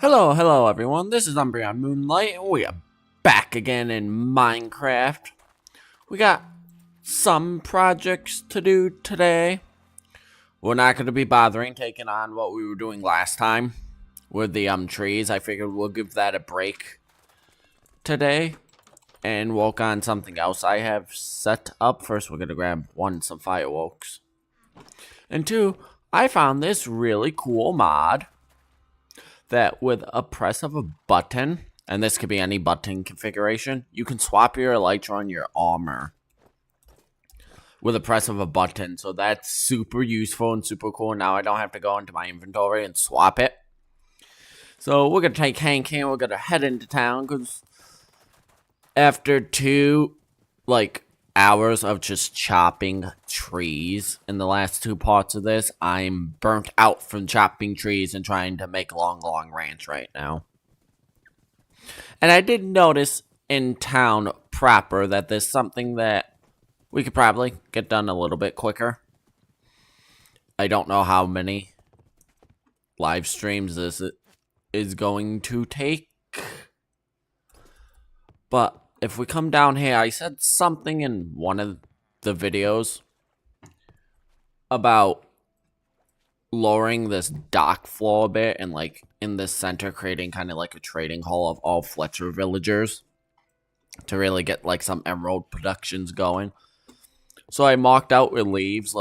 Hello everyone, this is UmbreonMoonlight, and we are back again in Minecraft. We got some projects to do today. We're not going to be bothering taking on what we were doing last time with the trees. I figured we'll give that a break today and work on something else I have set up. First, we're going to grab some fireworks. And two, I found this really cool mod that with a press of a button, and this could be any button configuration, you can swap your elytra on your armor with a press of a button. So that's super useful and super cool. Now I don't have to go into my inventory and swap it. So we're going to take Hank here, we're going to head into town, because after two, hours of just chopping trees in the last two parts of this, I'm burnt out from chopping trees and trying to make long ranch right now. And I did notice in town proper that there's something that we could probably get done a little bit quicker. I don't know how many live streams this is going to take, but if we come down here, I said something in one of the videos about lowering this dock floor a bit and in the center creating kind of like a trading hall of all Fletcher villagers to really get some emerald productions going. So I marked out with leaves,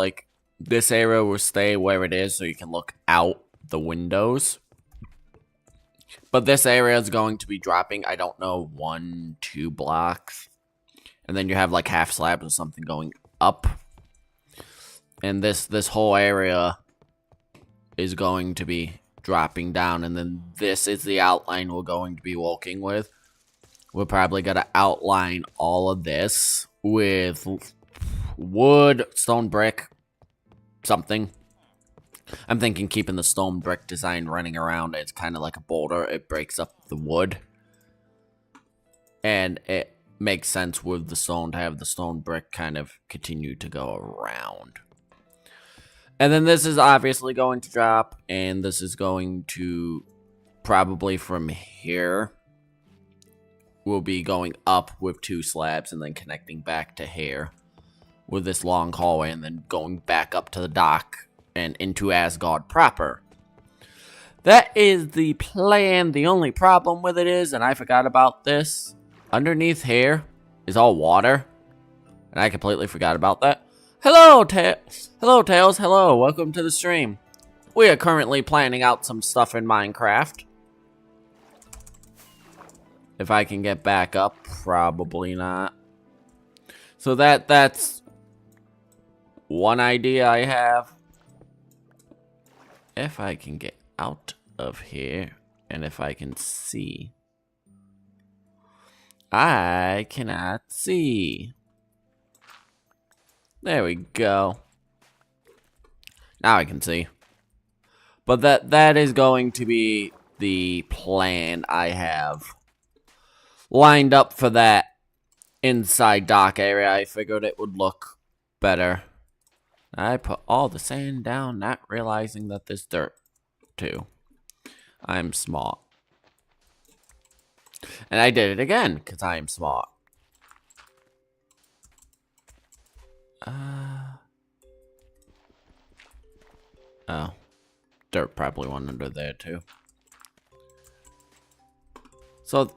this area will stay where it is so you can look out the windows. But this area is going to be dropping, I don't know, 1-2 blocks. And then you have half slabs or something going up. And this whole area is going to be dropping down. And then this is the outline we're going to be working with. We're probably going to outline all of this with wood, stone brick, something. I'm thinking keeping the stone brick design running around. It's kind of like a boulder. It breaks up the wood. And it makes sense with the stone to have the stone brick kind of continue to go around. And then this is obviously going to drop. And this is going to probably from here. We'll be going up with 2 slabs and then connecting back to here with this long hallway. And then going back up to the dock and into Asgard proper. That is the plan. The only problem with it is, and I forgot about this, underneath here is all water. And I completely forgot about that. Hello, Tails. Hello, welcome to the stream. We are currently planning out some stuff in Minecraft. If I can get back up, probably not. So that's one idea I have. If I can get out of here, and if I can see. I cannot see. There we go. Now I can see. But that is going to be the plan I have lined up for that inside dock area. I figured it would look better. I put all the sand down, not realizing that there's dirt, too. I'm smart. And I did it again, because I am smart. Oh. Dirt probably went under there, too. So,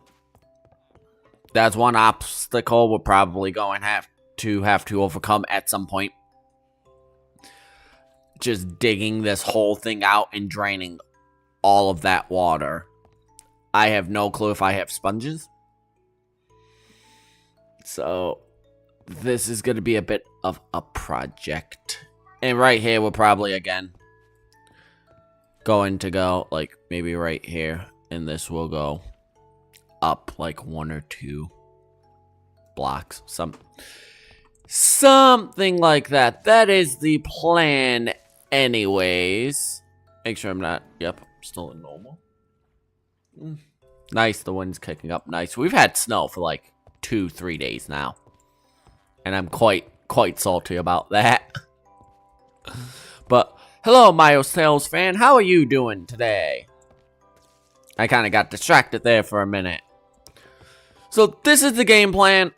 that's one obstacle we're probably going to have to overcome at some point. Just digging this whole thing out and draining all of that water. I have no clue if I have sponges. So, this is going to be a bit of a project. And right here, we're probably, again, going to go, maybe right here. And this will go up, 1 or 2 blocks. Something like that. That is the plan anyways. Make sure I'm not, yep, still in normal. Nice, the wind's kicking up nice. We've had snow for 2-3 days now. And I'm quite salty about that. But, hello, Miles Tales fan. How are you doing today? I kind of got distracted there for a minute. So this is the game plan.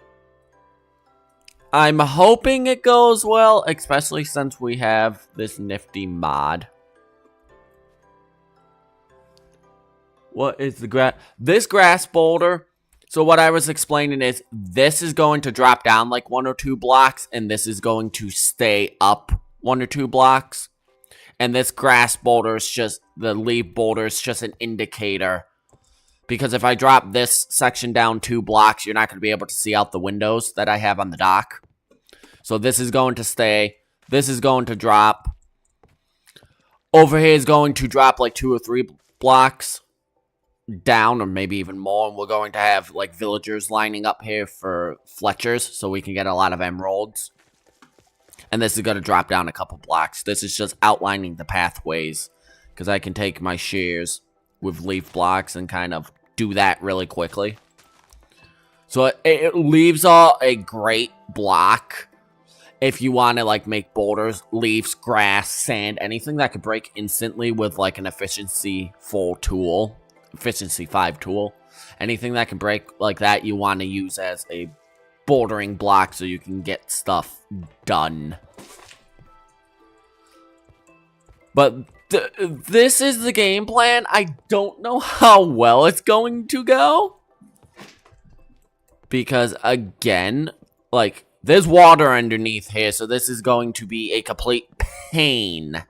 I'm hoping it goes well, especially since we have this nifty mod. What is the grass? This grass boulder. So what I was explaining is this is going to drop down like 1 or 2 blocks, and this is going to stay up 1 or 2 blocks. And this grass boulder is just, the leaf boulder is just an indicator. Because if I drop this section down 2 blocks, you're not going to be able to see out the windows that I have on the dock. So this is going to stay. This is going to drop. Over here is going to drop like 2 or 3 blocks down, or maybe even more. And we're going to have like villagers lining up here for Fletchers, so we can get a lot of emeralds. And this is going to drop down a couple blocks. This is just outlining the pathways, because I can take my shears with leaf blocks and kind of do that really quickly. So it leaves a great block if you want to like make boulders, leaves, grass, sand, anything that could break instantly with like an efficiency 5 tool. Anything that can break like that, you want to use as a bouldering block so you can get stuff done. But this is the game plan. I don't know how well it's going to go. Because, again, like, there's water underneath here, so this is going to be a complete pain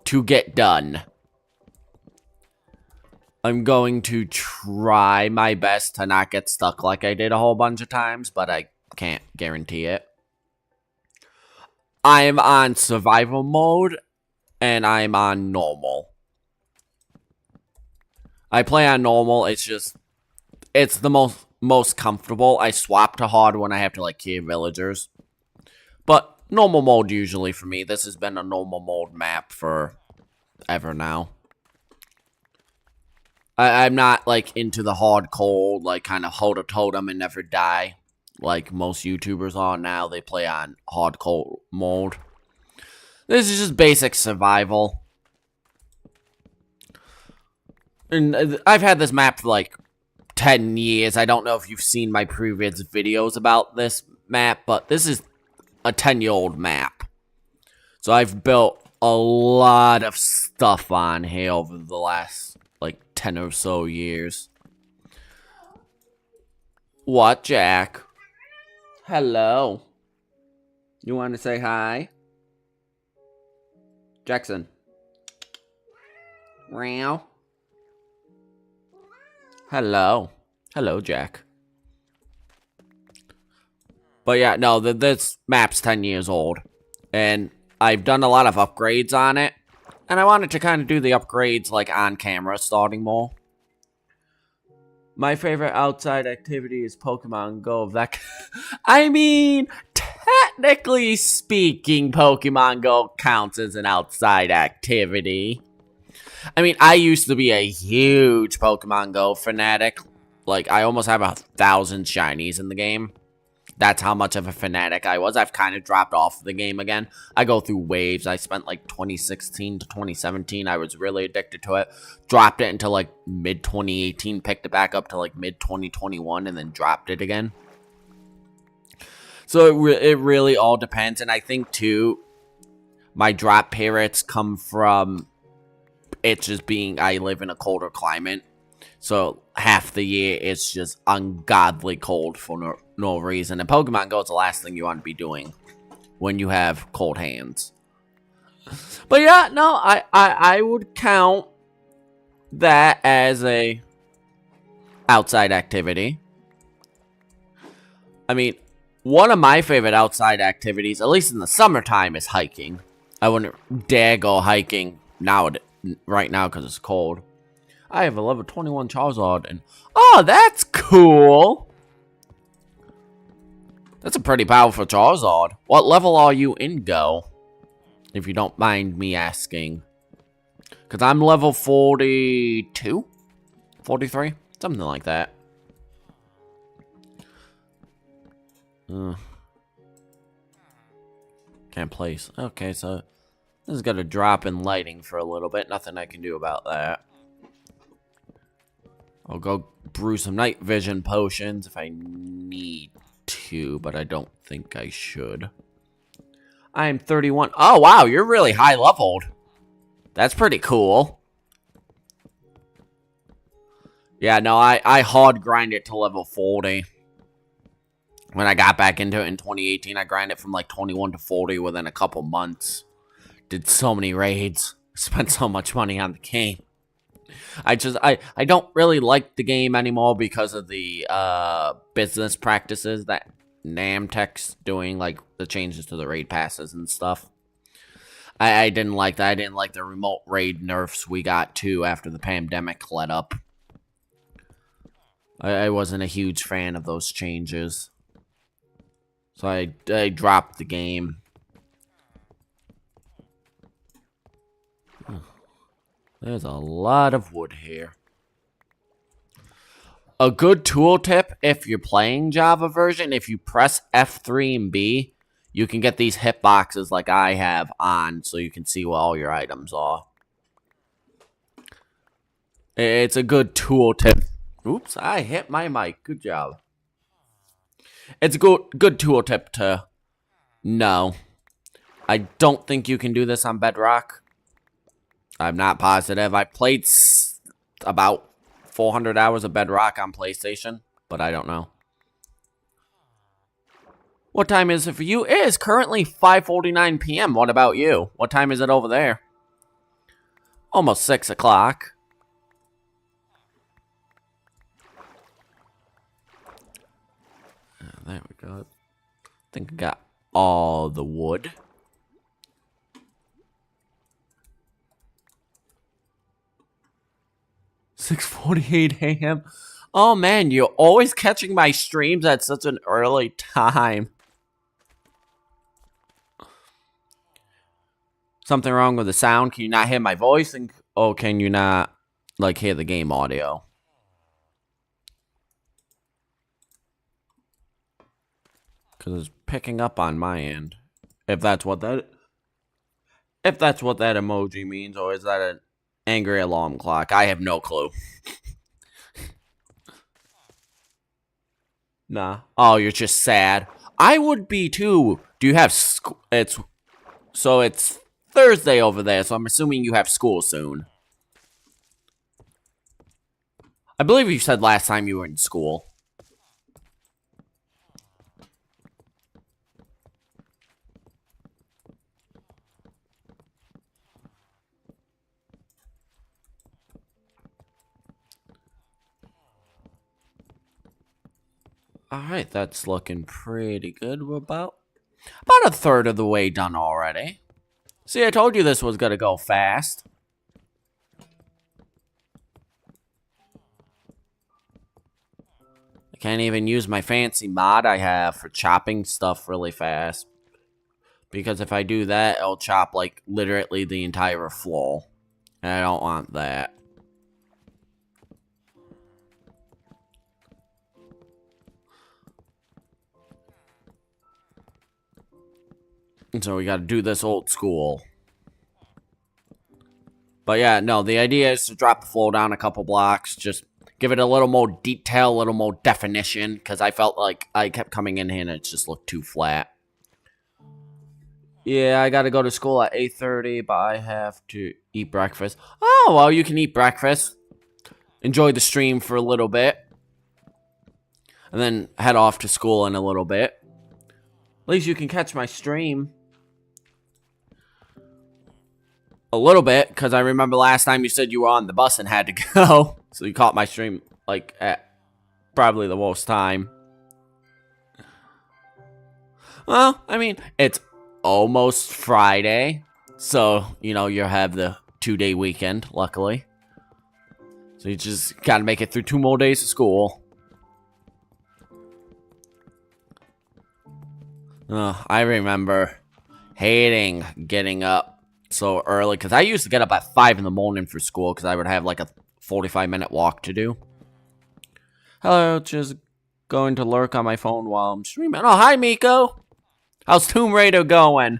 to get done. I'm going to try my best to not get stuck like I did a whole bunch of times, but I can't guarantee it. I'm on survival mode, and I'm on normal. I play on normal, it's just, it's the most comfortable. I swap to hard when I have to like kill villagers. But normal mode usually for me. This has been a normal mode map for ever now. I'm not like into the hard cold, like kind of hold a totem and never die. Like most YouTubers are now. They play on hard cold mode. This is just basic survival. And I've had this map for like 10 years. I don't know if you've seen my previous videos about this map, but this is a 10-year-old map. So I've built a lot of stuff on here over the last like 10 or so years. What, Jack? Hello. You want to say hi? Jackson. Meow. Hello. Hello, Jack. But yeah, no, this map's 10 years old. And I've done a lot of upgrades on it. And I wanted to kind of do the upgrades like on camera starting more. My favorite outside activity is Pokemon Go. I mean, technically speaking, Pokemon Go counts as an outside activity. I mean, I used to be a huge Pokemon Go fanatic. Like, I almost have 1,000 shinies in the game. That's how much of a fanatic I was. I've kind of dropped off the game again. I go through waves. I spent like 2016 to 2017. I was really addicted to it. Dropped it until like mid-2018. Picked it back up to like mid-2021 and then dropped it again. So it really all depends. And I think too, my drop periods come from it just being I live in a colder climate. So half the year it's just ungodly cold for no reason. And Pokemon Go is the last thing you want to be doing when you have cold hands. But yeah, no, I would count that as a outside activity. I mean, one of my favorite outside activities, at least in the summertime, is hiking. I wouldn't dare go hiking right now because it's cold. I have a level 21 Charizard, and oh, that's cool. That's a pretty powerful Charizard. What level are you in Go? If you don't mind me asking. Because I'm level 42? 43? Something like that. Can't place. Okay, so this is going to drop in lighting for a little bit. Nothing I can do about that. go brew some night vision potions if I need to, but I don't think I should. I am 31. Oh, wow, you're really high leveled. That's pretty cool. Yeah, no, I hard grind it to level 40. When I got back into it in 2018, I grinded from like 21 to 40 within a couple months. Did so many raids. Spent so much money on the game. I don't really like the game anymore because of the business practices that Namtek's doing, like the changes to the raid passes and stuff. I didn't like that. I didn't like the remote raid nerfs we got too after the pandemic let up. I wasn't a huge fan of those changes. So I dropped the game. There's a lot of wood here. A good tooltip if you're playing Java version, if you press F3 and B, you can get these hitboxes like I have on so you can see what all your items are. It's a good tooltip. Oops, I hit my mic. Good job. It's a good tooltip to know. I don't think you can do this on Bedrock. I'm not positive. I played about 400 hours of Bedrock on PlayStation, but I don't know. What time is it for you? It is currently 5:49 p.m. What about you? What time is it over there? Almost 6 o'clock. There we go. I think I got all the wood. $6:48 a.m. Oh man, you're always catching my streams at such an early time. Something wrong with the sound? Can you not hear my voice? Oh, can you not, like, hear the game audio? Because it's picking up on my end. If that's what that emoji means, or is that an angry alarm clock? I have no clue. Nah. Oh, you're just sad. I would be too. Do you have school? It's Thursday over there, so I'm assuming you have school soon. I believe you said last time you were in school. Alright, that's looking pretty good. We're about a third of the way done already. See, I told you this was gonna go fast. I can't even use my fancy mod I have for chopping stuff really fast. Because if I do that, it'll chop, like, literally the entire floor. And I don't want that. And so we gotta do this old school. But yeah, no, the idea is to drop the floor down a couple blocks. Just give it a little more detail, a little more definition. Because I felt like I kept coming in here and it just looked too flat. Yeah, I gotta go to school at 8:30, but I have to eat breakfast. Oh, well, you can eat breakfast. Enjoy the stream for a little bit. And then head off to school in a little bit. At least you can catch my stream. A little bit, because I remember last time you said you were on the bus and had to go. So you caught my stream, like, at probably the worst time. Well, I mean, it's almost Friday. So, you know, you'll have the 2-day weekend, luckily. So you just gotta make it through 2 more days of school. I remember hating getting up so early, because I used to get up at 5 in the morning for school, because I would have like a 45-minute walk to do. Hello, just going to lurk on my phone while I'm streaming. Oh, hi, Miko. How's Tomb Raider going?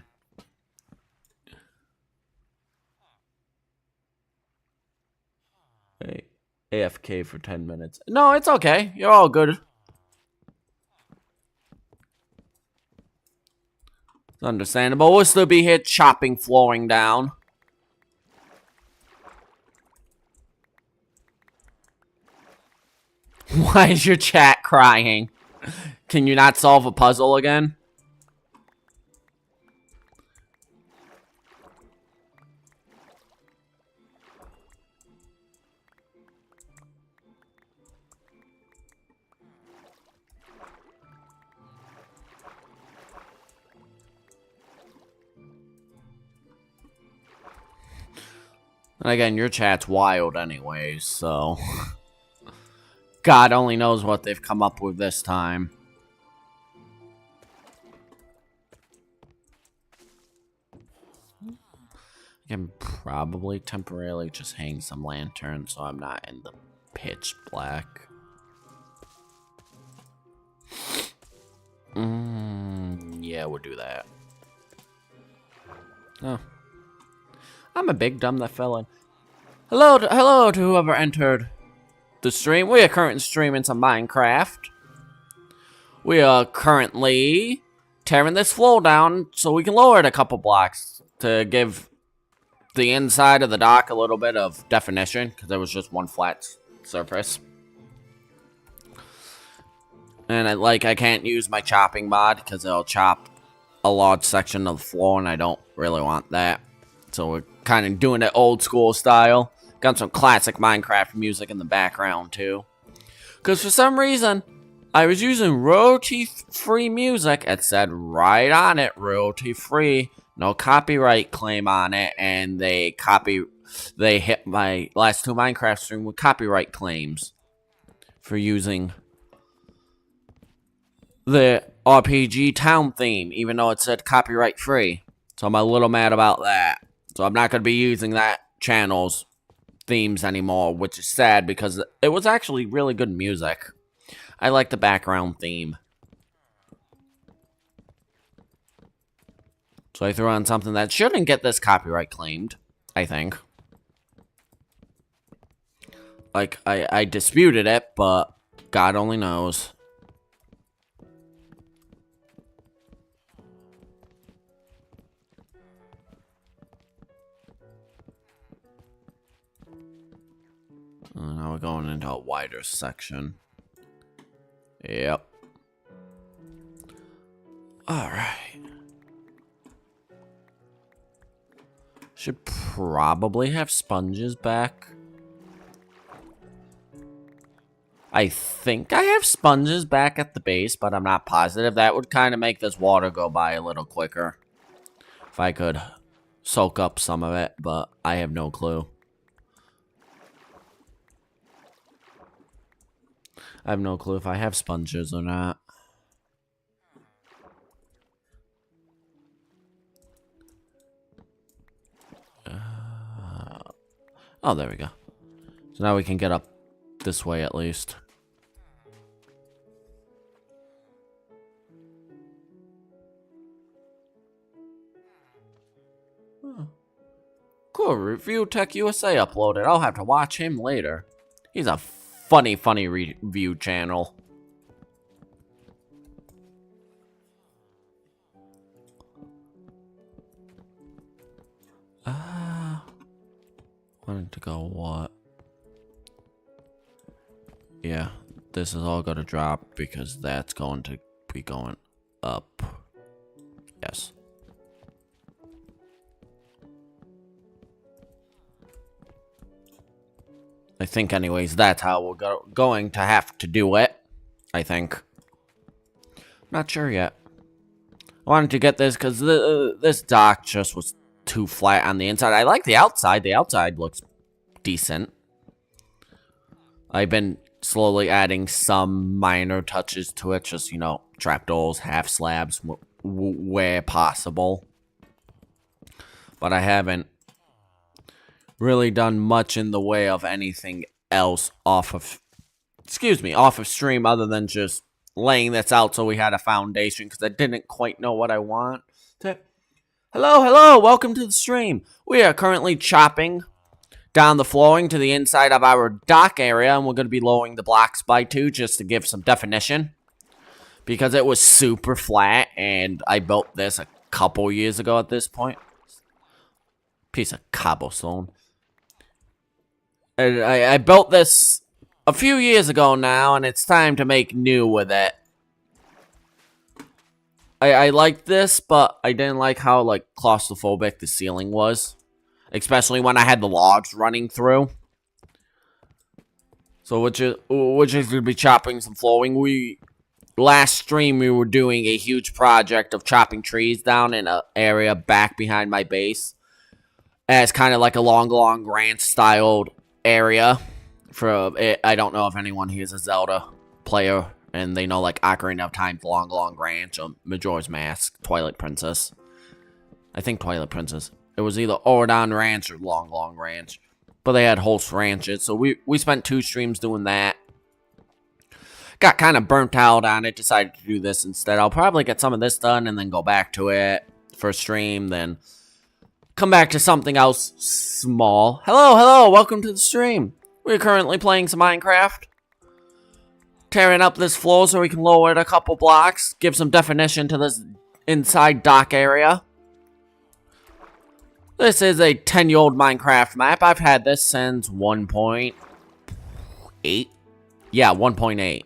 Hey, AFK for 10 minutes. No, it's okay. You're all good. It's understandable. We'll still be here chopping flowing down. Why is your chat crying? Can you not solve a puzzle again? And again, your chat's wild anyways, so... God only knows what they've come up with this time. I can probably temporarily just hang some lanterns so I'm not in the pitch black. Yeah, we'll do that. Oh. I'm a big dumb that fell in. Hello to whoever entered the stream. We are currently streaming some Minecraft. We are currently tearing this floor down so we can lower it a couple blocks to give the inside of the dock a little bit of definition, because there was just one flat surface. And I can't use my chopping mod because it'll chop a large section of the floor, and I don't really want that. So we're kind of doing it old school style. Got some classic Minecraft music in the background too. Because for some reason, I was using royalty-free music. It said right on it, royalty-free. No copyright claim on it, and they hit my last two Minecraft stream with copyright claims for using the RPG town theme, even though it said copyright free. So I'm a little mad about that. So I'm not going to be using that channel's themes anymore, which is sad because it was actually really good music. I like the background theme. So I threw on something that shouldn't get this copyright claimed, I think. Like, I disputed it, but God only knows. Now we're going into a wider section. Yep. Alright. Should probably have sponges back. I think I have sponges back at the base, but I'm not positive. That would kind of make this water go by a little quicker. If I could soak up some of it, but I have no clue. I have no clue if I have sponges or not. Oh, there we go. So now we can get up this way at least. Oh. Cool, Review Tech USA uploaded. I'll have to watch him later. He's a funny review channel. Wanted to go what? Yeah, this is all gonna drop because that's going to be going up. Yes. I think anyways, that's how we're going to have to do it. I think. Not sure yet. I wanted to get this because this dock just was too flat on the inside. I like the outside. The outside looks decent. I've been slowly adding some minor touches to it. Just, you know, trapdoors, half slabs, where possible. But I haven't really done much in the way of anything else off of stream other than just laying this out so we had a foundation because I didn't quite know what I want. Hello, welcome to the stream. We are currently chopping down the flooring to the inside of our dock area, and we're going to be lowering the blocks by 2 just to give some definition. Because it was super flat, and I built this a couple years ago at this point. Piece of cobblestone. And I built this a few years ago now, and it's time to make new with it. I liked this, but I didn't like how, like, claustrophobic the ceiling was. Especially when I had the logs running through. So, which is going to be chopping some flooring. Last stream, we were doing a huge project of chopping trees down in an area back behind my base. As kind of like a long ranch-styled area. I don't know if anyone here is a Zelda player, and they know, like, Ocarina of Time, Long Ranch, or Majora's Mask, Twilight Princess. I think Twilight Princess. It was either Oradon Ranch or Long Ranch. But they had whole ranches, so we spent 2 streams doing that. Got kind of burnt out on it, decided to do this instead. I'll probably get some of this done and then go back to it for a stream, then come back to something else small. Hello, welcome to the stream. We're currently playing some Minecraft. Tearing up this floor so we can lower it a couple blocks, give some definition to this inside dock area. This is a 10-year-old Minecraft map. I've had this since 1.8. Yeah, 1.8.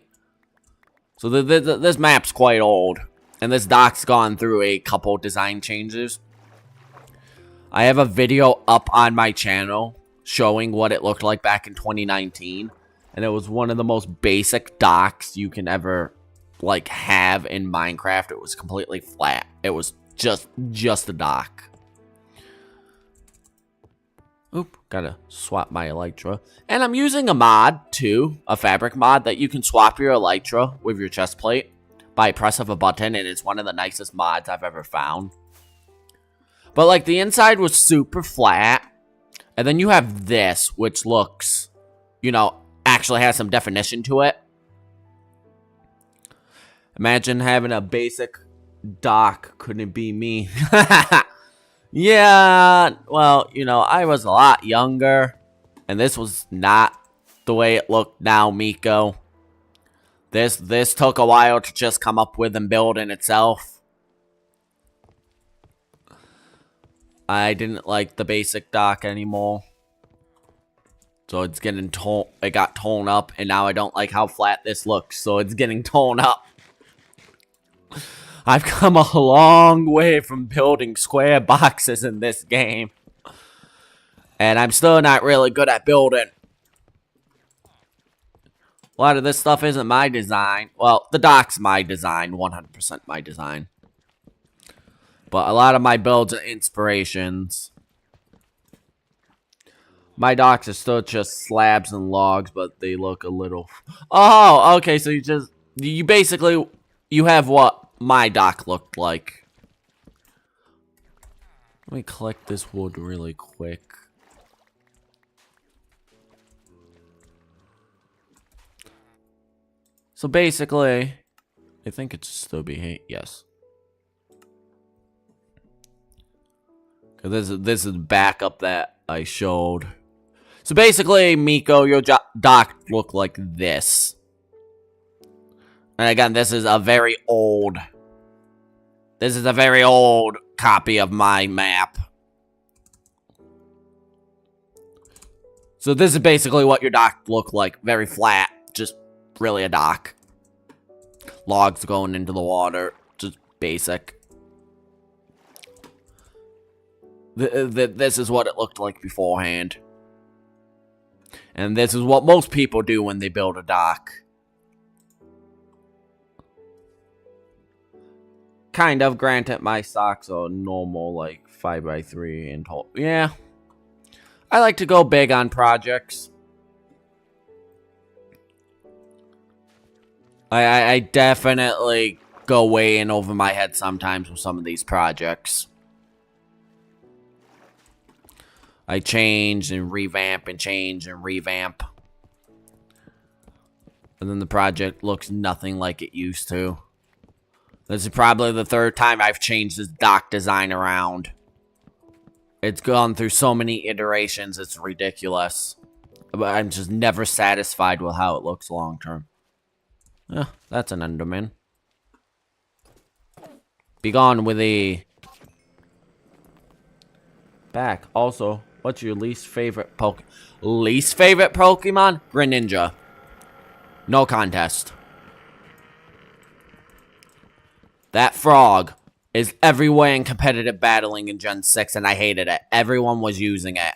So this map's quite old. And this dock's gone through a couple design changes. I have a video up on my channel showing what it looked like back in 2019. And it was one of the most basic docks you can ever, like, have in Minecraft. It was completely flat. It was just a dock. Oop, gotta swap my elytra. And I'm using a mod, too. A fabric mod that you can swap your elytra with your chest plate by press of a button. And it's one of the nicest mods I've ever found. But, like, the inside was super flat. And then you have this, which looks, you know, actually has some definition to it. Imagine having a basic dock. Couldn't it be me? Yeah, well, you know, I was a lot younger, and this was not the way it looked now, Miko. This took a while to just come up with and build in itself. I didn't like the basic dock anymore. So it's getting it got torn up, and now I don't like how flat this looks, so it's getting torn up. I've come a long way from building square boxes in this game. And I'm still not really good at building. A lot of this stuff isn't my design. Well, the dock's my design, 100% my design. But a lot of my builds are inspirations. My docks are still just slabs and logs, but they look a little... Oh, okay, so you basically, you have what my dock looked like. Let me collect this wood really quick. So basically, I think it should still be here. Yes. This is the backup that I showed. So basically, Miko, your dock looked like this. And again, this is a very old copy of my map. So this is basically what your dock looked like. Very flat, just really a dock. Logs going into the water, just basic. This is what it looked like beforehand. And this is what most people do when they build a dock. Kind of, granted, my socks are normal, like 5x3 and tall. Yeah. I like to go big on projects. I definitely go way in over my head sometimes with some of these projects. I change and revamp and change and revamp. And then the project looks nothing like it used to. This is probably the 3rd time I've changed this dock design around. It's gone through so many iterations, it's ridiculous. But I'm just never satisfied with how it looks long term. That's an Enderman. Be gone with the back. Also, what's your least favorite Pokemon? Greninja. No contest. That frog is everywhere in competitive battling in Gen 6, and I hated it. Everyone was using it.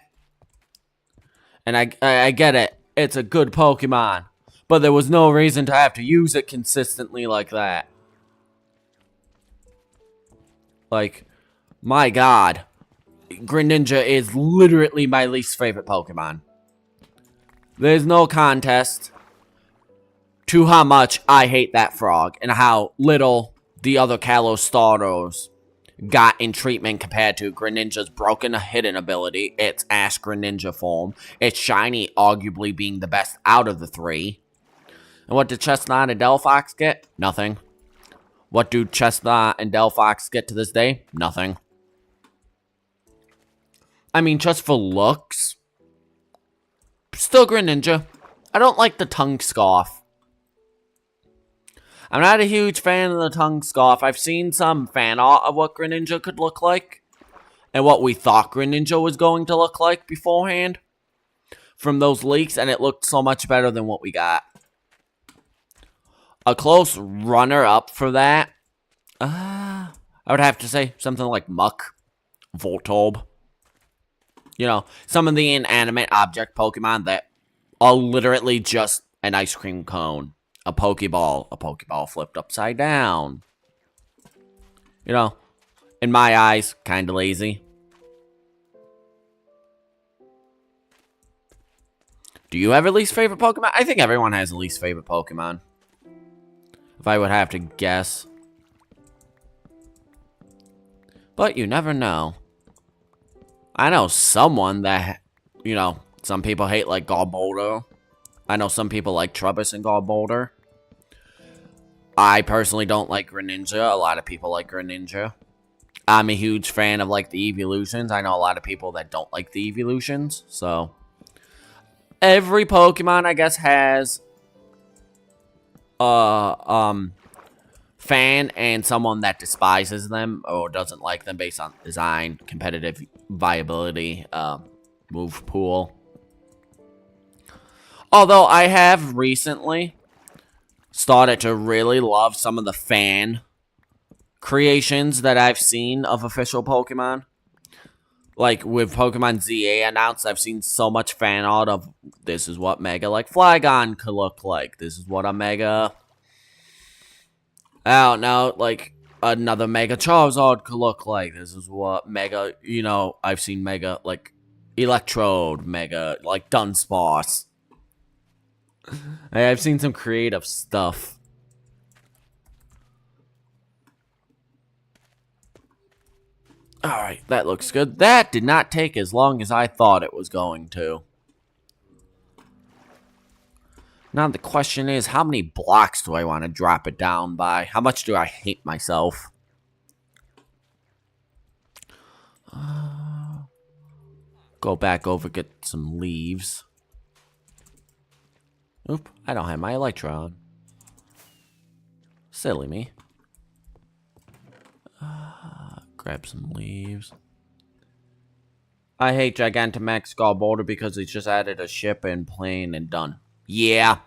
And I get it. It's a good Pokemon. But there was no reason to have to use it consistently like that. Like, my god. Greninja is literally my least favorite Pokemon. There's no contest to how much I hate that frog and how little the other Kalos starters got in treatment compared to Greninja's broken hidden ability, its Ash Greninja form, its Shiny arguably being the best out of the three. And what did Chestnut and Delphox get? Nothing. What do Chestnut and Delphox get to this day? Nothing. I mean, just for looks. Still Greninja. I don't like the tongue scarf. I'm not a huge fan of the tongue scarf. I've seen some fan art of what Greninja could look like. And what we thought Greninja was going to look like beforehand. From those leaks, and it looked so much better than what we got. A close runner-up for that, I would have to say something like Muck, Voltorb. You know, some of the inanimate object Pokemon that are literally just an ice cream cone. A Pokeball flipped upside down. You know, in my eyes, kind of lazy. Do you have a least favorite Pokemon? I think everyone has a least favorite Pokemon. If I would have to guess. But you never know. I know someone that, you know, some people hate like Garbodor. I know some people like Trubbish and Garbodor. I personally don't like Greninja. A lot of people like Greninja. I'm a huge fan of like the evolutions. I know a lot of people that don't like the evolutions. So, every Pokemon, I guess, has fan and someone that despises them or doesn't like them based on design, competitive viability, move pool. Although I have recently started to really love some of the fan creations that I've seen of official Pokemon. Like with Pokemon ZA announced, I've seen so much fan art of this is what Mega like Flygon could look like. This is what a Mega, I don't know, like another Mega Charizard could look like. This is what Mega, you know, I've seen Mega like Electrode, Mega like Dunsparce. I've seen some creative stuff. Alright, that looks good. That did not take as long as I thought it was going to. Now the question is, how many blocks do I want to drop it down by? How much do I hate myself? Go back over, get some leaves. Oop, I don't have my Electron. Silly me. Grab some leaves. I hate Gigantamax Garbodor because it's just added a ship and plane and done. Yeah,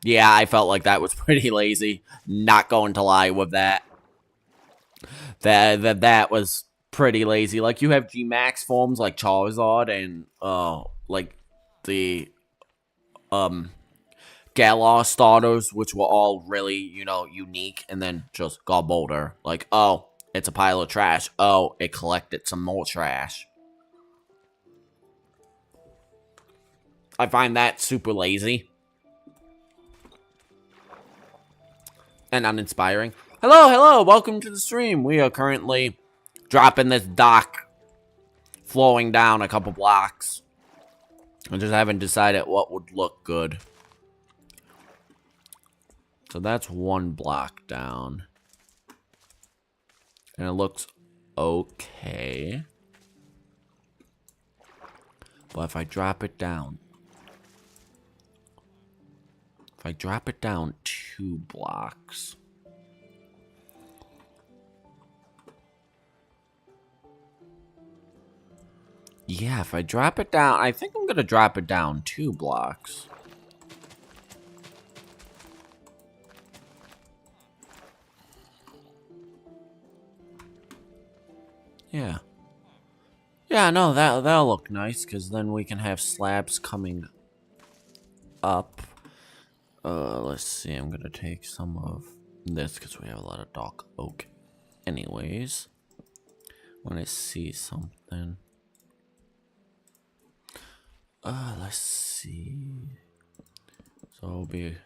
I felt like that was pretty lazy. Not going to lie with that. That was pretty lazy. Like, you have G-Max forms like Charizard and, like, the, Galar starters, which were all really, you know, unique. And then just Garbodor. Like, oh, it's a pile of trash. Oh, it collected some more trash. I find that super lazy. And uninspiring. Hello, welcome to the stream. We are currently dropping this dock, flowing down a couple blocks. I just haven't decided what would look good. So that's one block down. And it looks okay. But if I drop it down... If I drop it down 2 blocks... Yeah, if I drop it down... I think I'm gonna drop it down 2 blocks. Yeah. Yeah, no, that'll look nice, because then we can have slabs coming up. Let's see, I'm gonna take some of this, because we have a lot of dark oak anyways. When I see something... let's see. So it'll be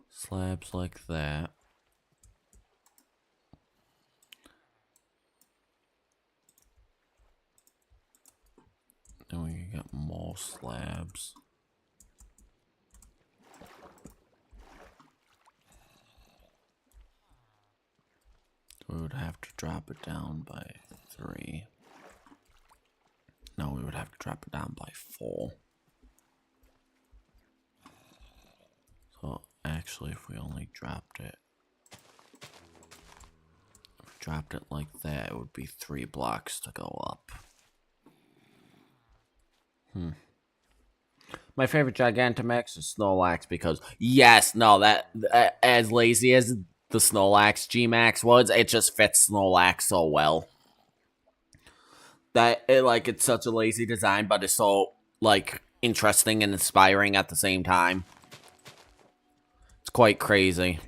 slabs like that. Then we can get more slabs. We would have to drop it down by 3. No, we would have to drop it down by 4. So, actually, if we only dropped it... If we dropped it like that, it would be 3 blocks to go up. My favorite Gigantamax is Snorlax because, yes, no, that as lazy as the Snorlax G-Max was, it just fits Snorlax so well. That, it's such a lazy design, but it's so, interesting and inspiring at the same time. It's quite crazy.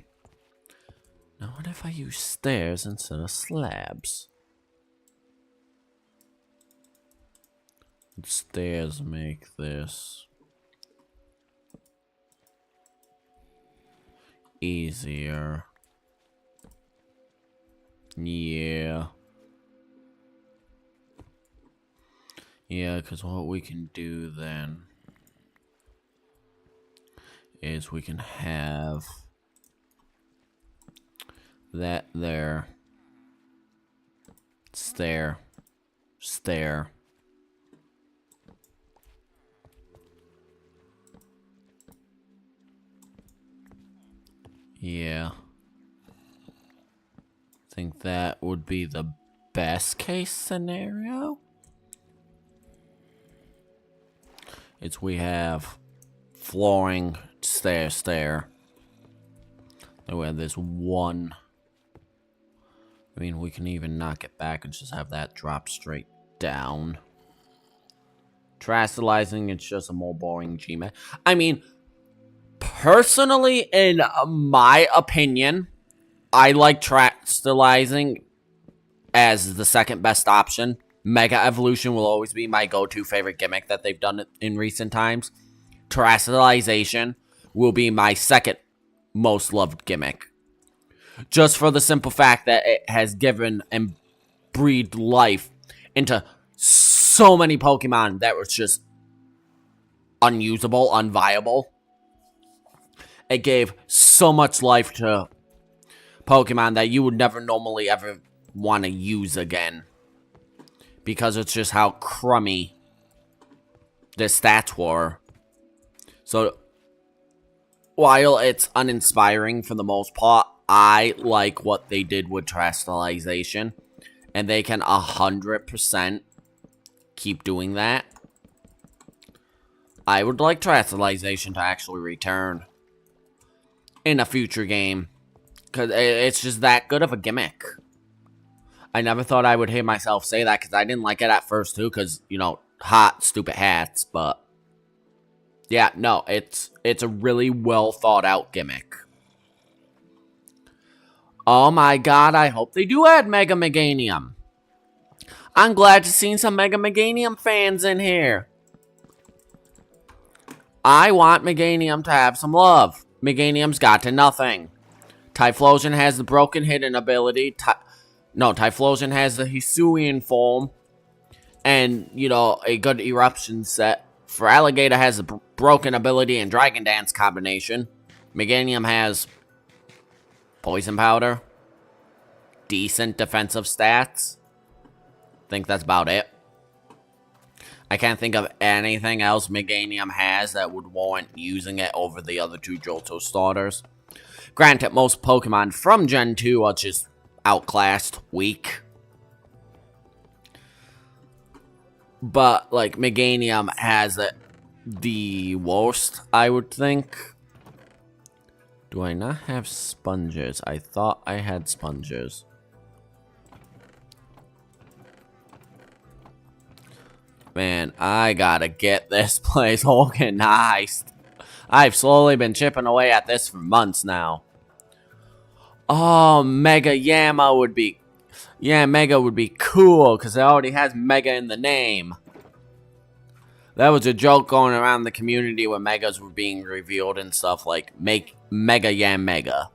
Now, what if I use stairs instead of slabs? Stairs make this easier. Yeah. Yeah, because what we can do then is we can have that there. Stair. Stair. Yeah. I think that would be the best case scenario. It's we have flooring, stair, stair. Then we have this one. I mean, we can even knock it back and just have that drop straight down. Terastallizing, it's just a more boring G-Man. I mean, personally, in my opinion, I like Terastallizing as the second best option. Mega Evolution will always be my go-to favorite gimmick that they've done in recent times. Terastallization will be my second most loved gimmick. Just for the simple fact that it has given and breathed life into so many Pokemon that was just unusable, unviable. It gave so much life to Pokemon that you would never normally ever want to use again. Because it's just how crummy the stats were. So, while it's uninspiring for the most part, I like what they did with Terastallization. And they can 100% keep doing that. I would like Terastallization to actually return in a future game. Because it's just that good of a gimmick. I never thought I would hear myself say that because I didn't like it at first too because, you know, hot, stupid hats, but yeah, no, it's a really well thought out gimmick. Oh my god, I hope they do add Mega Meganium. I'm glad to see some Mega Meganium fans in here. I want Meganium to have some love. Meganium's got to nothing. Typhlosion has the broken hidden ability. Typhlosion has the Hisuian form. And, you know, a good eruption set. For Alligator has the broken ability and Dragon Dance combination. Meganium has Poison Powder. Decent defensive stats. I think that's about it. I can't think of anything else Meganium has that would warrant using it over the other two Johto starters. Granted, most Pokemon from Gen 2 are just outclassed, weak. But, like, Meganium has it the worst, I would think. Do I not have sponges? I thought I had sponges. Man, I gotta get this place organized. I've slowly been chipping away at this for months now. Oh, Mega Yama would be... Yeah, Mega would be cool, because it already has Mega in the name. That was a joke going around the community when Megas were being revealed and stuff, like, make Mega Yam Mega.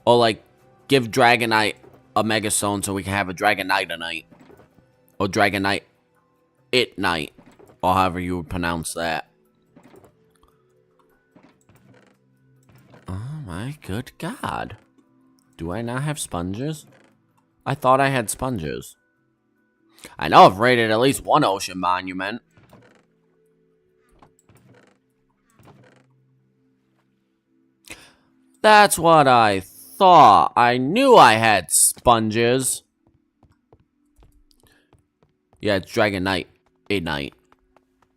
Or, like, give Dragonite a Mega Stone so we can have a Dragonite night. Or Dragonite It Night. Or however you would pronounce that. Oh my good god. Do I not have sponges? I thought I had sponges. I know I've raided at least one ocean monument. That's what I thought. I knew I had sponges. Yeah, it's Dragonite Ignite.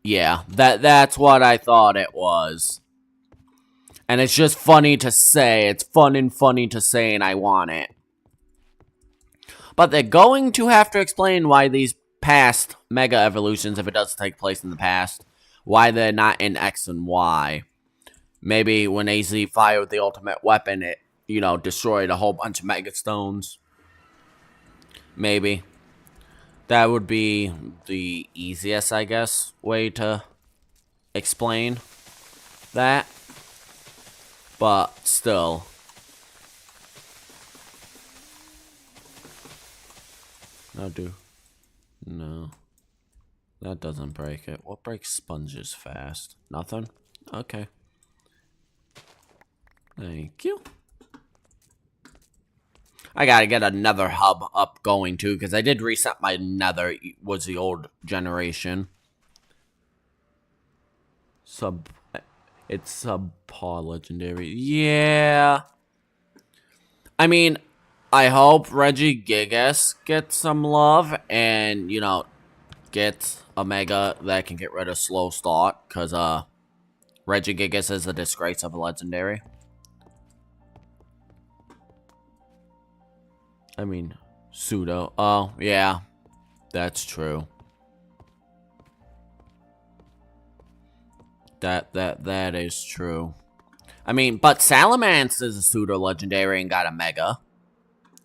Yeah, that's what I thought it was. And it's just funny to say. It's fun and funny to say, and I want it. But they're going to have to explain why these past Mega Evolutions, if it does take place in the past, why they're not in X and Y. Maybe when AZ fired the ultimate weapon, it, you know, destroyed a whole bunch of Mega Stones. Maybe. That would be the easiest, I guess, way to explain that. But still. No. That doesn't break it. What breaks sponges fast? Nothing? Okay. Thank you. I gotta get another hub up going too, because I did reset my nether. It was the old generation. It's subpar legendary. Yeah. I mean, I hope Regigigas gets some love and, you know, gets a Mega that can get rid of slow start, because, Regigigas is a disgrace of a legendary. I mean, pseudo. Oh, yeah. That's true. That is true. I mean, but Salamence is a pseudo legendary and got a Mega.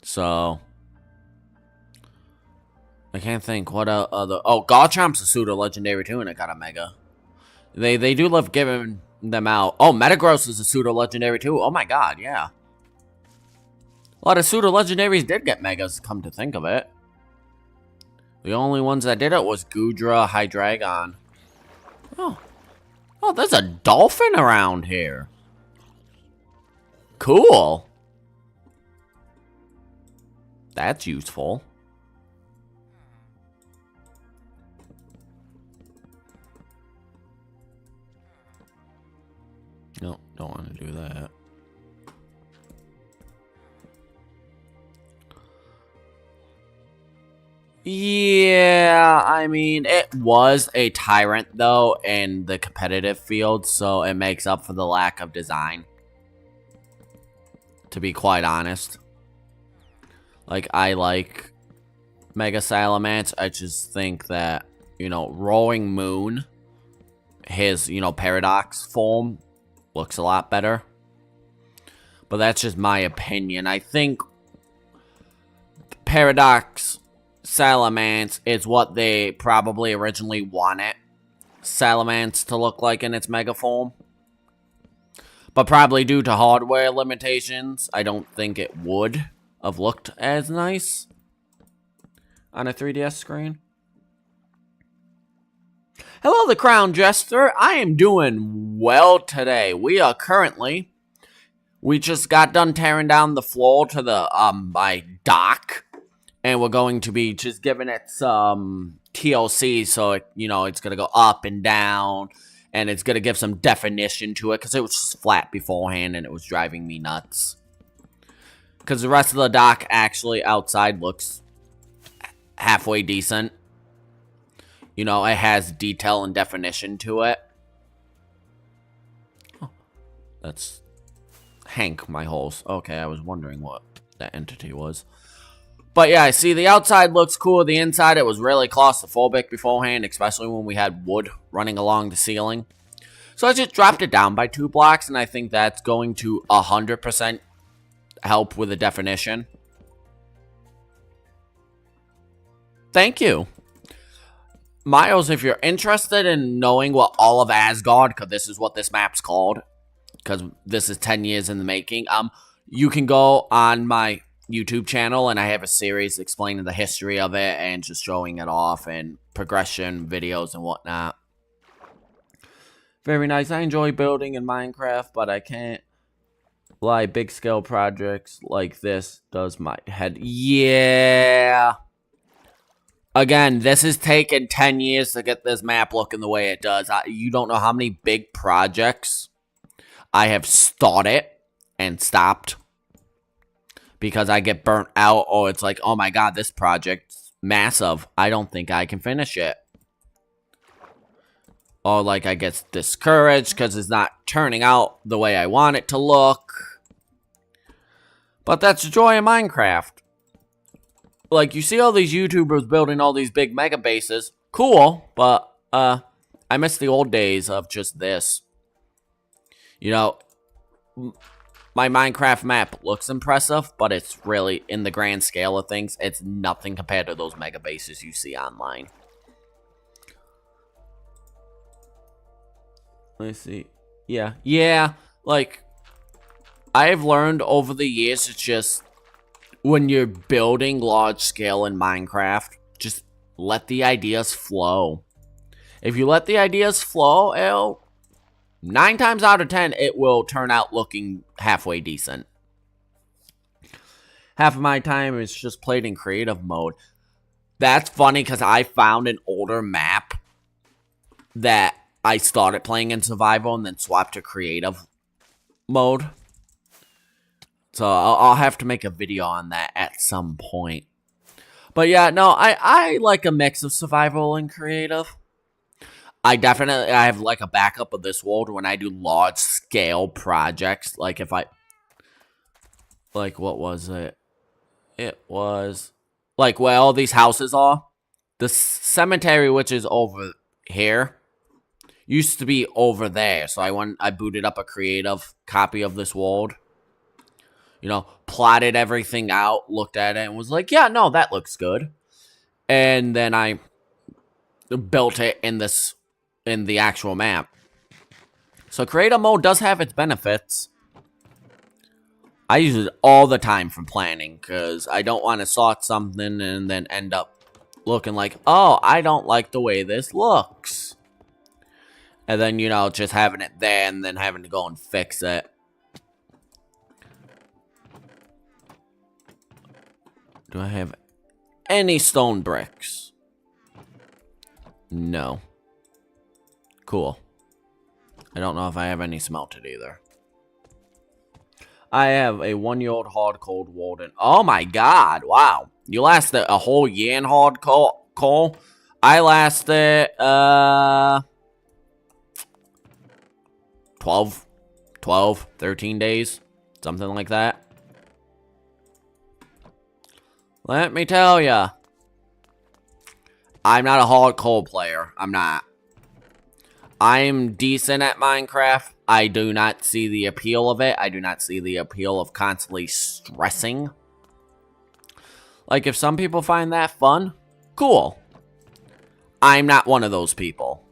So I can't think what other. Oh, Garchomp's a pseudo legendary too, and it got a Mega. They do love giving them out. Oh, Metagross is a pseudo legendary too. Oh my god, yeah. A lot of pseudo legendaries did get Megas, come to think of it. The only ones that did it was Goodra, Hydreigon. Oh, there's a dolphin around here. Cool. That's useful. No, don't want to do that. Yeah, I mean, it was a tyrant, though, in the competitive field, so it makes up for the lack of design. To be quite honest. Like, I like Mega Salamence. I just think that, you know, Roaring Moon, his, you know, Paradox form, looks a lot better. But that's just my opinion. I think Paradox Salamence is what they probably originally wanted Salamence to look like in its Mega form. But probably due to hardware limitations, I don't think it would have looked as nice on a 3DS screen. Hello, the Crown Jester. I am doing well today. We just got done tearing down the floor to the, my dock. And we're going to be just giving it some TLC, so it, you know, it's gonna go up and down, and it's gonna give some definition to it, because it was just flat beforehand, and it was driving me nuts. Because the rest of the dock actually outside looks halfway decent. You know, it has detail and definition to it. Oh, that's Hank, my host. Okay, I was wondering what that entity was. But yeah, I see the outside looks cool. The inside, it was really claustrophobic beforehand, especially when we had wood running along the ceiling. So I just dropped it down by 2 blocks, and I think that's going to 100% help with the definition. Thank you. Miles, if you're interested in knowing what all of Asgard, because this is what this map's called, because this is 10 years in the making, you can go on my YouTube channel, and I have a series explaining the history of it and just showing it off and progression videos and whatnot. Very nice. I enjoy building in Minecraft, but I can't lie, big scale projects like this does my head. Yeah. Again, this has taken 10 years to get this map looking the way it does. You don't know how many big projects I have started and stopped because I get burnt out, or it's like, oh my god, this project's massive. I don't think I can finish it. Or like I get discouraged because it's not turning out the way I want it to look. But that's the joy of Minecraft. Like, you see all these YouTubers building all these big mega bases. Cool, but I miss the old days of just this. You know, my Minecraft map looks impressive, but it's really, in the grand scale of things, it's nothing compared to those mega bases you see online. Let's see. Yeah, like, I've learned over the years, it's just, when you're building large scale in Minecraft, just let the ideas flow. If you let the ideas flow, it'll 9 times out of 10, it will turn out looking halfway decent. Half of my time is just played in creative mode. That's funny because I found an older map that I started playing in survival and then swapped to creative mode. So I'll have to make a video on that at some point. But yeah, no, I like a mix of survival and creative. I have like a backup of this world when I do large scale projects. Like if I, like what was it? It was like where all these houses are. The cemetery, which is over here, used to be over there. So I booted up a creative copy of this world. You know, plotted everything out, looked at it, and was like, yeah, no, that looks good. And then I built it in the actual map. So creative mode does have its benefits. I use it all the time for planning, because I don't want to start something and then end up looking like, oh, I don't like the way this looks. And then, you know, just having it there and then having to go and fix it. Do I have any stone bricks? No. Cool. I don't know if I have any smelted either. I have a 1-year-old hard cold warden. Oh my god, wow. You lasted a whole year in hard coal? I lasted, 13 days. Something like that. Let me tell ya. I'm not a hard coal player. I'm not. I'm decent at Minecraft. I do not see the appeal of it. I do not see the appeal of constantly stressing. Like, if some people find that fun, cool. I'm not one of those people.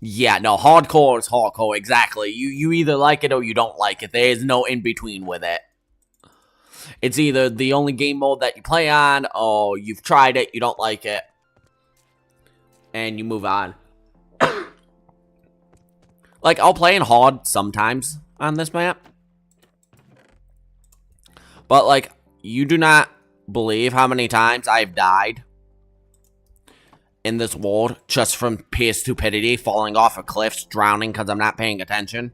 Yeah, no, hardcore is hardcore, exactly. You either like it or you don't like it. There is no in-between with it. It's either the only game mode that you play on, or you've tried it, you don't like it, and you move on. Like, I'll play in hard sometimes on this map. But, like, you do not believe how many times I've died in this world just from pure stupidity, falling off of cliffs, drowning because I'm not paying attention.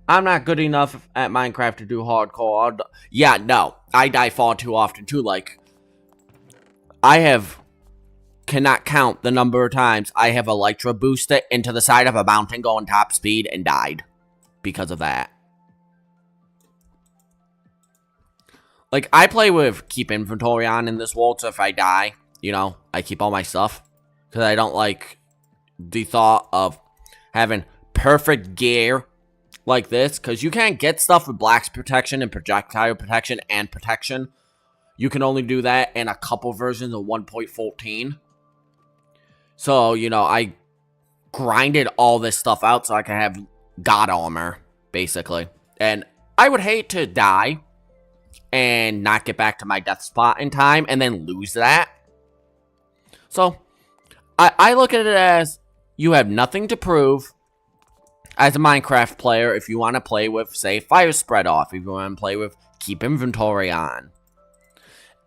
I'm not good enough at Minecraft to do hardcore. Yeah, no. I die far too often, too. Like, cannot count the number of times I have Elytra boosted into the side of a mountain going top speed and died because of that. Like, I play with keep inventory on in this world, so if I die, you know, I keep all my stuff. Because I don't like the thought of having perfect gear like this. Because you can't get stuff with blast protection and projectile protection and protection. You can only do that in a couple versions of 1.14. So, you know, I grinded all this stuff out so I can have god armor, basically. And I would hate to die and not get back to my death spot in time and then lose that. So, I look at it as you have nothing to prove as a Minecraft player if you want to play with, say, fire spread off. If you want to play with keep inventory on.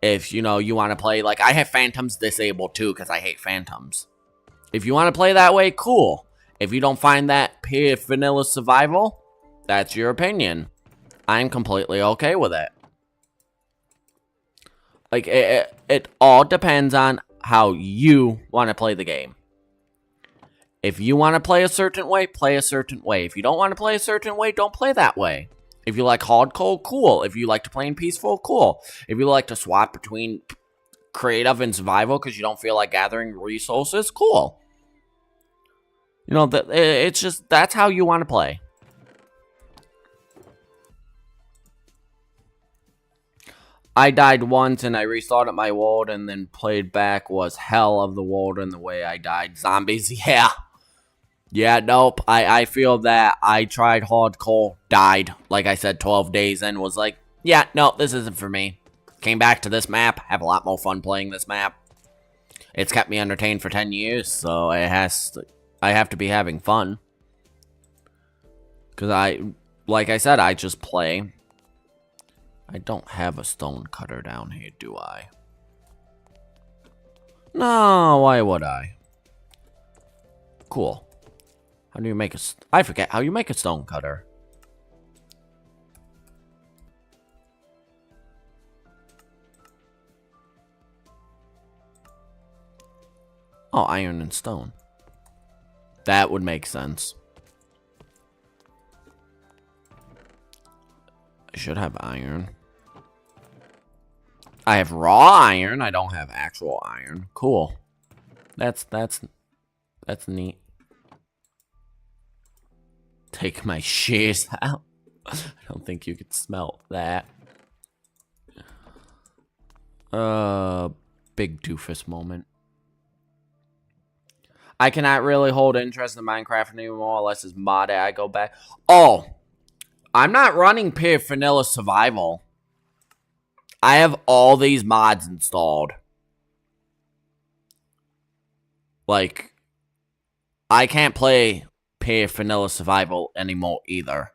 If, you know, you want to play, like, I have phantoms disabled too because I hate phantoms. If you want to play that way, cool. If you don't find that pure vanilla survival, that's your opinion. I'm completely okay with it. Like, it all depends on how you want to play the game. If you want to play a certain way, play a certain way. If you don't want to play a certain way, don't play that way. If you like hardcore, cool. If you like to play in peaceful, cool. If you like to swap between creative and survival because you don't feel like gathering resources, cool. You know, it's just, that's how you want to play. I died once and I restarted my world and then played back was hell of the world and the way I died. Zombies, yeah. Yeah, nope. I feel that I tried hardcore, died, like I said, 12 days in, was like, yeah, no, this isn't for me. Came back to this map, have a lot more fun playing this map. It's kept me entertained for 10 years, so I have to be having fun. Because like I said, I just play. I don't have a stone cutter down here, do I? No, why would I? Cool. How do you make I forget how you make a stone cutter. Oh, iron and stone. That would make sense. I should have iron. I have raw iron. I don't have actual iron. Cool. That's neat. Take my shears out. I don't think you could smelt that. Big doofus moment. I cannot really hold interest in Minecraft anymore unless it's modded. I go back. Oh, I'm not running pure vanilla survival. I have all these mods installed. Like, I can't play pure vanilla survival anymore either.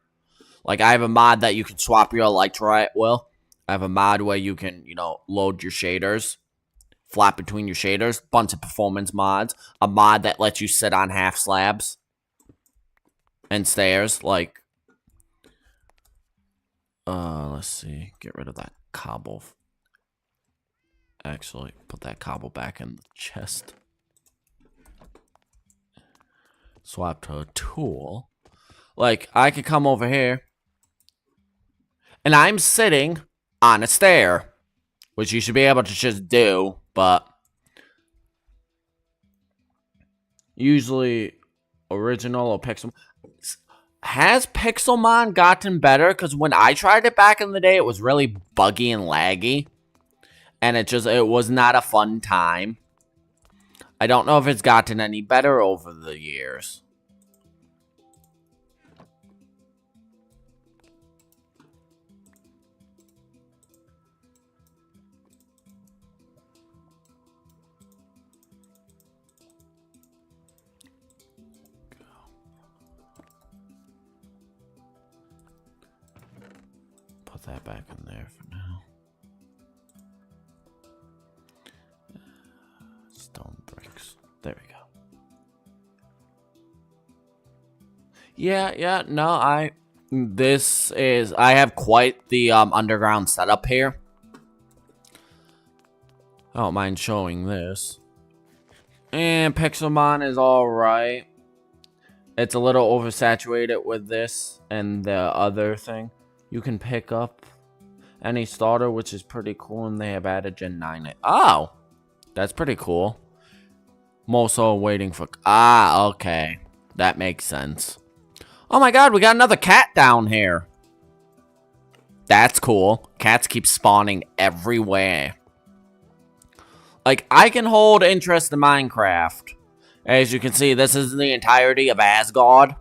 Like, I have a mod that you can swap your elytra at will. I have a mod where you can, you know, load your shaders. Flap between your shaders. Bunch of performance mods. A mod that lets you sit on half slabs. And stairs. Like, let's see. Get rid of that cobble. Actually, put that cobble back in the chest. Swap to a tool. Like, I could come over here. And I'm sitting on a stair. Which you should be able to just do, but usually original or Pixel. Has Pixelmon gotten better? Because when I tried it back in the day, it was really buggy and laggy. And it was not a fun time. I don't know if it's gotten any better over the years. Put that back in there for now. stone bricks. There we go. Yeah, no, I have quite the underground setup here. I don't mind showing this. And Pixelmon is alright. It's a little oversaturated with this and the other thing. You can pick up any starter, which is pretty cool, and they have added Gen 9. Oh! That's pretty cool. I'm also waiting for... Ah, okay. That makes sense. Oh my god, we got another cat down here. That's cool. Cats keep spawning everywhere. Like, I can hold interest in Minecraft. As you can see, this is the entirety of Asgard.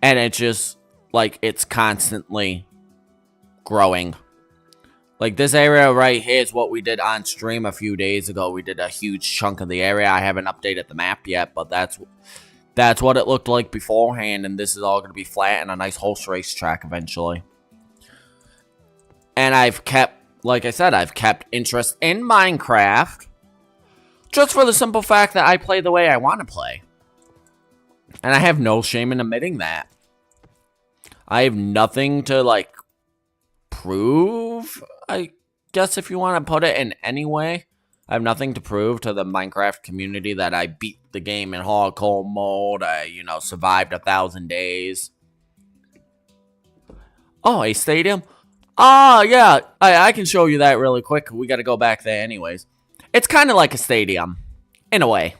And it's just, like, it's constantly growing. Like, this area right here is what we did on stream a few days ago. We did a huge chunk of the area. I haven't updated the map yet, but that's what it looked like beforehand. And this is all going to be flat and a nice horse racetrack eventually. And I've kept, like I said, I've kept interest in Minecraft. Just for the simple fact that I play the way I want to play. And I have no shame in admitting that. I have nothing to, like, prove, I guess, if you want to put it in any way. I have nothing to prove to the Minecraft community that I beat the game in hardcore mode. I, you know, survived 1,000 days. Oh, a stadium? Ah, yeah. I can show you that really quick. We got to go back there anyways. It's kind of like a stadium, in a way.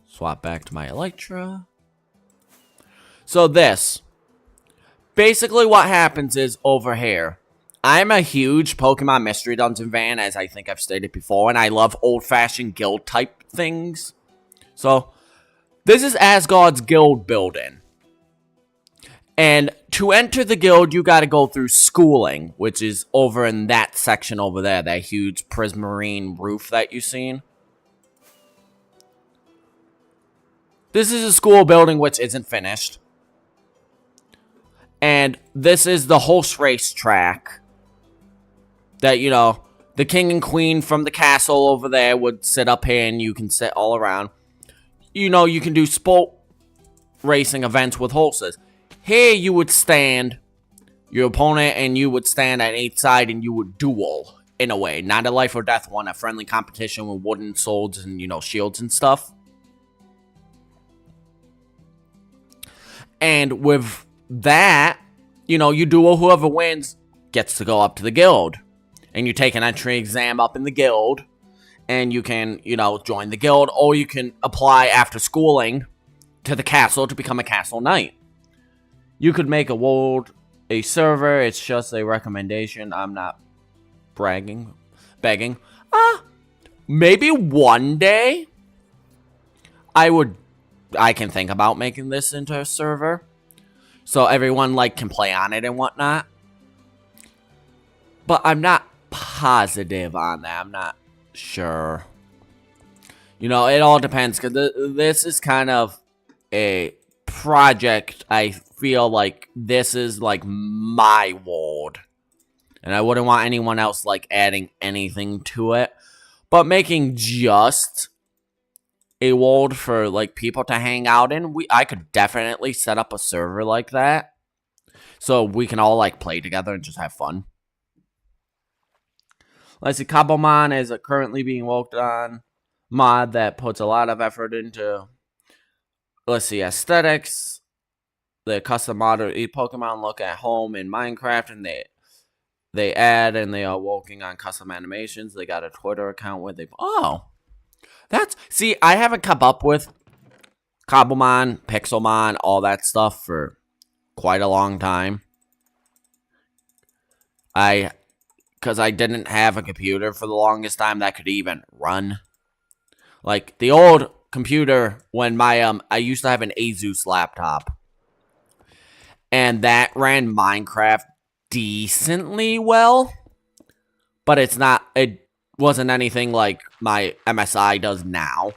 Swap back to my Elytra. So this. Basically what happens is over here. I'm a huge Pokemon Mystery Dungeon fan, as I think I've stated before. And I love old-fashioned guild type things. So, this is Asgard's guild building. And to enter the guild, you gotta go through schooling, which is over in that section over there, that huge prismarine roof that you've seen. This is a school building which isn't finished. And this is the horse race track. That, you know, the king and queen from the castle over there would sit up here and you can sit all around. You know, you can do sport racing events with horses. Here you would stand, your opponent and you would stand at each side and you would duel, in a way. Not a life or death one, a friendly competition with wooden swords and, you know, shields and stuff. And with that, you know, you duel, whoever wins gets to go up to the guild. And you take an entry exam up in the guild. And you can, you know, join the guild. Or you can apply after schooling to the castle to become a castle knight. You could make a server. It's just a recommendation. I'm not begging. Maybe one day I can think about making this into a server. So everyone, like, can play on it and whatnot. But I'm not positive on that. I'm not sure. You know, it all depends. Because this is kind of a project. I feel like this is, like, my world. And I wouldn't want anyone else, like, adding anything to it. But making just a world for, like, people to hang out in, I could definitely set up a server like that. So we can all, like, play together and just have fun. Let's see, Cobblemon is a currently being worked on mod that puts a lot of effort into, let's see, aesthetics. The custom model Pokemon look at home in Minecraft, and they add and they are working on custom animations. They got a Twitter account where they... Oh! See, I haven't come up with Cobblemon, Pixelmon, all that stuff for quite a long time. Because I didn't have a computer for the longest time that could even run. Like, the old computer, when I used to have an Asus laptop. And that ran Minecraft decently well. But it wasn't anything like my MSI does now.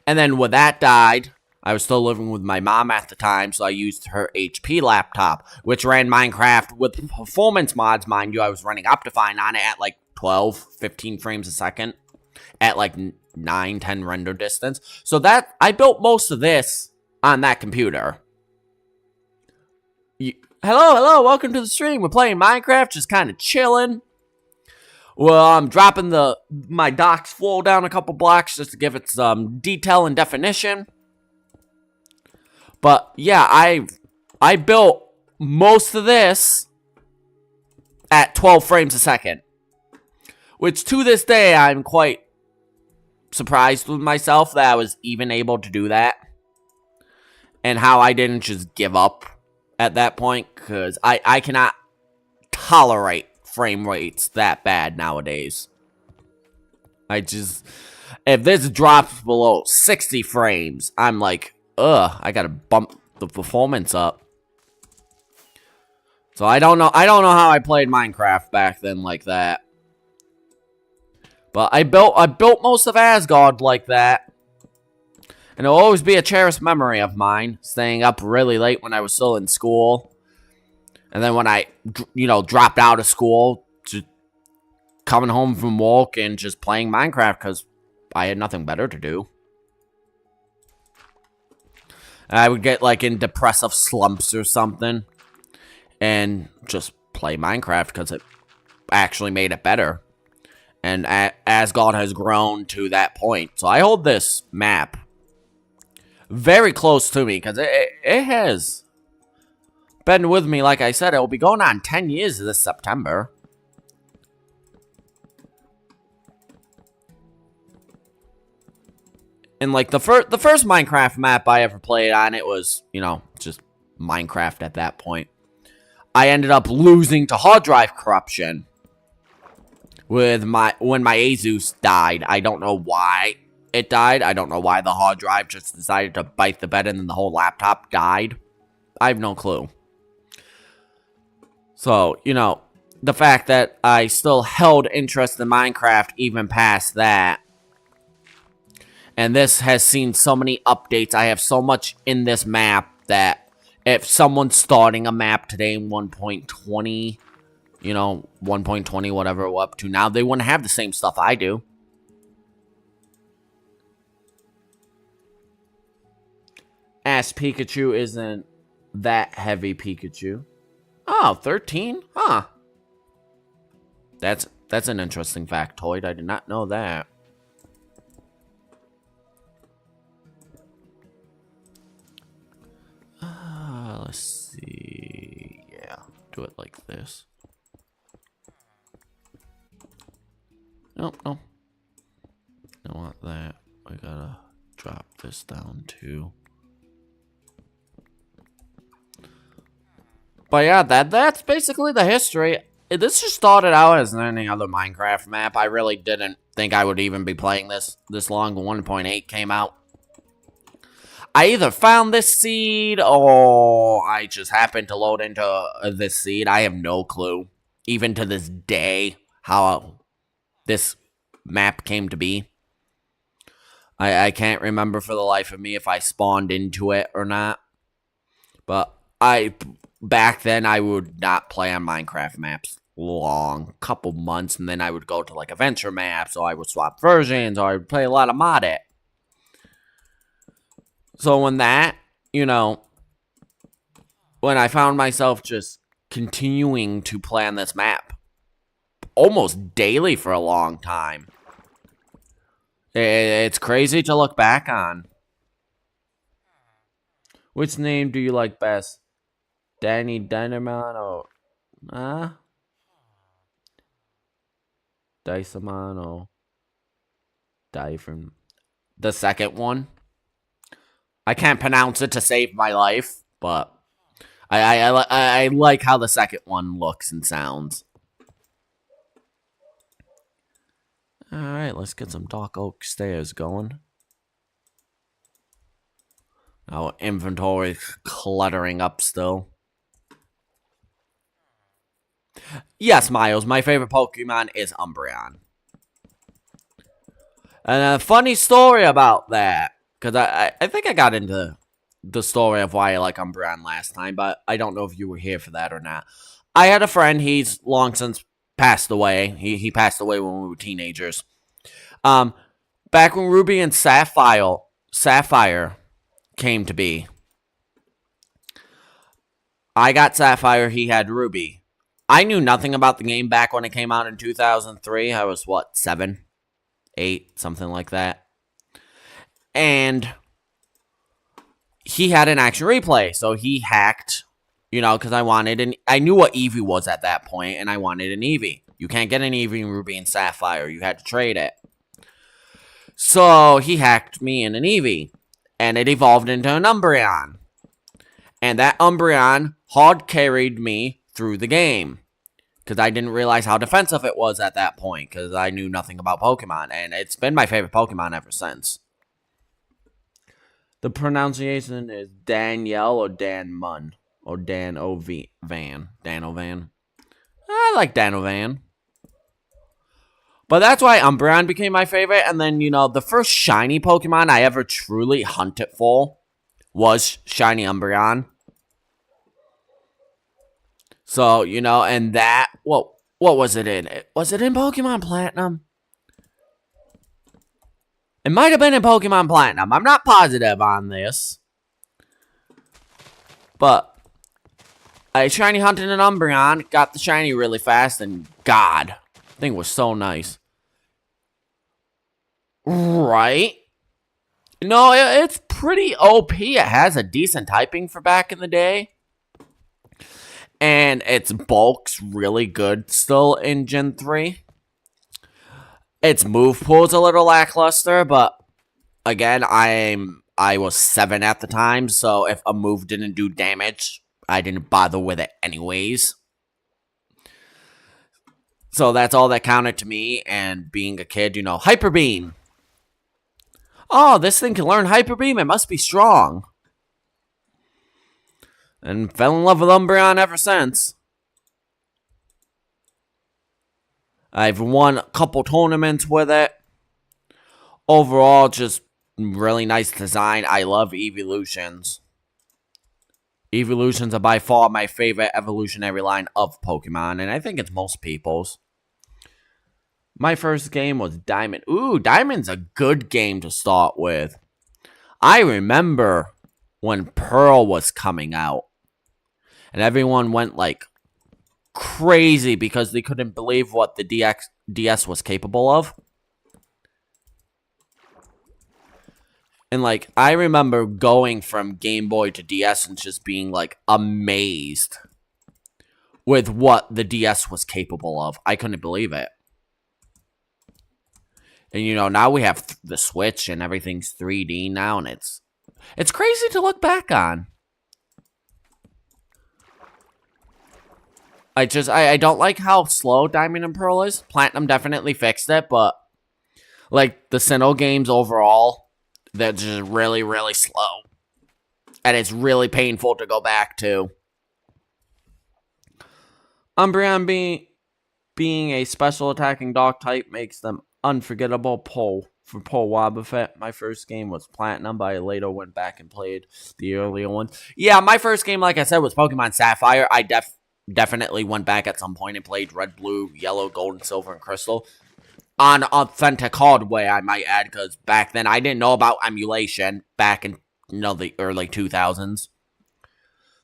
And then when that died, I was still living with my mom at the time, so I used her HP laptop, which ran Minecraft with performance mods, mind you. I was running Optifine on it at like 12, 15 frames a second at like 9, 10 render distance. So that, I built most of this on that computer. Hello, welcome to the stream. We're playing Minecraft, just kind of chilling. Well, I'm dropping my dock's flow down a couple blocks just to give it some detail and definition. But yeah, I built most of this at 12 frames a second. Which to this day, I'm quite surprised with myself that I was even able to do that. And how I didn't just give up at that point. Because I cannot tolerate frame rates that bad nowadays. If this drops below 60 frames, I'm like, ugh, I gotta bump the performance up. So I don't know how I played Minecraft back then like that. But I built most of Asgard like that. And it'll always be a cherished memory of mine, staying up really late when I was still in school. And then when I, dropped out of school, just coming home from work and just playing Minecraft because I had nothing better to do. I would get, like, in depressive slumps or something. And just play Minecraft because it actually made it better. And Asgard has grown to that point. So I hold this map very close to me because it has been with me, like I said. It will be going on 10 years this September. And, like, the first Minecraft map I ever played on, it was, just Minecraft at that point. I ended up losing to hard drive corruption when my Asus died. I don't know why it died. I don't know why the hard drive just decided to bite the bed and then the whole laptop died. I have no clue. So, the fact that I still held interest in Minecraft even past that. And this has seen so many updates. I have so much in this map that if someone's starting a map today in 1.20, 1.20, whatever we're up to now, they wouldn't have the same stuff I do. Ask Pikachu isn't that heavy, Pikachu. Oh, 13? Huh. That's an interesting factoid. I did not know that. Let's see. Yeah, do it like this. Nope, no. Don't want that. I gotta drop this down too. But yeah, that's basically the history. This just started out as any other Minecraft map. I really didn't think I would even be playing this long when 1.8 came out. I either found this seed or I just happened to load into this seed. I have no clue, even to this day, how this map came to be. I can't remember for the life of me if I spawned into it or not. But back then, I would not play on Minecraft maps long, couple months, and then I would go to like adventure maps, or I would swap versions, or I would play a lot of mod it. So when that, when I found myself just continuing to play on this map almost daily for a long time, it's crazy to look back on. Which name do you like best? Danny Dynaman or Dysamon or Dyfram? The second one. I can't pronounce it to save my life, but I like how the second one looks and sounds. Alright, let's get some dark oak stairs going. Our inventory cluttering up still. Yes, Miles, my favorite Pokemon is Umbreon. And a funny story about that, Because I think I got into the story of why I like Umbreon last time, but I don't know if you were here for that or not. I had a friend, he's long since passed away. He passed away when we were teenagers. Back when Ruby and Sapphire came to be. I got Sapphire, he had Ruby. I knew nothing about the game back when it came out in 2003. I was, 7? 8? Something like that. And he had an action replay, so he hacked, because I knew what Eevee was at that point, and I wanted an Eevee. You can't get an Eevee in Ruby and Sapphire. You had to trade it. So he hacked me in an Eevee, and it evolved into an Umbreon. And that Umbreon hard carried me through the game. Because I didn't realize how defensive it was at that point. Because I knew nothing about Pokemon. And it's been my favorite Pokemon ever since. The pronunciation is Danielle or Dan Munn. Or Dan O'Van. Dan O'Van. I like Dan O'Van. But that's why Umbreon became my favorite. And then, the first shiny Pokemon I ever truly hunted for was shiny Umbreon. So, and that, what was it in? Was it in Pokemon Platinum? It might have been in Pokemon Platinum. I'm not positive on this. But I shiny hunted an Umbreon, got the shiny really fast, and God, the thing was so nice. Right? No, it's pretty OP. It has a decent typing for back in the day. And its bulk's really good still in Gen 3. Its move pool's a little lackluster, but again, I was 7 at the time, so if a move didn't do damage, I didn't bother with it anyways. So that's all that counted to me, and being a kid, Hyper Beam. Oh, this thing can learn Hyper Beam, it must be strong. And fell in love with Umbreon ever since. I've won a couple tournaments with it. Overall, just really nice design. I love evolutions. Evolutions are by far my favorite evolutionary line of Pokemon, and I think it's most people's. My first game was Diamond. Ooh, Diamond's a good game to start with. I remember when Pearl was coming out. And everyone went, crazy because they couldn't believe what the DS was capable of. And, I remember going from Game Boy to DS and just being, amazed with what the DS was capable of. I couldn't believe it. And, now we have the Switch and everything's 3D now, and it's crazy to look back on. I don't like how slow Diamond and Pearl is. Platinum definitely fixed it, but, the Sinnoh games overall, they're just really, really slow. And it's really painful to go back to. Umbreon being a special attacking dog type makes them unforgettable. For Paul Wobbuffet, my first game was Platinum, but I later went back and played the earlier ones. Yeah, my first game, like I said, was Pokemon Sapphire. I definitely went back at some point and played Red, Blue, Yellow, Gold, and Silver, and Crystal. On authentic hardware, I might add, because back then I didn't know about emulation back in the early 2000s.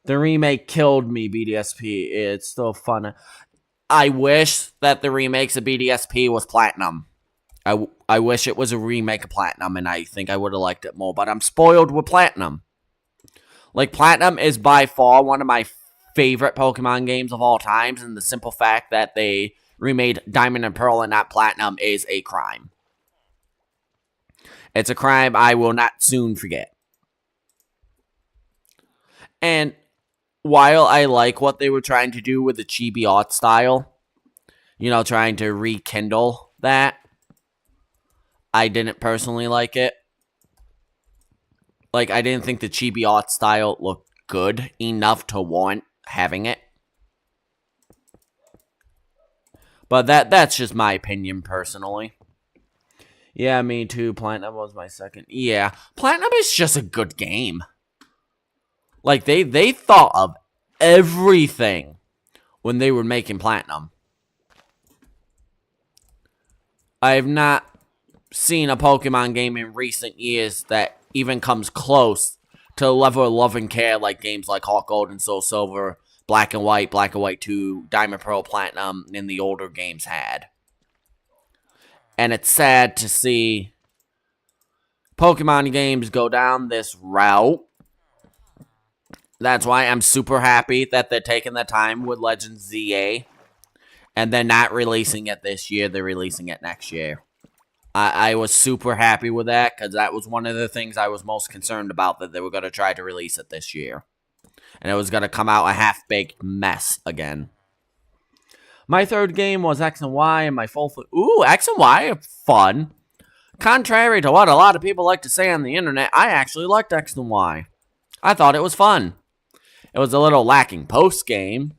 The remake killed me, BDSP. It's still fun. I wish that the remakes of BDSP was Platinum. I wish it was a remake of Platinum, and I think I would have liked it more, but I'm spoiled with Platinum. Platinum is by far one of my favorite Pokemon games of all times, and the simple fact that they remade Diamond and Pearl and not Platinum is a crime. It's a crime I will not soon forget. And while I like what they were trying to do with the chibi art style, trying to rekindle that, I didn't personally like it. I didn't think the chibi art style looked good enough to warrant having it. But that's just my opinion personally. Yeah, me too. Platinum was my second. Yeah, Platinum is just a good game. Like, they thought of everything when they were making Platinum. I have not seen a Pokemon game in recent years that even comes close to the level of love and care like games like Heart Gold and Soul Silver, Black and White 2, Diamond Pearl Platinum, and the older games had. And it's sad to see Pokemon games go down this route. That's why I'm super happy that they're taking the time with Legends ZA. And they're not releasing it this year, they're releasing it next year. I was super happy with that, because that was one of the things I was most concerned about, that they were going to try to release it this year. And it was going to come out a half-baked mess again. My third game was X and Y, and my ooh, X and Y are fun. Contrary to what a lot of people like to say on the internet, I actually liked X and Y. I thought it was fun. It was a little lacking post-game,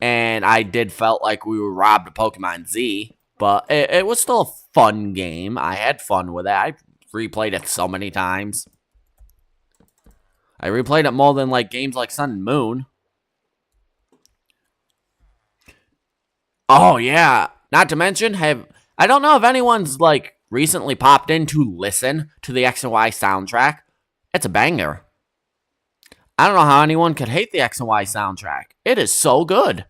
and I did felt like we were robbed of Pokemon Z. But it was still a fun game. I had fun with it. I replayed it so many times. I replayed it more than like games like Sun and Moon. Oh yeah. Not to mention, I don't know if anyone's like recently popped in to listen to the X and Y soundtrack. It's a banger. I don't know how anyone could hate the X and Y soundtrack. It is so good.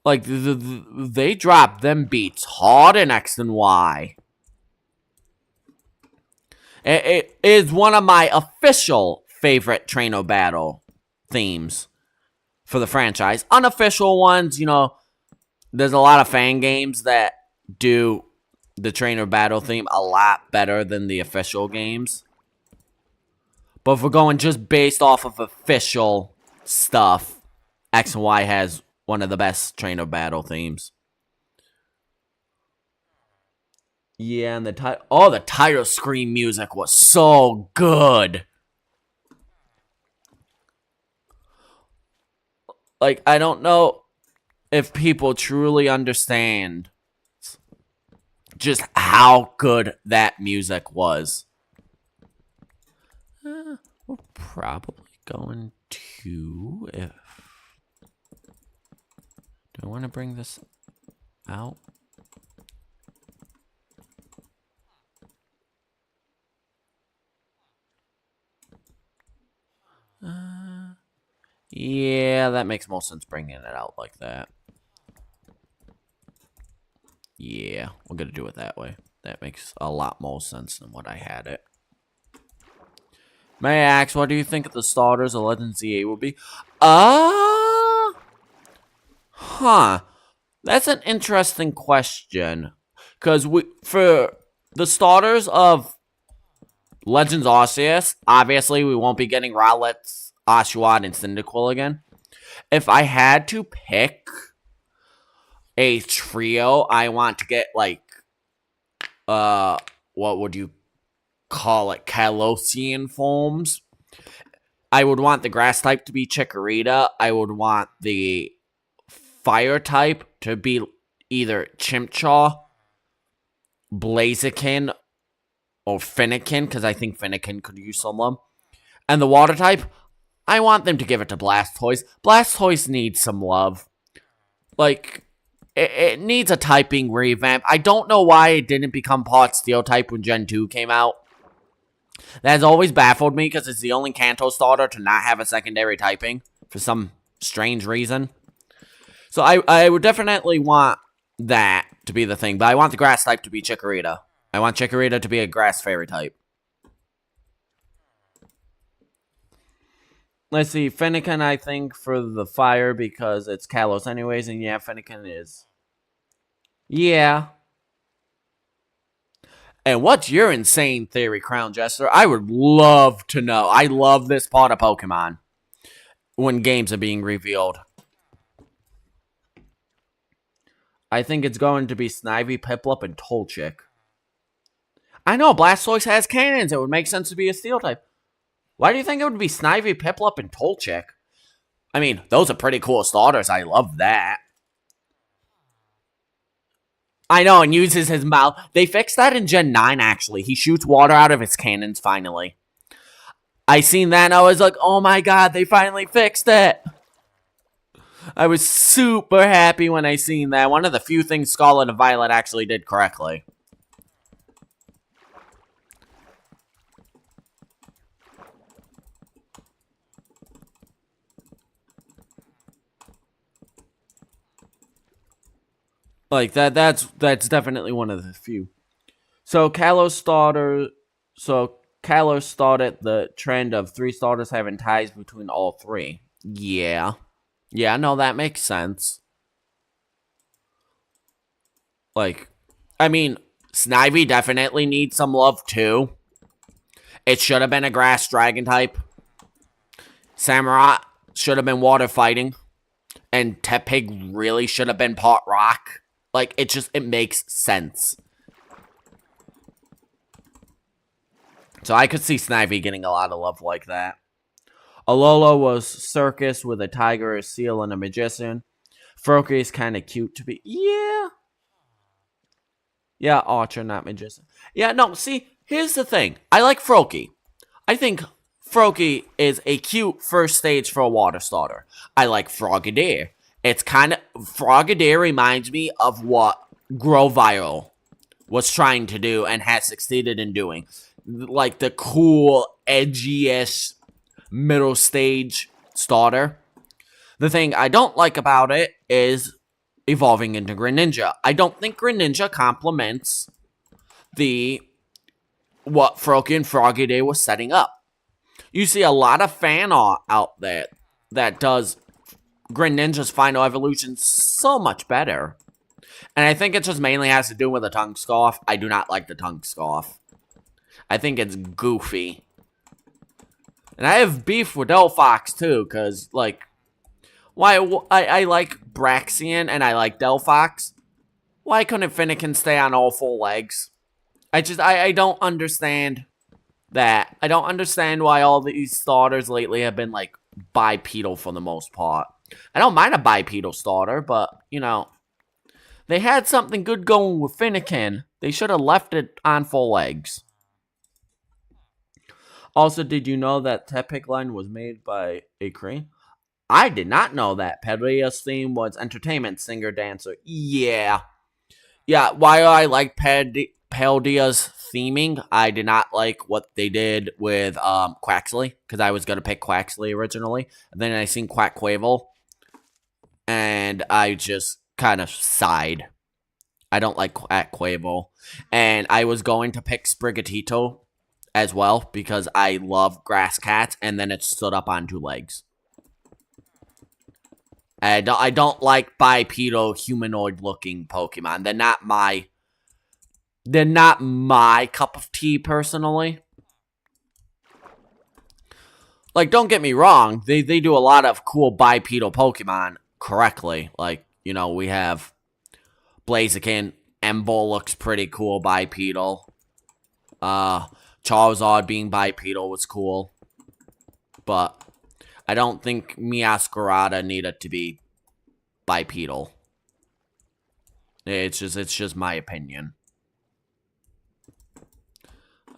Like, they drop them beats hard in X and Y. It is one of my official favorite Trainer Battle themes for the franchise. Unofficial ones, you know, there's a lot of fan games that do the Trainer Battle theme a lot better than the official games. But if we're going just based off of official stuff, X and Y has one of the best Trainer Battle themes. Yeah, and the title screen music was so good. Like, I don't know if people truly understand just how good that music was. We're probably going to, if... Do I want to bring this out? Yeah, that makes more sense bringing it out like that. Yeah, we're going to do it that way. That makes a lot more sense than what I had it. May I ask, what do you think of the starters of Legends ZA will be? Huh. That's an interesting question. Because for the starters of Legends Arceus, obviously we won't be getting Rowlet, Oshawott, and Cyndaquil again. If I had to pick a trio, I want to get, like, what would you call it? Kalosian forms. I would want the grass type to be Chikorita. I would want the fire type to be either Chimchar, Blaziken, or Fennekin, because I think Fennekin could use some of them. And the water type, I want them to give it to Blastoise. Blastoise needs some love. Like, it needs a typing revamp. I don't know why it didn't become part Steel type when Gen 2 came out. That has always baffled me, because it's the only Kanto starter to not have a secondary typing for some strange reason. So I would definitely want that to be the thing, but I want the grass type to be Chikorita. I want Chikorita to be a grass fairy type. Let's see, Fennekin, I think, for the fire, because it's Kalos anyways, and yeah, Fennekin is. Yeah. And what's your insane theory, Crown Jester? I would love to know. I love this part of Pokemon when games are being revealed. I think it's going to be Snivy, Piplup, and Tolchik. I know, Blastoise has cannons. It would make sense to be a Steel type. Why do you think it would be Snivy, Piplup, and Tolchik? I mean, those are pretty cool starters. I love that. I know, and uses his mouth. They fixed that in Gen 9, actually. He shoots water out of his cannons, finally. I seen that, and I was like, oh my god, they finally fixed it. I was super happy when I seen that. One of the few things Scarlet and Violet actually did correctly. Like, that's definitely one of the few. So, Kalos started the trend of 3 starters having ties between all 3. Yeah. Yeah, no, that makes sense. Like, I mean, Snivy definitely needs some love, too. It should have been a grass dragon type. Samurai should have been water fighting. And Tepig really should have been part rock. Like, it makes sense. So I could see Snivy getting a lot of love like that. Alola was circus with a tiger, a seal, and a magician. Froakie is kind of cute to be. Yeah. Yeah, archer, not magician. Yeah, no, see, here's the thing. I like Froakie. I think Froakie is a cute first stage for a water starter. I like Frogadier. It's kind of... Frogadier reminds me of what Grovyle was trying to do and has succeeded in doing. Like the cool, edgy-ish middle stage starter. The thing I don't like about it is evolving into Greninja. I don't think Greninja complements what Froakie and Frogadier was setting up. You see a lot of fan art out there that does Greninja's final evolution so much better. And I think it just mainly has to do with the tongue scarf. I do not like the tongue scarf. I think it's goofy. And I have beef with Delphox too, because, like, I like Braxian and I like Delphox. Why couldn't Finnegan stay on all 4 legs? I don't understand that. I don't understand why all these starters lately have been, like, bipedal for the most part. I don't mind a bipedal starter, but, you know, they had something good going with Finnegan. They should have left it on 4 legs. Also, did you know that Tepig line was made by a Korean? I did not know that. Pedia's theme was entertainment, singer, dancer. Yeah. Yeah, while I like Paldea's theming, I did not like what they did with Quaxley, because I was going to pick Quaxley originally. And then I seen Quackquavel, and I just kind of sighed. I don't like Quackquavel. And I was going to pick Sprigatito as well, because I love grass cats, and then it stood up on 2 legs. I don't like bipedal humanoid looking Pokemon. They're not my cup of tea personally. Like, don't get me wrong, they do a lot of cool bipedal Pokemon correctly. Like, you know, we have Blaziken. Embowl looks pretty cool bipedal. Charizard being bipedal was cool. But I don't think Meowscarada needed to be bipedal. It's just my opinion.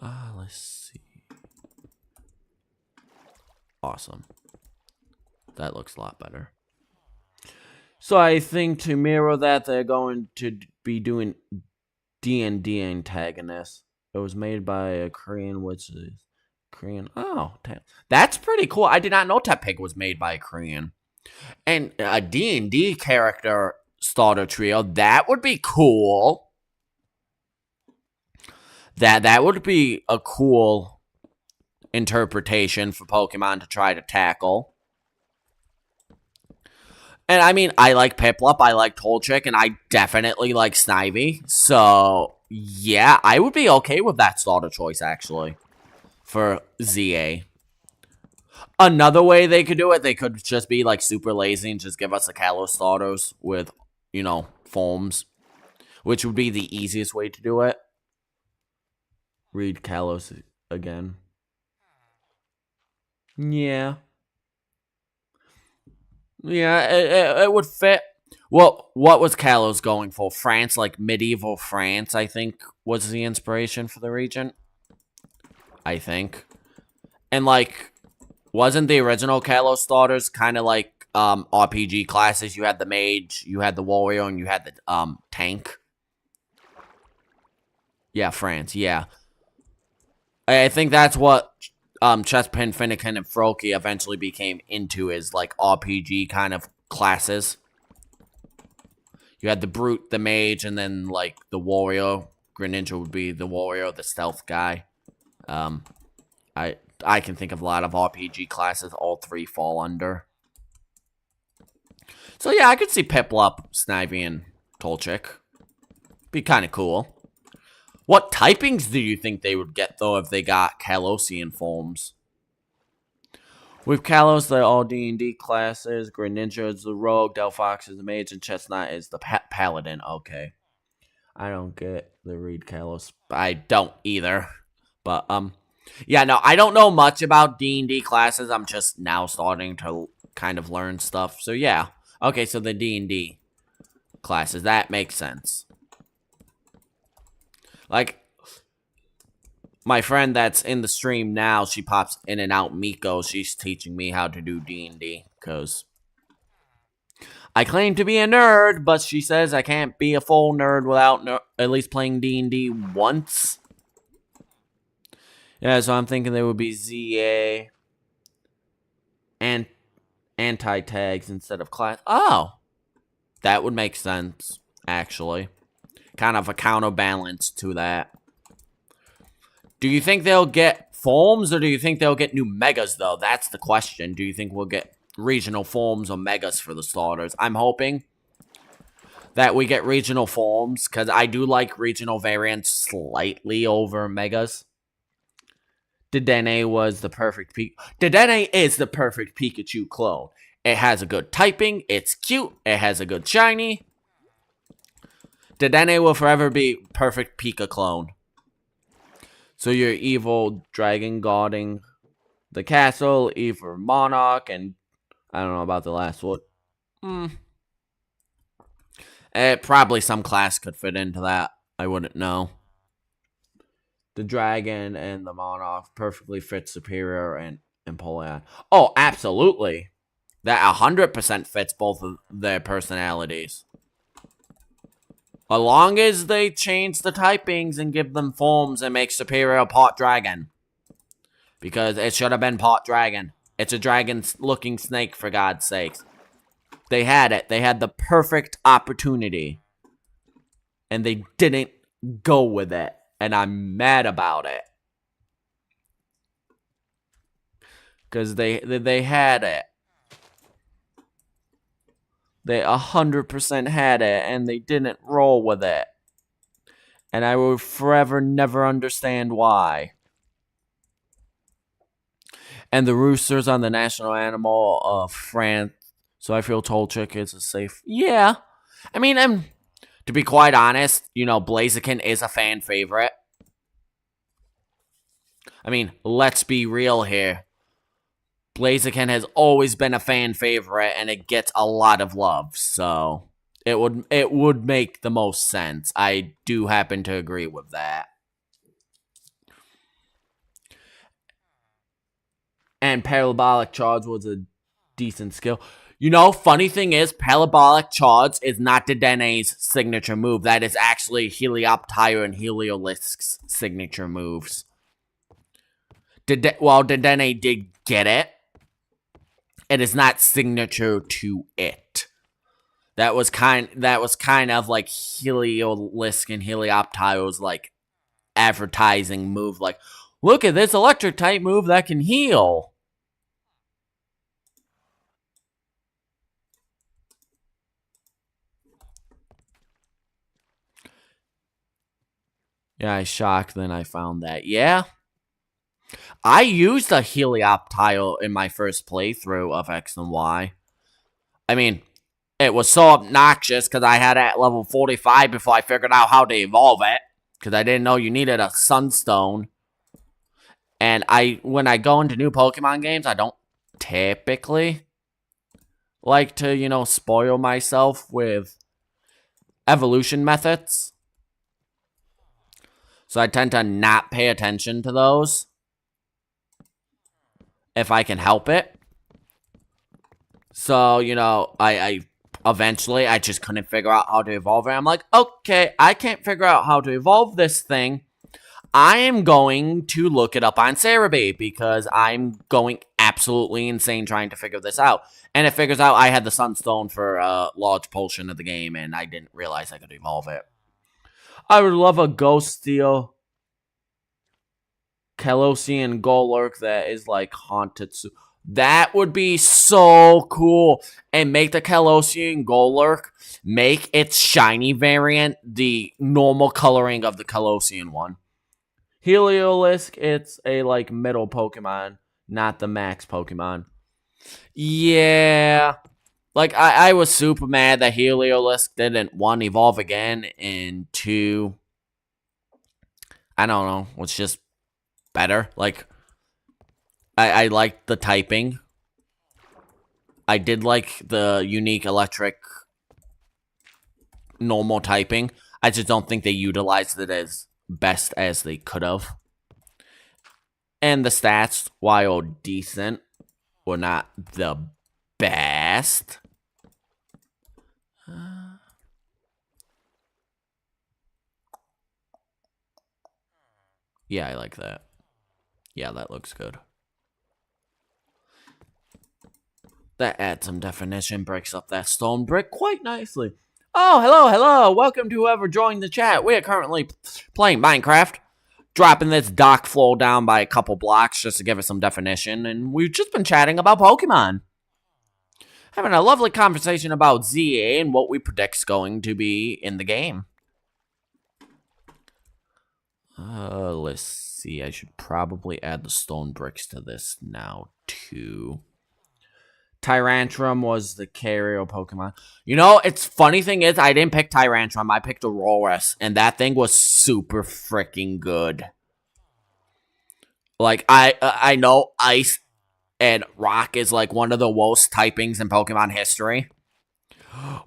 Let's see. Awesome. That looks a lot better. So I think to mirror that, they're going to be doing D&D antagonists. It was made by a Korean, which is Korean. Oh, that's pretty cool. I did not know Tepig was made by a Korean. And a D&D character starter trio, that would be cool. That would be a cool interpretation for Pokemon to try to tackle. And I mean, I like Piplup, I like Tolchik, and I definitely like Snivy. So, yeah, I would be okay with that starter choice, actually, for ZA. Another way they could do it, they could just be, like, super lazy and just give us the Kalos starters with, you know, forms, which would be the easiest way to do it. Read Kalos again. Yeah. Yeah, it would fit. Well, what was Kalos going for? France, like medieval France, I think, was the inspiration for the region. I think. And, like, wasn't the original Kalos starters kind of like RPG classes? You had the mage, you had the warrior, and you had the tank. Yeah, France, yeah. I think that's what Chespin, Finnegan, and Froki eventually became into, is like RPG kind of classes. You had the brute, the mage, and then like the warrior. Greninja would be the warrior, the stealth guy. I can think of a lot of RPG classes all three fall under. So yeah, I could see Piplup, Snivy, and Tolchik. Be kind of cool. What typings do you think they would get, though, if they got Kalosian forms? With Kalos, they're all D&D classes. Greninja is the rogue, Delphox is the mage, and Chestnut is the paladin. Okay. I don't get the read Kalos. I don't either. But, yeah, no, I don't know much about D&D classes. I'm just now starting to kind of learn stuff. So, yeah. Okay, so the D&D classes. That makes sense. Like, my friend that's in the stream now, she pops in and out, Miko. She's teaching me how to do D&D, because I claim to be a nerd, but she says I can't be a full nerd without at least playing D&D once. Yeah, so I'm thinking there would be ZA and anti-tags instead of class. Oh, that would make sense, actually. Kind of a counterbalance to that. Do you think they'll get forms, or do you think they'll get new megas, though? That's the question. Do you think we'll get regional forms or megas for the starters? I'm hoping that we get regional forms, because I do like regional variants slightly over megas. Dedenne was the perfect Dedenne is the perfect Pikachu clone. It has a good typing, it's cute, it has a good shiny. Dedenne will forever be perfect Pika clone. So your evil dragon guarding the castle, evil monarch, and I don't know about the last one. Probably some class could fit into that. I wouldn't know. The dragon and the monarch perfectly fit Superior and Empoleon. Oh, absolutely. That 100% fits both of their personalities. As long as they change the typings and give them forms and make Superior part dragon. Because it should have been part dragon. It's a dragon-looking snake, for God's sakes. They had it. They had the perfect opportunity. And they didn't go with it. And I'm mad about it. Because they had it. They 100% had it, and they didn't roll with it. And I will forever never understand why. And the roosters on the national animal of France. So I feel Tolchik is a safe... Yeah. I mean, to be quite honest, you know, Blaziken is a fan favorite. I mean, let's be real here. Blaziken has always been a fan favorite, and it gets a lot of love, so it would make the most sense. I do happen to agree with that. And Parabolic Charge was a decent skill. You know, funny thing is, Parabolic Charge is not Dedenne's signature move. That is actually Helioptile and Heliolisk's signature moves. While Dedenne did get it, it is not signature to it. That was kind of like Heliolisk and Helioptile's like advertising move. Like, look at this electric type move that can heal. Yeah, I shocked. Then I found that. Yeah. I used a Helioptile in my first playthrough of X and Y. I mean, it was so obnoxious because I had it at level 45 before I figured out how to evolve it. Because I didn't know you needed a Sunstone. And when I go into new Pokemon games, I don't typically like to, you know, spoil myself with evolution methods. So I tend to not pay attention to those if I can help it. So, you know, I eventually I just couldn't figure out how to evolve it. I'm like, okay, I can't figure out how to evolve this thing. I am going to look it up on Cerebi because I'm going absolutely insane trying to figure this out. And it figures out I had the Sunstone for a large portion of the game, and I didn't realize I could evolve it. I would love a Ghost Steel Kalosian Golurk that is like haunted. That would be so cool. And make the Kalosian Golurk, make its shiny variant the normal coloring of the Kalosian one. Heliolisk, it's a like middle Pokemon, not the max Pokemon. Yeah. Like, I was super mad that Heliolisk didn't, 1, evolve again, and 2, I don't know, was just better. Like, I liked the typing. I did like the unique electric normal typing. I just don't think they utilized it as best as they could have. And the stats, while decent, were not the best. Yeah, I like that. Yeah, that looks good. That adds some definition, breaks up that stone brick quite nicely. Oh, hello. Welcome to whoever joined the chat. We are currently playing Minecraft. Dropping this dock floor down by a couple blocks just to give it some definition. And we've just been chatting about Pokemon. Having a lovely conversation about ZA and what we predict's going to be in the game. Let's see. I should probably add the stone bricks to this now, too. Tyrantrum was the carrier Pokemon. You know, it's funny thing is, I didn't pick Tyrantrum. I picked Aurorus, and that thing was super freaking good. Like, I know Ice and Rock is like one of the worst typings in Pokemon history.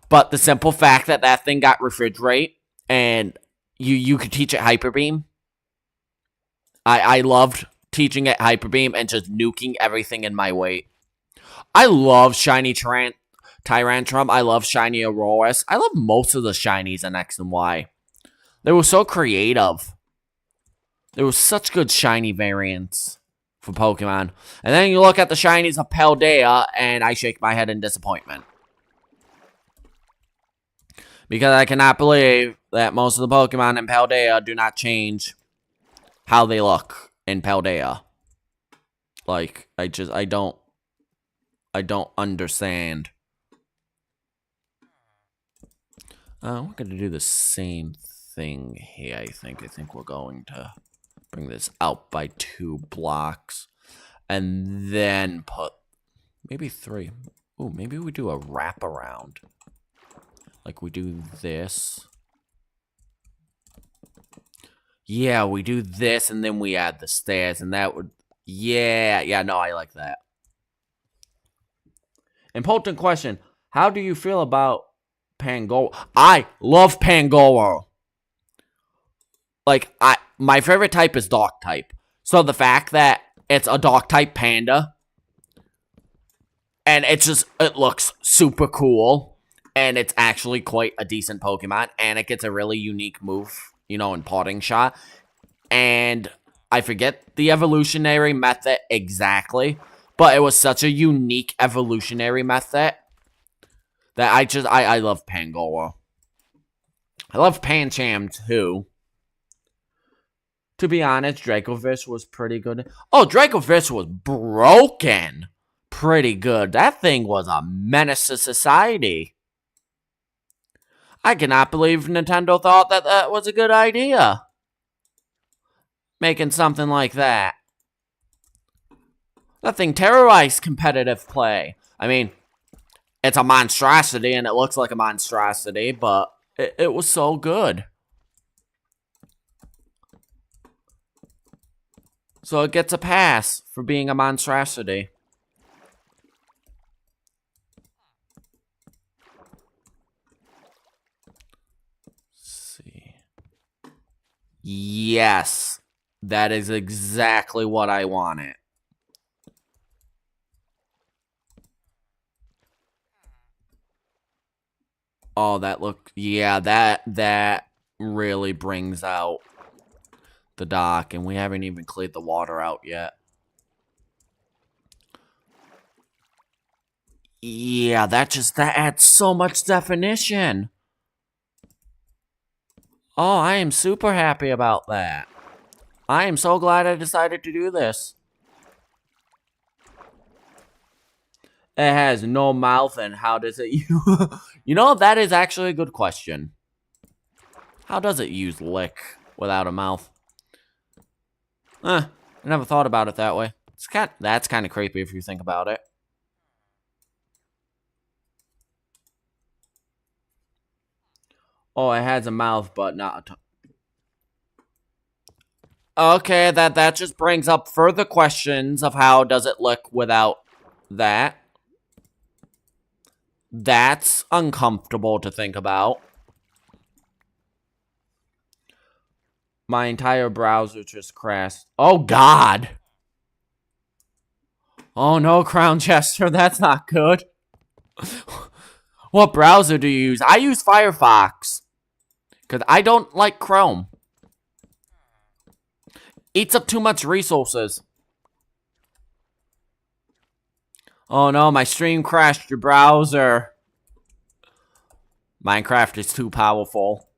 But the simple fact that that thing got Refrigerate, and you could teach it Hyper Beam. I loved teaching it Hyper Beam and just nuking everything in my way. I love Shiny Tyrantrum. I love Shiny Aurorus. I love most of the Shinies in X and Y. They were so creative. There was such good Shiny variants for Pokemon. And then you look at the Shinies of Paldea, and I shake my head in disappointment. Because I cannot believe that most of the Pokemon in Paldea do not change how they look in Paldea. Like, I don't understand. We're going to do the same thing here, I think. I think we're going to bring this out by 2 blocks. And then put maybe 3. Ooh, maybe we do a wraparound. Like we do this. Yeah, we do this and then we add the stairs and that would... Yeah, no, I like that. Important question. How do you feel about Pangoro? I love Pangoro. Like, my favorite type is Dark type. So the fact that it's a Dark type panda, and it looks super cool, and it's actually quite a decent Pokemon, and it gets a really unique move, you know, in Parting Shot. And I forget the evolutionary method exactly, but it was such a unique evolutionary method that I love Pangoro. I love Pancham too. To be honest, Dracovish was pretty good. Oh, Dracovish was broken. Pretty good. That thing was a menace to society. I cannot believe Nintendo thought that that was a good idea. Making something like that. That thing terrorized competitive play. I mean, it's a monstrosity and it looks like a monstrosity, but it was so good. So it gets a pass for being a monstrosity. Yes. That is exactly what I wanted. Oh, yeah, that really brings out the dock, and we haven't even cleared the water out yet. Yeah, that adds so much definition. Oh, I am super happy about that. I am so glad I decided to do this. It has no mouth, and how does it use... You know, that is actually a good question. How does it use lick without a mouth? I never thought about it that way. That's kind of creepy if you think about it. Oh, it has a mouth, but not a tongue. Okay, that just brings up further questions of how does it look without that. That's uncomfortable to think about. My entire browser just crashed. Oh, God. Oh, no, Crown Chester, that's not good. What browser do you use? I use Firefox. Because I don't like Chrome. Eats up too much resources. Oh no, my stream crashed your browser. Minecraft is too powerful.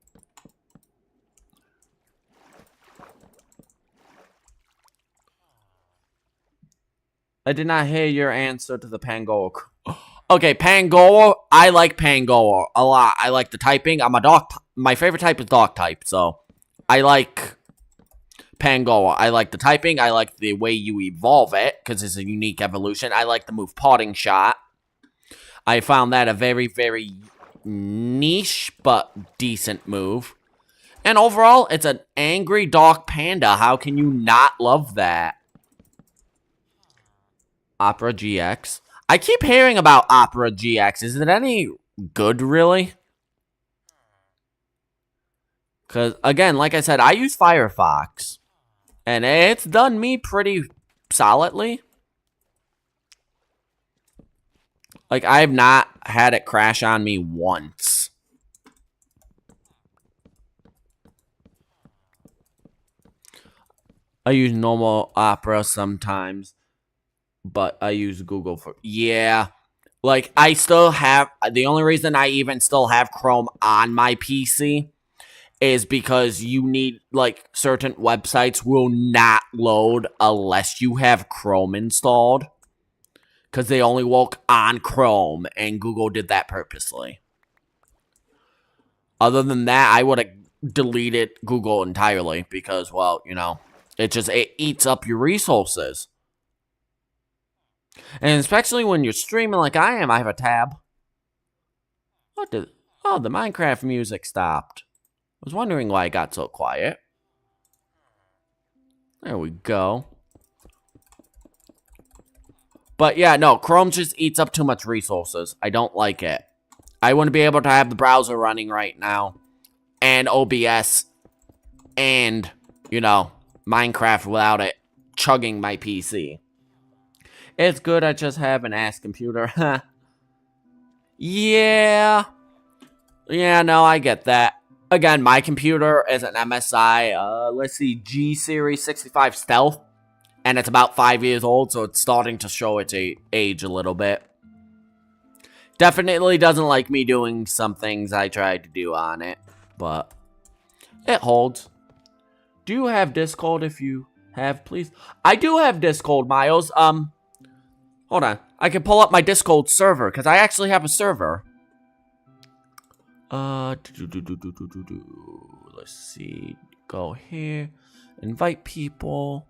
I did not hear your answer to the Pangoa. Okay, Pangoa. I like Pangoa a lot. I like the typing. I'm a dog. My favorite type is dog type, so I like Pangoa. I like the typing. I like the way you evolve it, because it's a unique evolution. I like the move Potting Shot. I found that a very, very niche, but decent move. And overall, it's an angry dog panda. How can you not love that? Opera GX. I keep hearing about Opera GX. Is it any good, really? Because, again, like I said, I use Firefox. And it's done me pretty solidly. Like, I have not had it crash on me once. I use normal Opera sometimes. But I use Google for... Yeah. Like, I still have... The only reason I even still have Chrome on my PC is because you need... Like, certain websites will not load unless you have Chrome installed. Because they only work on Chrome, and Google did that purposely. Other than that, I would have deleted Google entirely. Because, well, you know... It eats up your resources. And especially when you're streaming like I am, I have a tab. Oh, the Minecraft music stopped. I was wondering why it got so quiet. There we go. But yeah, no, Chrome just eats up too much resources. I don't like it. I wouldn't be able to have the browser running right now. And OBS. And, you know, Minecraft without it chugging my PC. It's good I just have an ass computer. Yeah. Yeah, no, I get that. Again, my computer is an MSI, let's see, G Series 65 Stealth. And it's about 5 years old, so it's starting to show its age a little bit. Definitely doesn't like me doing some things I tried to do on it. But it holds. Do you have Discord? If you have, please. I do have Discord, Miles. Hold on. I can pull up my Discord server, because I actually have a server. Let's see. Go here. Invite people.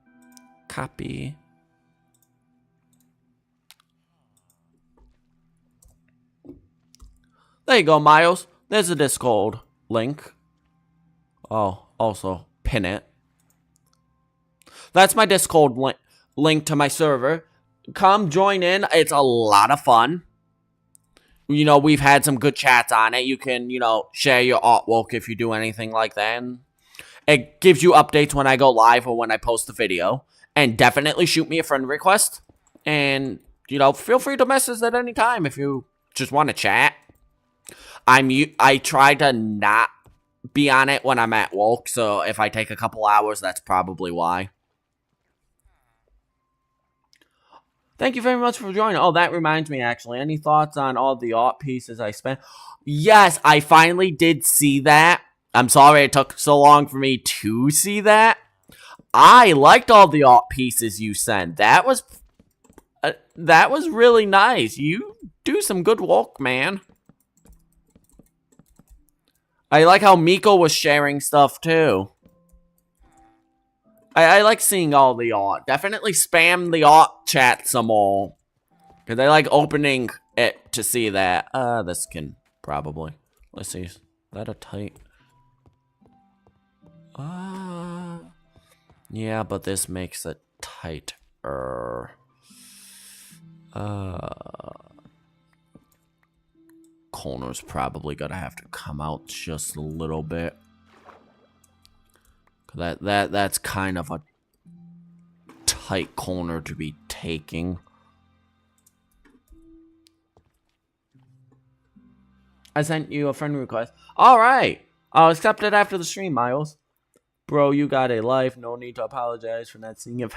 Copy. There you go, Miles. There's a Discord link. Oh, also pin it. That's my Discord link to my server. Come join in. It's a lot of fun. You know, we've had some good chats on it. You can, you know, share your artwork if you do anything like that. It gives you updates when I go live or when I post the video. And definitely shoot me a friend request. And, you know, feel free to message at any time if you just want to chat. I try to not be on it when I'm at work, so if I take a couple hours, that's probably why. Thank you very much for joining. Oh, that reminds me, actually. Any thoughts on all the art pieces I spent? Yes, I finally did see that. I'm sorry it took so long for me to see that. I liked all the art pieces you sent. That was really nice. You do some good work, man. I like how Miko was sharing stuff, too. I like seeing all the art. Definitely spam the art chat some more. Because I like opening it to see that. This can probably. Let's see. Is that a tight? Yeah, but this makes it tighter. Corner's probably gonna have to come out just a little bit. That's kind of a tight corner to be taking. I sent you a friend request. Alright. I'll accept it after the stream, Miles. Bro, you got a life. No need to apologize for not seeing it.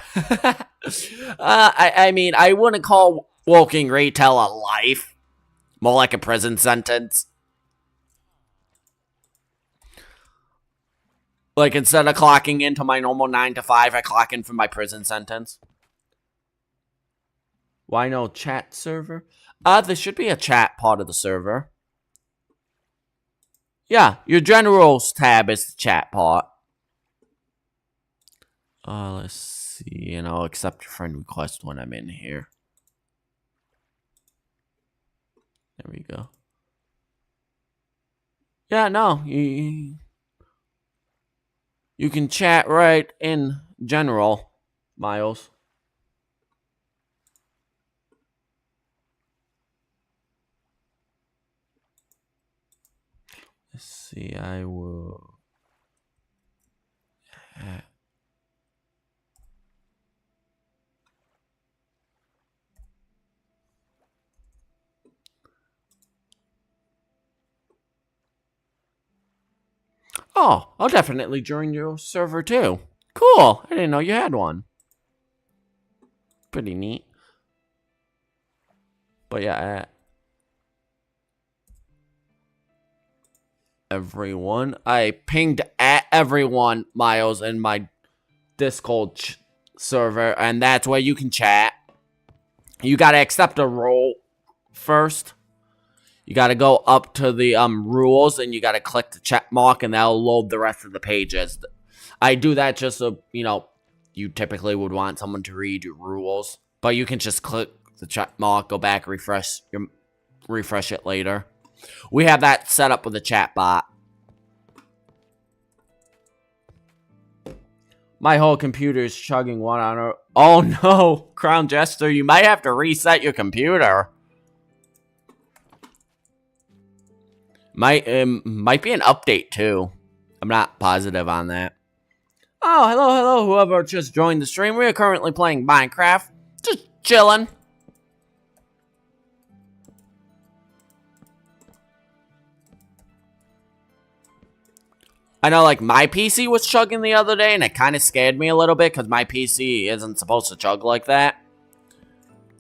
I mean, I wouldn't call walking retail a life. More like a prison sentence. Like, instead of clocking into my normal 9 to 5, I clock in for my prison sentence. Why no chat server? There should be a chat part of the server. Yeah, your generals tab is the chat part. Let's see, and I'll accept your friend request when I'm in here. There we go. Yeah, no, you can chat right in general, Miles. Let's see, I will... Oh, I'll definitely join your server too. Cool, I didn't know you had one. Pretty neat. But yeah, everyone. I pinged at everyone, Miles, in my Discord server, and that's where you can chat. You gotta accept a role first. You gotta go up to the rules, and you gotta click the check mark, and that'll load the rest of the pages. I do that just so, you know, you typically would want someone to read your rules, but you can just click the check mark, go back, refresh it later. We have that set up with a chat bot. My whole computer is chugging one on her. Oh no, Crown Jester, you might have to reset your computer. Might be an update too. I'm not positive on that. Oh, hello, whoever just joined the stream. We are currently playing Minecraft. Just chilling. I know, like, my PC was chugging the other day, and it kind of scared me a little bit, because my PC isn't supposed to chug like that.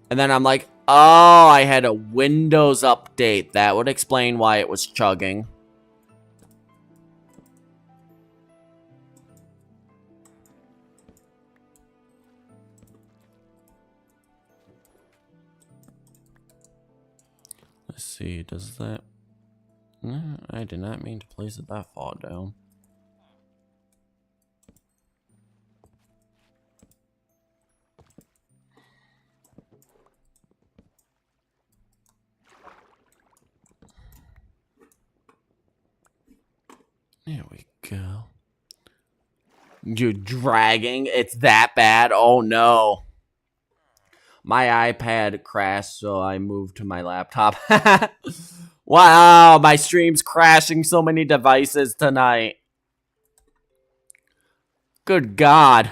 And then I'm like, oh, I had a Windows update. That would explain why it was chugging. Let's see, does that... No, I did not mean to place it that far down. There we go. You're dragging? It's that bad? Oh no. My iPad crashed, so I moved to my laptop. Wow, my stream's crashing so many devices tonight. Good God.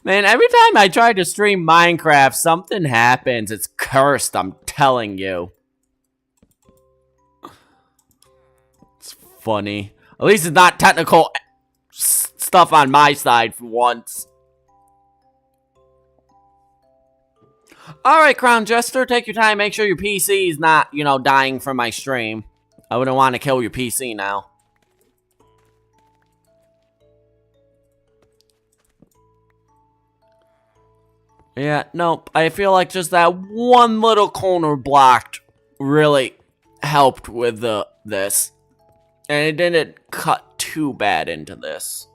Man, every time I try to stream Minecraft, something happens. It's cursed, I'm telling you. It's funny. At least it's not technical stuff on my side for once. Alright, Crown Jester, take your time. Make sure your PC is not, you know, dying from my stream. I wouldn't want to kill your PC now. Yeah, nope. I feel like just that one little corner blocked really helped with this. And it didn't cut too bad into this.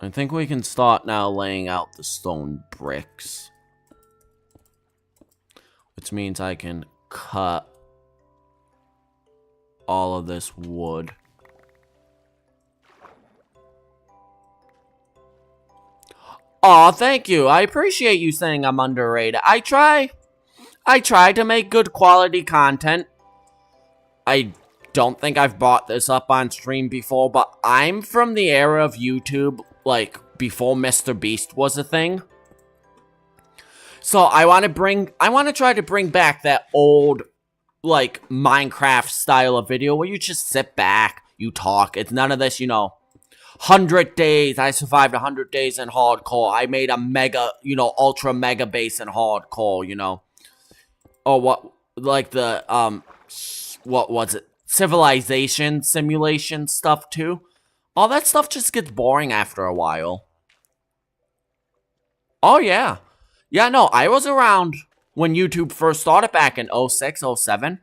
I think we can start now laying out the stone bricks. Which means I can cut all of this wood. Aw, thank you. I appreciate you saying I'm underrated. I try to make good quality content. I don't think I've brought this up on stream before, but I'm from the era of YouTube, like, before Mr. Beast was a thing. So I want to try to bring back that old, like, Minecraft style of video where you just sit back, you talk. It's none of this, you know, 100 days, I survived 100 days in hardcore. I made a mega, you know, ultra mega base in hardcore, you know. Or what, like the, what was it? Civilization simulation stuff too. All that stuff just gets boring after a while. Oh yeah. Yeah, no, I was around when YouTube first started back in 06, 07.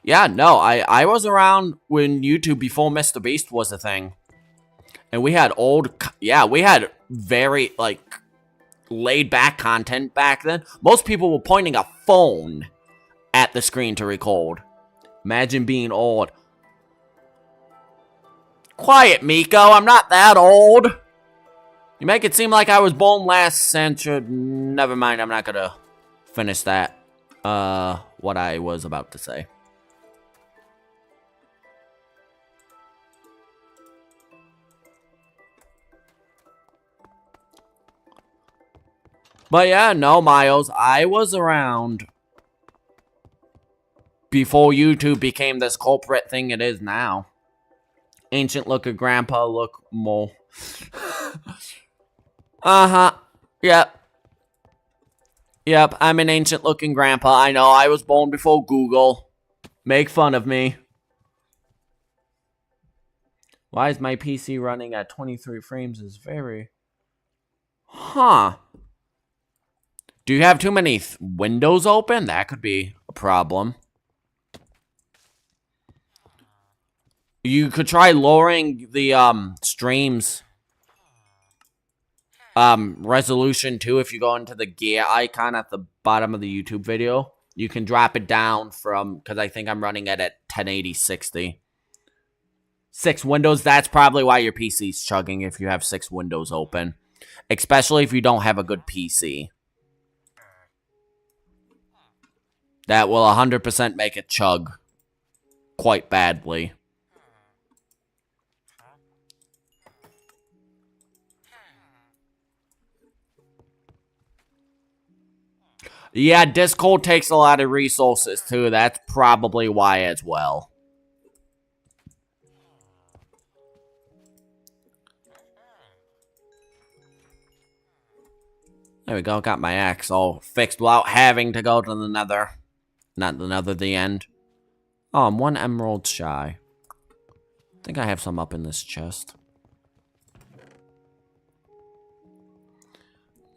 Yeah, no, I was around when YouTube before Mr. Beast was a thing. And we had we had very, like, laid-back content back then. Most people were pointing a phone at the screen to record. Imagine being old. Quiet, Miko, I'm not that old. You make it seem like I was born last century. Never mind, I'm not gonna finish that. What I was about to say. But yeah, no, Miles, I was around before YouTube became this culprit thing it is now. Ancient look of grandpa, look more. Uh-huh. Yep. Yep, I'm an ancient looking grandpa. I know, I was born before Google. Make fun of me. Why is my PC running at 23 frames is very... Huh. Do you have too many windows open? That could be a problem. You could try lowering the streams resolution too. If you go into the gear icon at the bottom of the YouTube video, you can drop it down from, because I think I'm running it at 1080-60. 6 windows, that's probably why your PC's chugging if you have 6 windows open. Especially if you don't have a good PC. That will 100% make it chug quite badly. Yeah, Discord takes a lot of resources too. That's probably why as well. There we go, got my axe all fixed without having to go to the nether. Not the nether, the end. Oh, I'm 1 emerald shy. I think I have some up in this chest.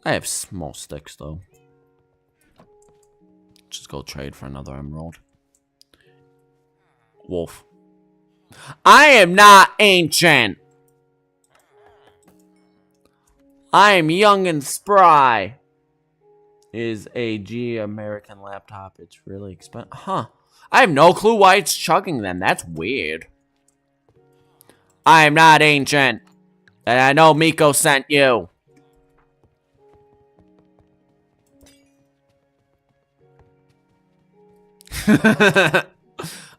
I have small sticks though. Just go trade for another emerald. Wolf. I am not ancient! I am young and spry. Is a G American laptop. It's really expensive. Huh. I have no clue why it's chugging then. That's weird. I am not ancient. And I know Miko sent you.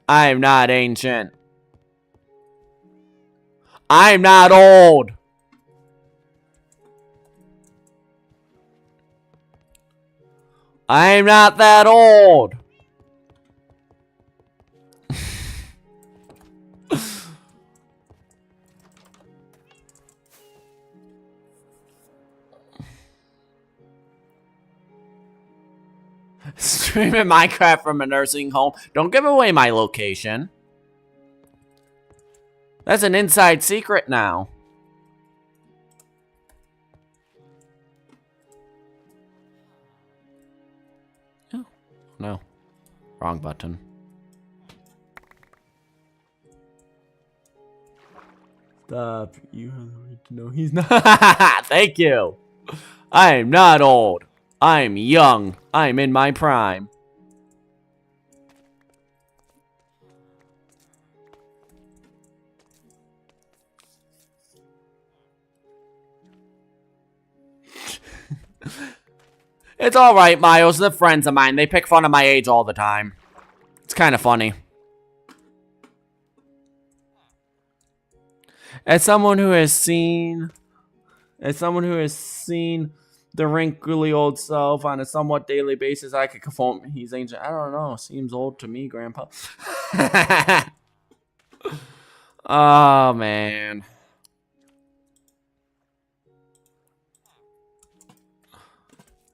I'm not ancient. I'm not old. I'm not that old. Streaming Minecraft from a nursing home. Don't give away my location. That's an inside secret now. Oh, no. Wrong button. Stop. You have the right to know he's not. Thank you. I am not old. I'm young. I'm in my prime. It's alright, Miles. They're friends of mine. They pick fun of my age all the time. It's kind of funny. As someone who has seen the wrinkly old self on a somewhat daily basis, I could confirm he's ancient. I don't know. Seems old to me, Grandpa. Oh, man.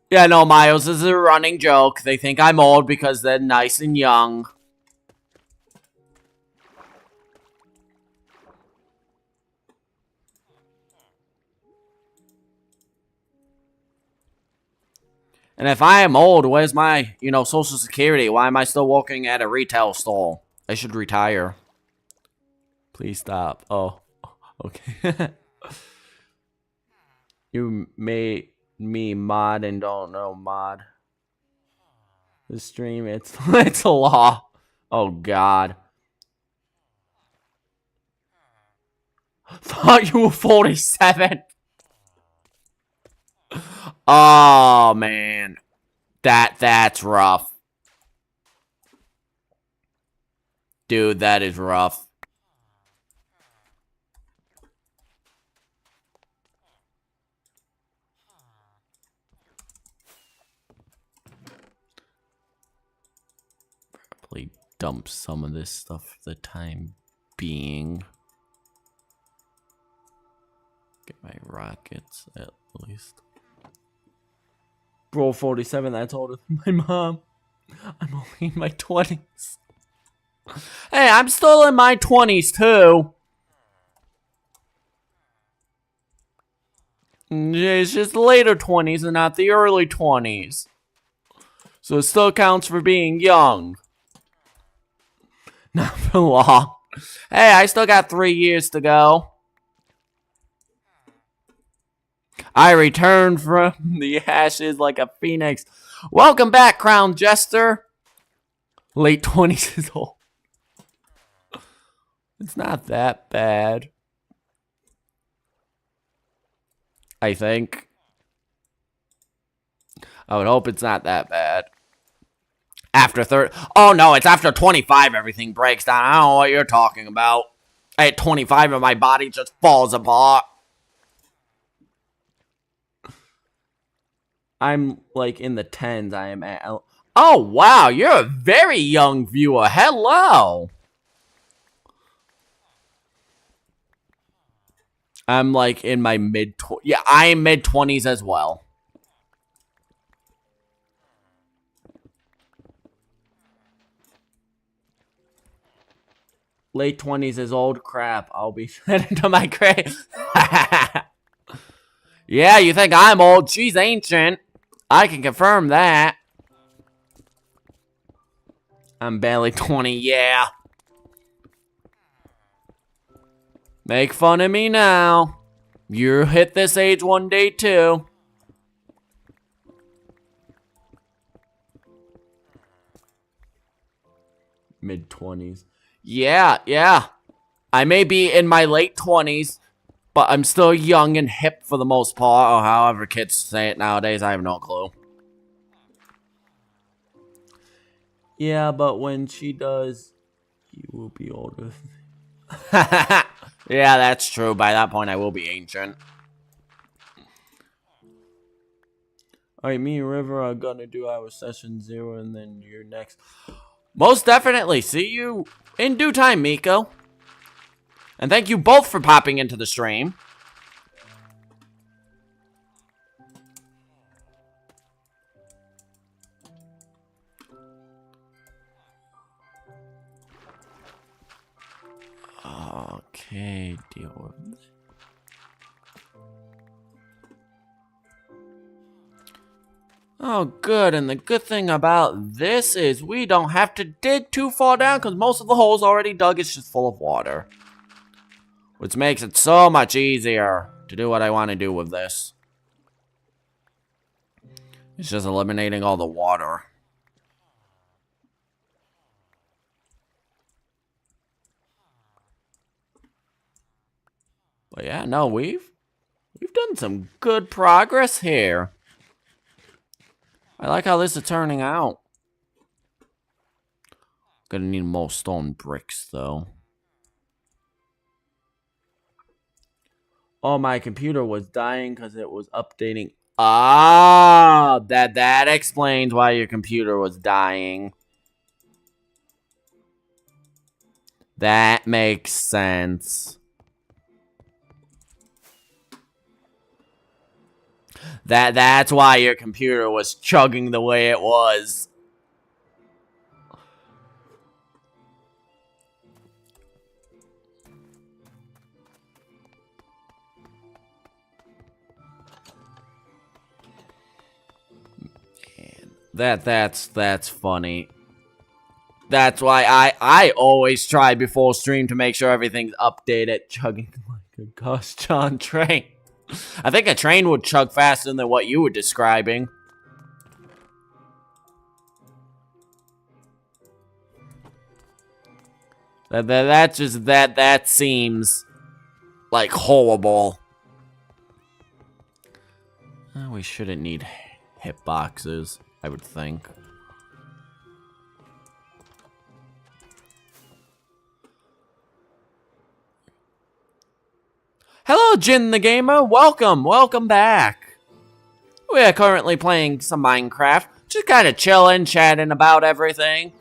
Yeah, no, Miles, this is a running joke. They think I'm old because they're nice and young. And if I am old, where's my, social security? Why am I still working at a retail store? I should retire. Please stop. Oh, okay. You made me mod and don't know mod. The stream, it's a law. Oh, God. Thought you were 47. Oh, man. That's rough. Dude, that is rough. Probably dump some of this stuff for the time being. Get my rockets, at least. Bro, 47, that's older than my mom. I'm only in my 20s. Hey, I'm still in my 20s, too. It's just the later 20s and not the early 20s. So it still counts for being young. Not for long. Hey, I still got 3 years to go. I returned from the ashes like a phoenix. Welcome back, Crown Jester. Late 20s is old. It's not that bad. I think. I would hope it's not that bad. After 30. Oh, no, it's after 25 everything breaks down. I don't know what you're talking about. At 25 and my body just falls apart. I'm like in the 10s. I am at. Oh, wow. You're a very young viewer. Hello. I'm like in my mid-20s. Yeah, I am mid-20s as well. Late 20s is old crap. I'll be heading to my grave. Yeah, you think I'm old? She's ancient. I can confirm that. I'm barely 20, yeah. Make fun of me now. You hit this age one day too. Mid-20s. Yeah. I may be in my late 20s, but I'm still young and hip for the most part, or however kids say it nowadays. I have no clue. Yeah, but when she does, you will be older. Yeah, that's true. By that point, I will be ancient. Alright, me and River are gonna do our session 0 and then you're next. Most definitely. See you in due time, Miko. And thank you both for popping into the stream. Okay, deal with it. Oh, good. And the good thing about this is we don't have to dig too far down because most of the holes already dug. It's just full of water. Which makes it so much easier to do what I want to do with this. It's just eliminating all the water. But yeah, no, we've done some good progress here. I like how this is turning out. Gonna need more stone bricks, though. Oh, my computer was dying because it was updating. Ah, that explains why your computer was dying. That makes sense. That's why your computer was chugging the way it was. Man, that's funny. That's why I always try before stream to make sure everything's updated. Chugging like a Gosh John train. I think a train would chug faster than what you were describing. That seems like horrible. We shouldn't need hitboxes, I would think. Hello, Jin the Gamer. Welcome back. We are currently playing some Minecraft. Just kind of chilling, chatting about everything.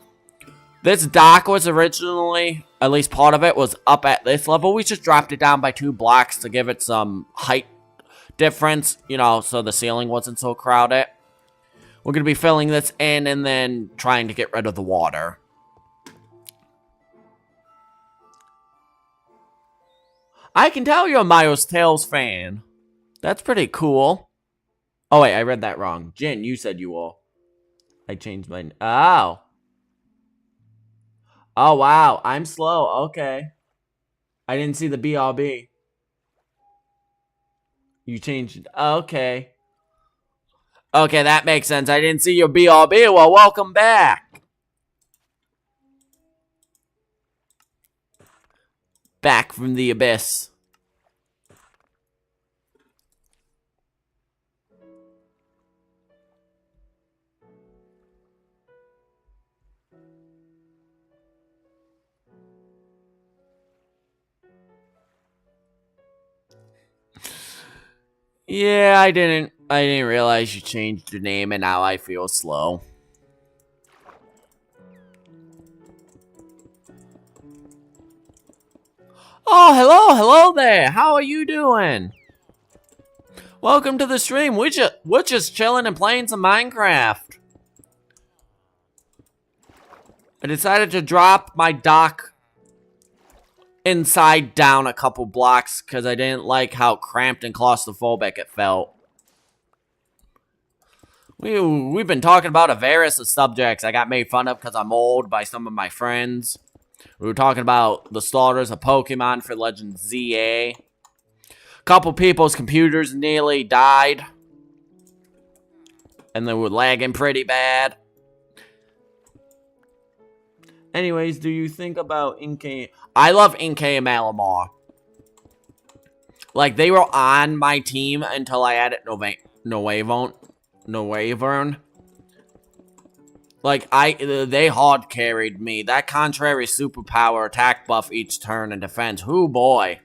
This dock was originally, at least part of it, was up at this level. We just dropped it down by 2 blocks to give it some height difference, you know, so the ceiling wasn't so crowded. We're going to be filling this in and then trying to get rid of the water. I can tell you're a Miles Tales fan. That's pretty cool. Oh, wait, I read that wrong. Jin, you said you were. I changed my... Oh. Oh, wow. I'm slow. Okay. I didn't see the BRB. You changed it. Okay. Okay, that makes sense. I didn't see your BRB. Well, welcome back. Back from the abyss. Yeah, I didn't realize you changed your name and now I feel slow. Oh, hello there. How are you doing? Welcome to the stream. We're just chilling and playing some Minecraft. I decided to drop my dock inside down a couple blocks because I didn't like how cramped and claustrophobic it felt. We've been talking about a various of subjects. I got made fun of because I'm old by some of my friends. We were talking about the starters of Pokemon for Legend ZA. A couple people's computers nearly died. And they were lagging pretty bad. Anyways, do you think about Inkay? I love Inkay and Malamar. Like, they were on my team until I added Noivern. Like, they hard carried me. That contrary superpower attack buff each turn and defense. Whoo boy.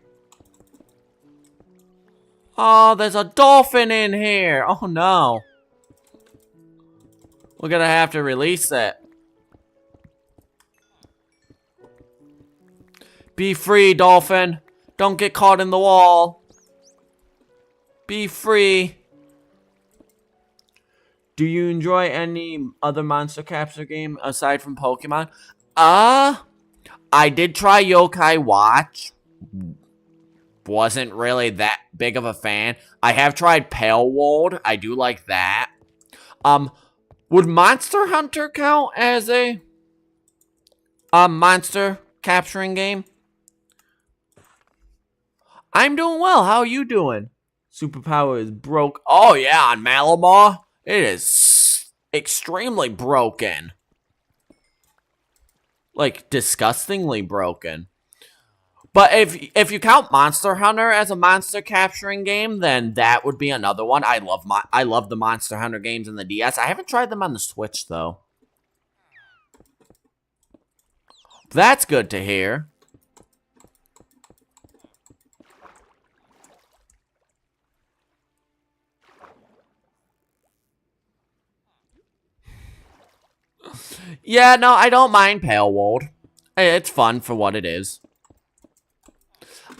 Oh, there's a dolphin in here. Oh no. We're gonna have to release it. Be free, dolphin. Don't get caught in the wall. Be free. Do you enjoy any other monster capture game aside from Pokemon? I did try Yokai Watch. Wasn't really that big of a fan. I have tried Pale World. I do like that. Would Monster Hunter count as a monster capturing game? I'm doing well. How are you doing? Superpower is broke. Oh yeah, on Malamar, it is extremely broken. Like disgustingly broken. But if you count Monster Hunter as a monster capturing game, then that would be another one. I love the Monster Hunter games in the DS. I haven't tried them on the Switch though. That's good to hear. Yeah, no, I don't mind Pale World. It's fun for what it is.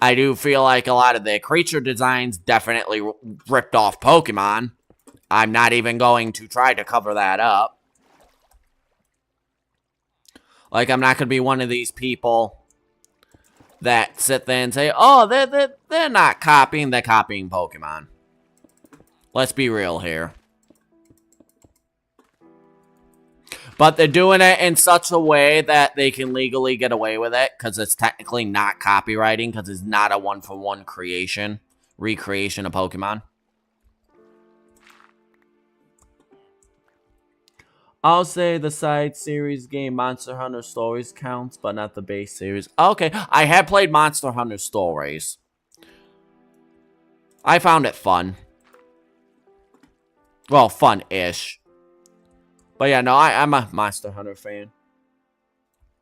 I do feel like a lot of the creature designs definitely ripped off Pokemon. I'm not even going to try to cover that up. Like, I'm not going to be one of these people that sit there and say, oh, they're not copying, they're copying Pokemon. Let's be real here. But they're doing it in such a way that they can legally get away with it, because it's technically not copywriting, because it's not a one-for-one recreation of Pokemon. I'll say the side series game Monster Hunter Stories counts, but not the base series. Okay, I have played Monster Hunter Stories. I found it fun. Well, fun-ish. But yeah, no, I'm a Monster Hunter fan.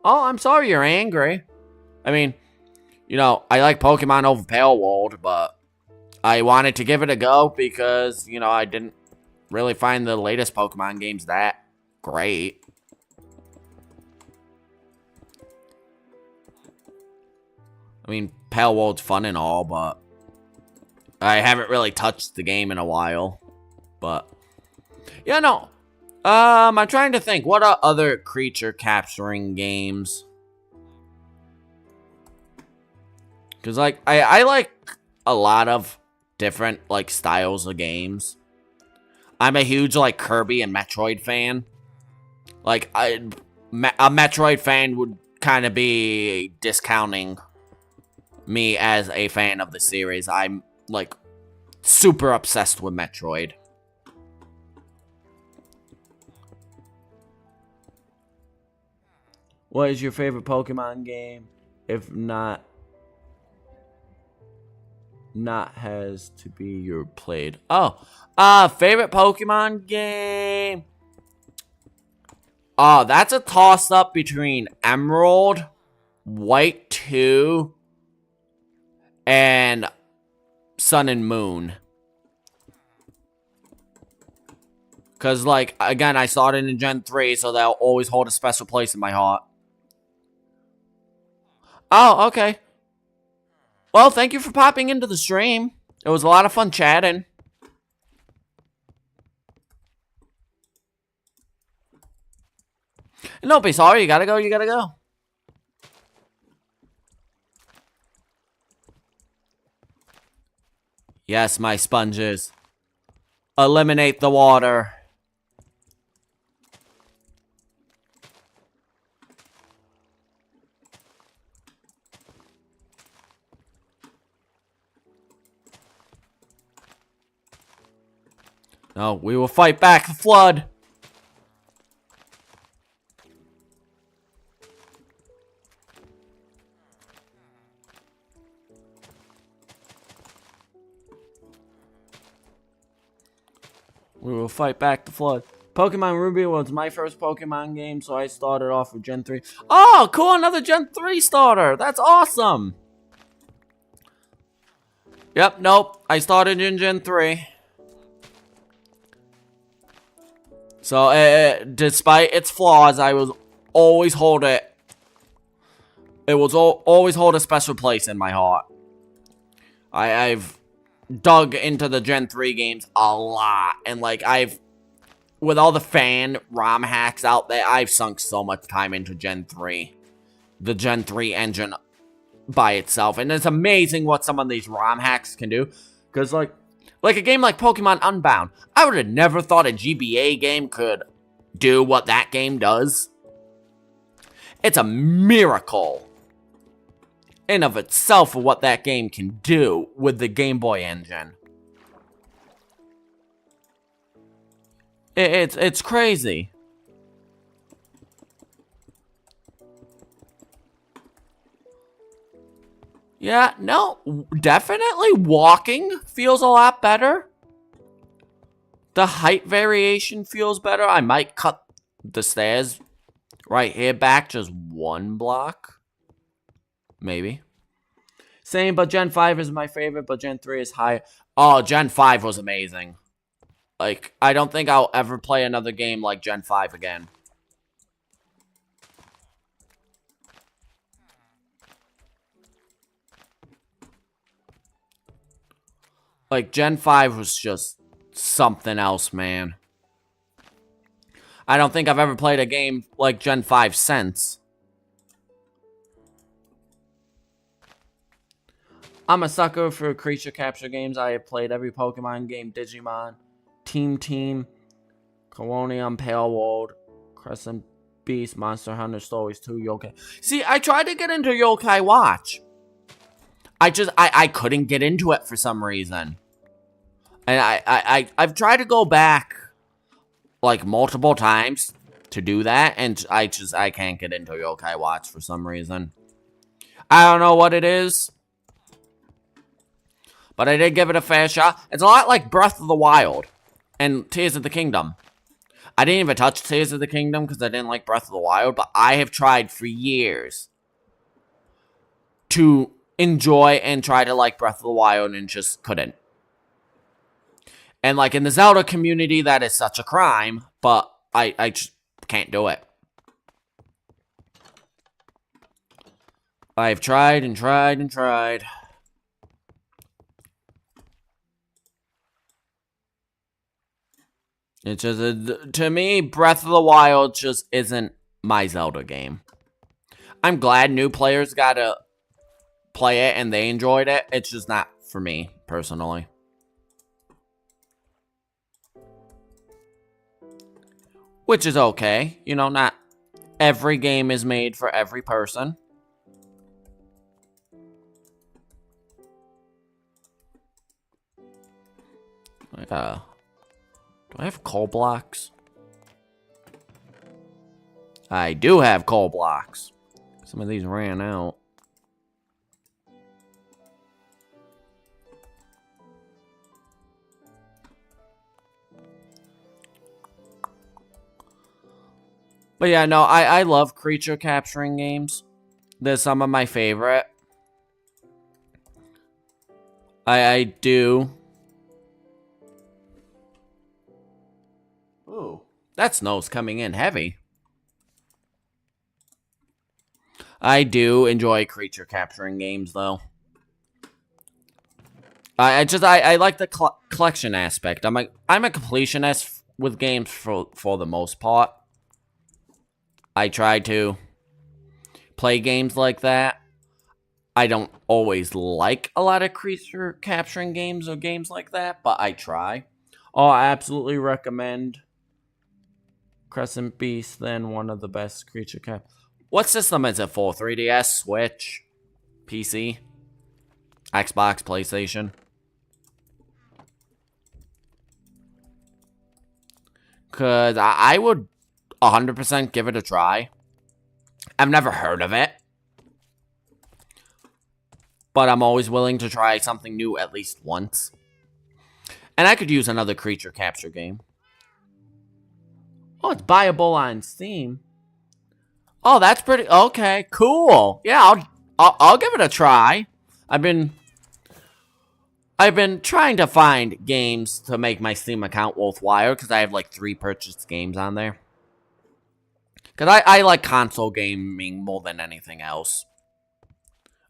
Oh, I'm sorry you're angry. I mean, you know, I like Pokemon over Pale World, but I wanted to give it a go because, you know, I didn't really find the latest Pokemon games that great. I mean, Pale World's fun and all, but I haven't really touched the game in a while. But, yeah, no. I'm trying to think. What are other creature capturing games? Because, like, I like a lot of different, like, styles of games. I'm a huge, like, Kirby and Metroid fan. Like, a Metroid fan would kind of be discounting me as a fan of the series. I'm, like, super obsessed with Metroid. What is your favorite Pokemon game? If not has to be your played. Oh, favorite Pokemon game? Oh, that's a toss-up between Emerald, White 2, and Sun and Moon. Because, like, again, I saw it in Gen 3, so that'll always hold a special place in my heart. Oh, okay. Well, thank you for popping into the stream. It was a lot of fun chatting. And don't be sorry, you gotta go, you gotta go. Yes, my sponges. Eliminate the water. No, we will fight back the flood. We will fight back the flood. Pokemon Ruby was my first Pokemon game, so I started off with Gen 3. Oh, cool, another Gen 3 starter. That's awesome. Yep, nope. I started in Gen 3. So, despite its flaws, I was always hold it. It was always hold a special place in my heart. I've dug into the Gen 3 games a lot. And, like, with all the fan ROM hacks out there, I've sunk so much time into Gen 3. The Gen 3 engine by itself. And it's amazing what some of these ROM hacks can do. Because, like a game like Pokemon Unbound, I would have never thought a GBA game could do what that game does. It's a miracle in of itself for what that game can do with the Game Boy engine. It's crazy. Yeah, no, definitely walking feels a lot better. The height variation feels better. I might cut the stairs right here back just one block. Maybe. Same, but Gen 5 is my favorite, but Gen 3 is high. Oh, Gen 5 was amazing. Like, I don't think I'll ever play another game like Gen 5 again. Like, Gen 5 was just something else, man. I don't think I've ever played a game like Gen 5 since. I'm a sucker for creature capture games. I have played every Pokemon game, Digimon, Team, Colonium, Pale World, Crescent Beast, Monster Hunter Stories 2, Yokai. See, I tried to get into Yokai Watch. I couldn't get into it for some reason. And I've tried to go back, like, multiple times to do that, and I can't get into Yokai Watch for some reason. I don't know what it is, but I did give it a fair shot. It's a lot like Breath of the Wild and Tears of the Kingdom. I didn't even touch Tears of the Kingdom because I didn't like Breath of the Wild, but I have tried for years to enjoy and try to like Breath of the Wild and just couldn't. And like in the Zelda community, that is such a crime, but I just can't do it. I've tried and tried and tried. It's just, to me, Breath of the Wild just isn't my Zelda game. I'm glad new players got to play it and they enjoyed it. It's just not for me, personally. Which is okay. You know, not every game is made for every person. Do I have coal blocks? I do have coal blocks. Some of these ran out. But yeah, no, I love creature capturing games. They're some of my favorite. I do. Ooh, that snow's coming in heavy. I do enjoy creature capturing games, though. I like the collection aspect. I'm a completionist with games for the most part. I try to play games like that. I don't always like a lot of creature capturing games or games like that, but I try. Oh, I absolutely recommend Crescent Beast, then one of the best creature cap. What system is it for? 3DS, Switch, PC, Xbox, PlayStation? Because I would 100% give it a try. I've never heard of it. But I'm always willing to try something new at least once. And I could use another creature capture game. Oh, it's buyable on Steam. Oh, that's pretty... Okay, cool. Yeah, I'll give it a try. I've been trying to find games to make my Steam account worthwhile, because I have like 3 purchased games on there. Because I like console gaming more than anything else.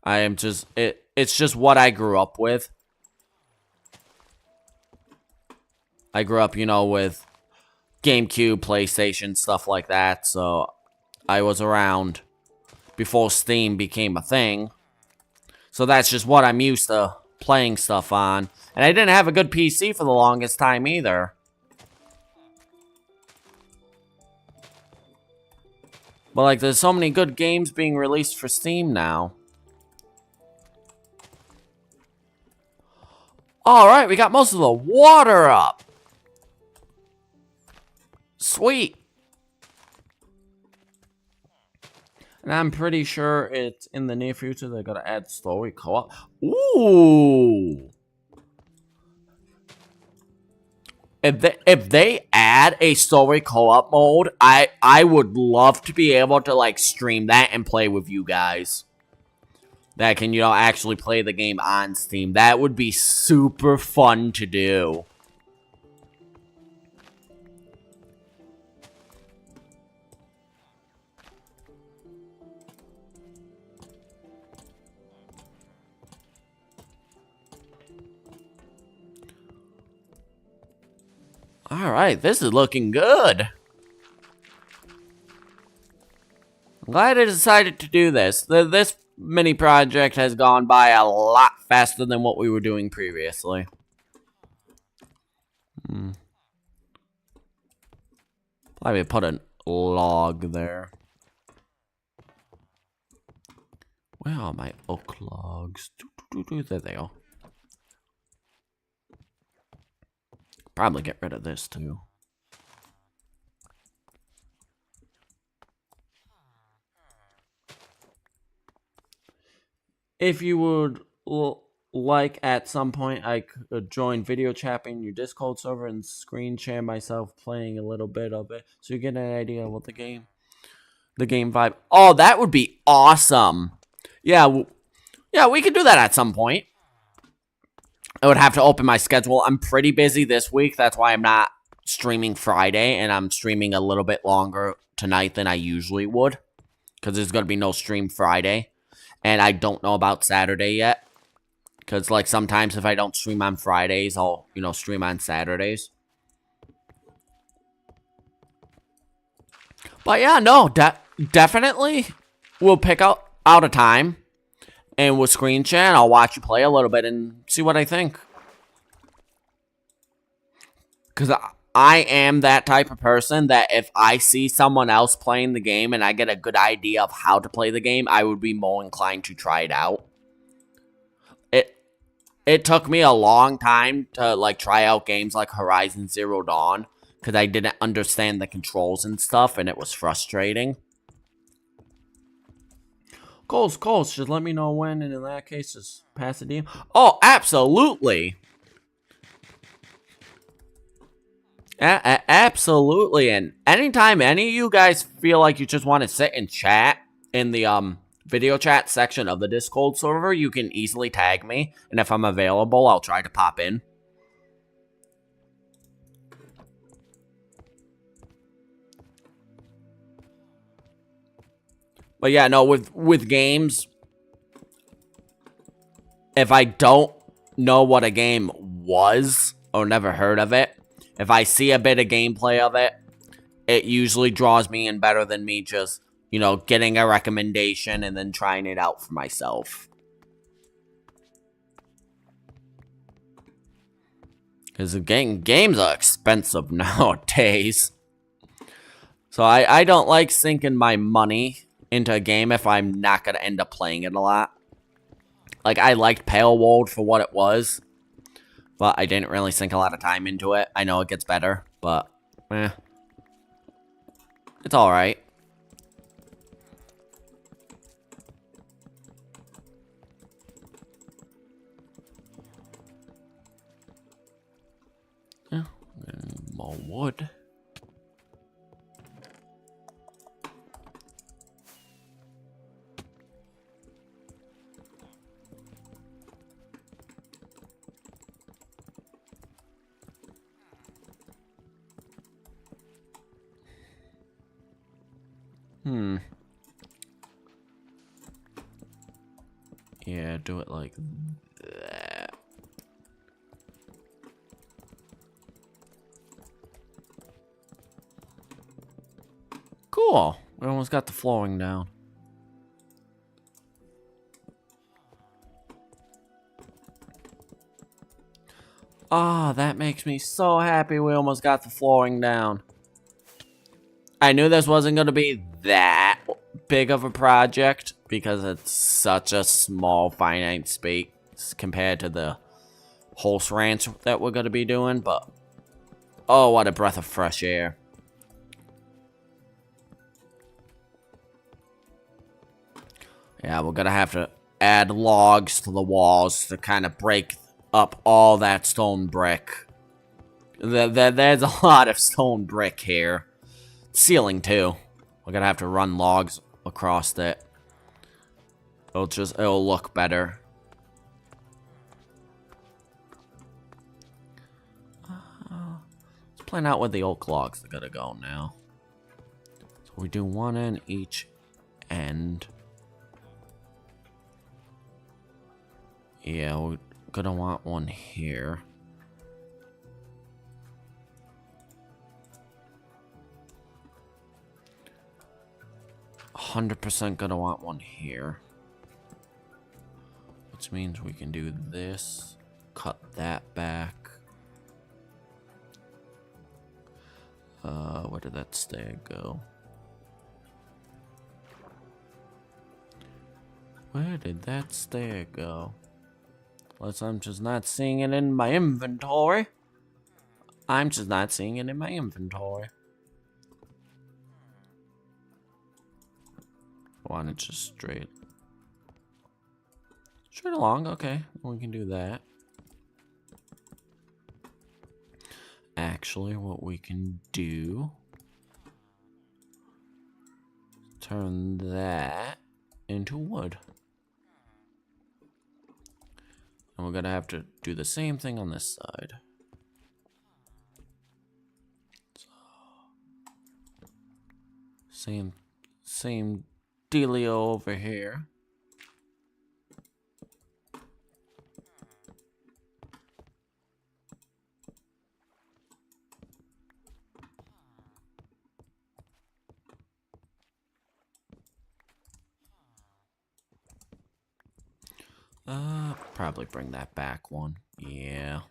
I am just... It's just what I grew up with. I grew up, you know, with GameCube, PlayStation, stuff like that, so I was around before Steam became a thing. So that's just what I'm used to playing stuff on. And I didn't have a good PC for the longest time either. But like, there's so many good games being released for Steam now. Alright, we got most of the water up. Sweet. And I'm pretty sure it's in the near future they're gonna add story co-op. Ooh. If they add a story co-op mode, I would love to be able to like stream that and play with you guys. That can, you know, actually play the game on Steam. That would be super fun to do. Alright, this is looking good. I'm glad I decided to do this. This mini project has gone by a lot faster than what we were doing previously. Probably put a log there. Where are my oak logs? There they are. Probably get rid of this too. If you would like, at some point, I could join video chat in your Discord server and screen share myself playing a little bit of it, so you get an idea of what the game vibe. Oh, that would be awesome. Yeah, yeah, we could do that at some point. I would have to open my schedule. I'm pretty busy this week. That's why I'm not streaming Friday, and I'm streaming a little bit longer tonight than I usually would, because there's going to be no stream Friday, and I don't know about Saturday yet, because like sometimes if I don't stream on Fridays, I'll, you know, stream on Saturdays. But yeah, no, definitely we'll pick out a time. And with screen share, and I'll watch you play a little bit and see what I think. Because I am that type of person that if I see someone else playing the game and I get a good idea of how to play the game, I would be more inclined to try it out. It took me a long time to like try out games like Horizon Zero Dawn, because I didn't understand the controls and stuff, and it was frustrating. Coles, just let me know when, and in that case, just pass the DM. Oh, absolutely. Absolutely, and anytime any of you guys feel like you just want to sit and chat in the video chat section of the Discord server, you can easily tag me, and if I'm available, I'll try to pop in. But yeah, no, with games, if I don't know what a game was, or never heard of it, if I see a bit of gameplay of it, it usually draws me in better than me just, you know, getting a recommendation and then trying it out for myself. Because games are expensive nowadays. So I don't like sinking my money into a game if I'm not going to end up playing it a lot. Like, I liked Pale World for what it was, but I didn't really sink a lot of time into it. I know it gets better, but, it's alright. Yeah, more wood. Yeah, do it like that. Cool. We almost got the flooring down. Ah, that makes me so happy we almost got the flooring down. I knew this wasn't going to be that big of a project because it's such a small finite space compared to the horse ranch that we're going to be doing, but oh, what a breath of fresh air. Yeah, we're going to have to add logs to the walls to kind of break up all that stone brick. There's a lot of stone brick here. Ceiling too. We're gonna have to run logs across it. It'll look better. Let's plan out where the oak logs are gonna go now. So we do one in each end. Yeah, we're gonna want one here. 100% gonna want one here. Which means we can do this. Cut that back. Where did that stair go? Where did that stair go? Unless I'm just not seeing it in my inventory. I'm just not seeing it in my inventory. Want it just straight along? Okay, we can do that. Actually, what we can do, turn that into wood. And we're gonna have to do the same thing on this side. So, same dealio over here. Probably bring that back one. Yeah.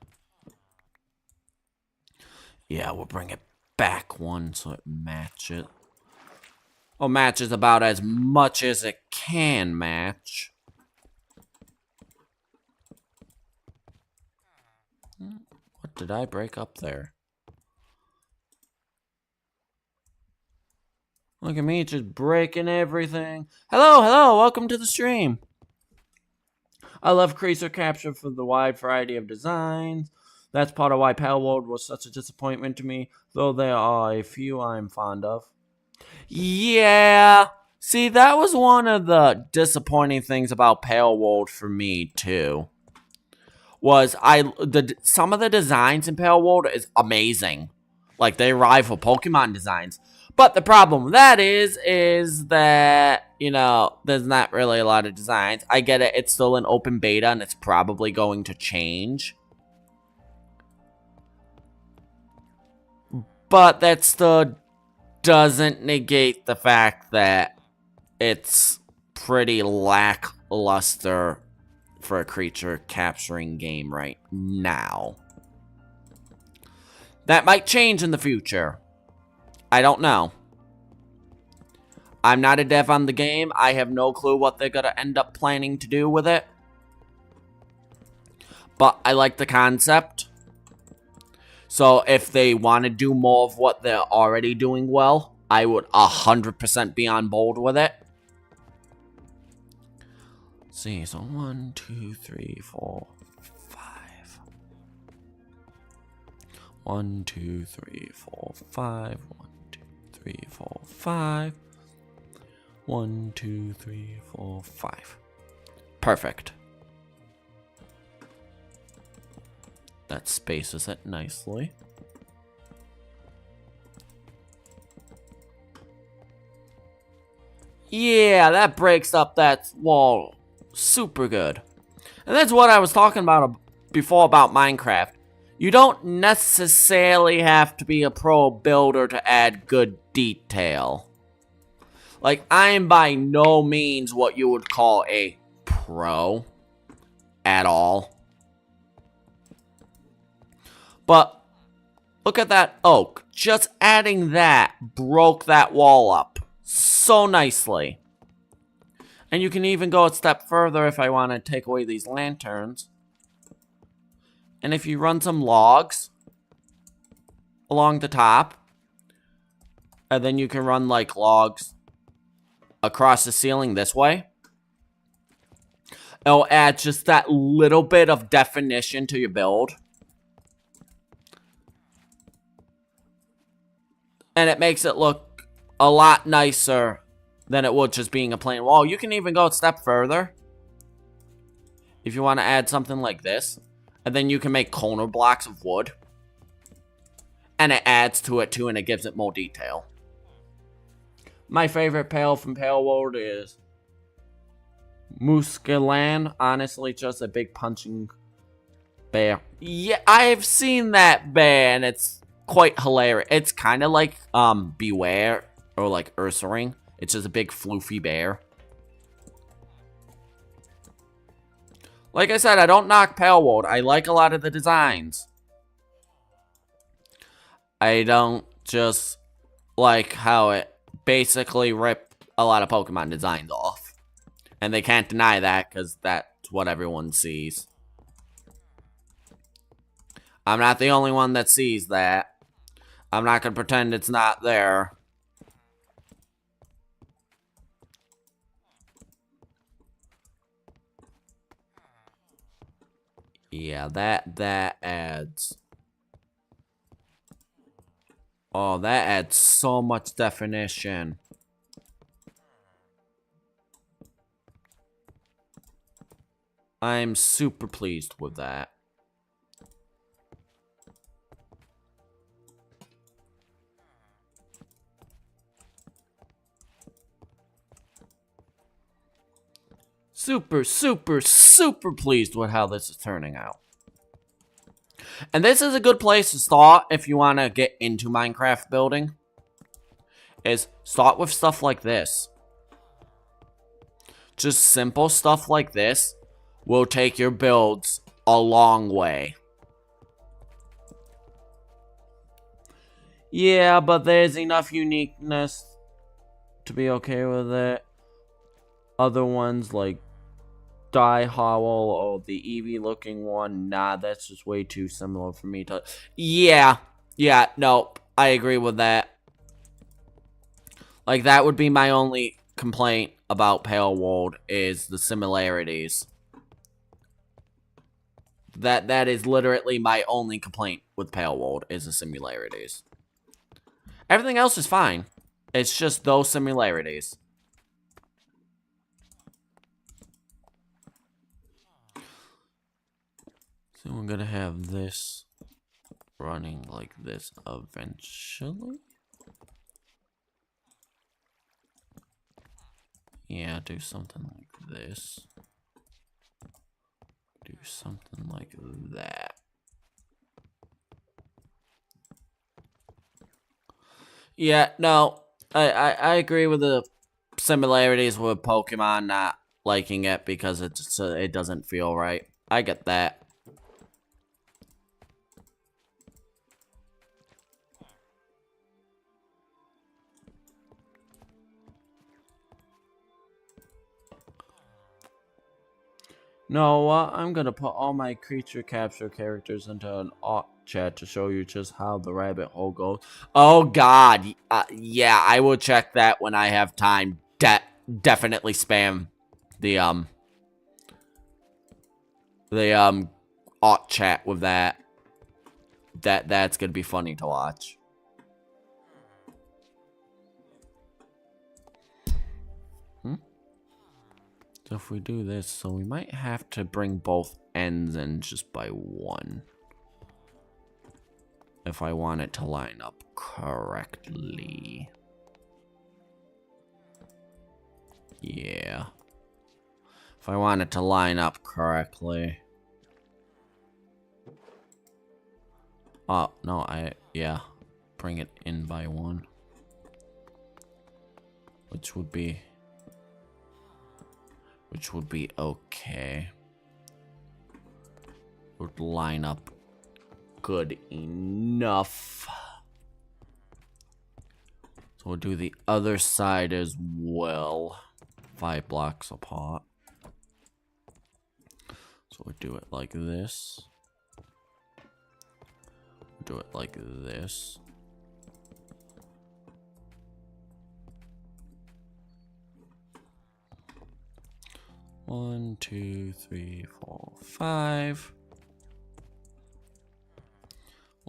Yeah, we'll bring it back one so it matches. Well, matches about as much as it can match. What did I break up there? Look at me just breaking everything. Hello, welcome to the stream. I love creature capture for the wide variety of designs. That's part of why Pale World was such a disappointment to me, though there are a few I'm fond of. Yeah, see, that was one of the disappointing things about Pale World for me too. Was some of the designs in Pale World is amazing, like they rival Pokemon designs. But the problem with that is that, you know, there's not really a lot of designs. I get it, it's still an open beta and it's probably going to change. But that still doesn't negate the fact that it's pretty lackluster for a creature capturing game right now. That might change in the future. I don't know. I'm not a dev on the game. I have no clue what they're going to end up planning to do with it. But I like the concept. So if they want to do more of what they're already doing well, I would 100% be on board with it. Let's see, so 1, 2, 3, 4, 5. 1, 2, 3, 4, 5. 1, 2, 3, 4, 5. 1, 2, 3, 4, 5. Perfect. That spaces it nicely. Yeah, that breaks up that wall super good. And that's what I was talking about before about Minecraft. You don't necessarily have to be a pro builder to add good detail. Like, I am by no means what you would call a pro at all. But look at that oak. Just adding that broke that wall up so nicely. And you can even go a step further if I want to take away these lanterns. And if you run some logs along the top, and then you can run like logs across the ceiling this way, it'll add just that little bit of definition to your build. And it makes it look a lot nicer than it would just being a plain wall. You can even go a step further if you want to add something like this. And then you can make corner blocks of wood. And it adds to it too, and it gives it more detail. My favorite pale from Pale World is Muskalan. Honestly, just a big punching bear. Yeah, I've seen that bear, and it's quite hilarious. It's kind of like Beware or like Ursaring. It's just a big floofy bear. Like I said, I don't knock Pale World. I like a lot of the designs. I don't just like how it basically ripped a lot of Pokemon designs off. And they can't deny that because that's what everyone sees. I'm not the only one that sees that. I'm not going to pretend it's not there. Yeah, that adds... Oh, that adds so much definition. I'm super pleased with that. Super, super, super pleased with how this is turning out. And this is a good place to start if you want to get into Minecraft building. Is start with stuff like this. Just simple stuff like this will take your builds a long way. Yeah, but there's enough uniqueness to be okay with it. Other ones like Die Howl or the Eevee looking one, nah, that's just way too similar for me to... Yeah, no, I agree with that. Like, that would be my only complaint about Pale World, is the similarities. That is literally my only complaint with Pale World, is the similarities. Everything else is fine. It's just those similarities. So we're gonna have this running like this eventually. Yeah, do something like this. Do something like that. Yeah, no, I agree with the similarities with Pokemon not liking it because it doesn't feel right. I get that. No, I'm gonna put all my creature capture characters into an chat to show you just how the rabbit hole goes. Oh God, yeah, I will check that when I have time. Definitely spam the chat with that. That's gonna be funny to watch. So if we do this, so we might have to bring both ends in just by one. If I want it to line up correctly. Yeah. If I want it to line up correctly. Oh, no, yeah. Bring it in by one. Which would be okay. Would line up good enough. So we'll do the other side as well. 5 blocks apart. So we'll do it like this. Do it like this. One, two, three, four, 5.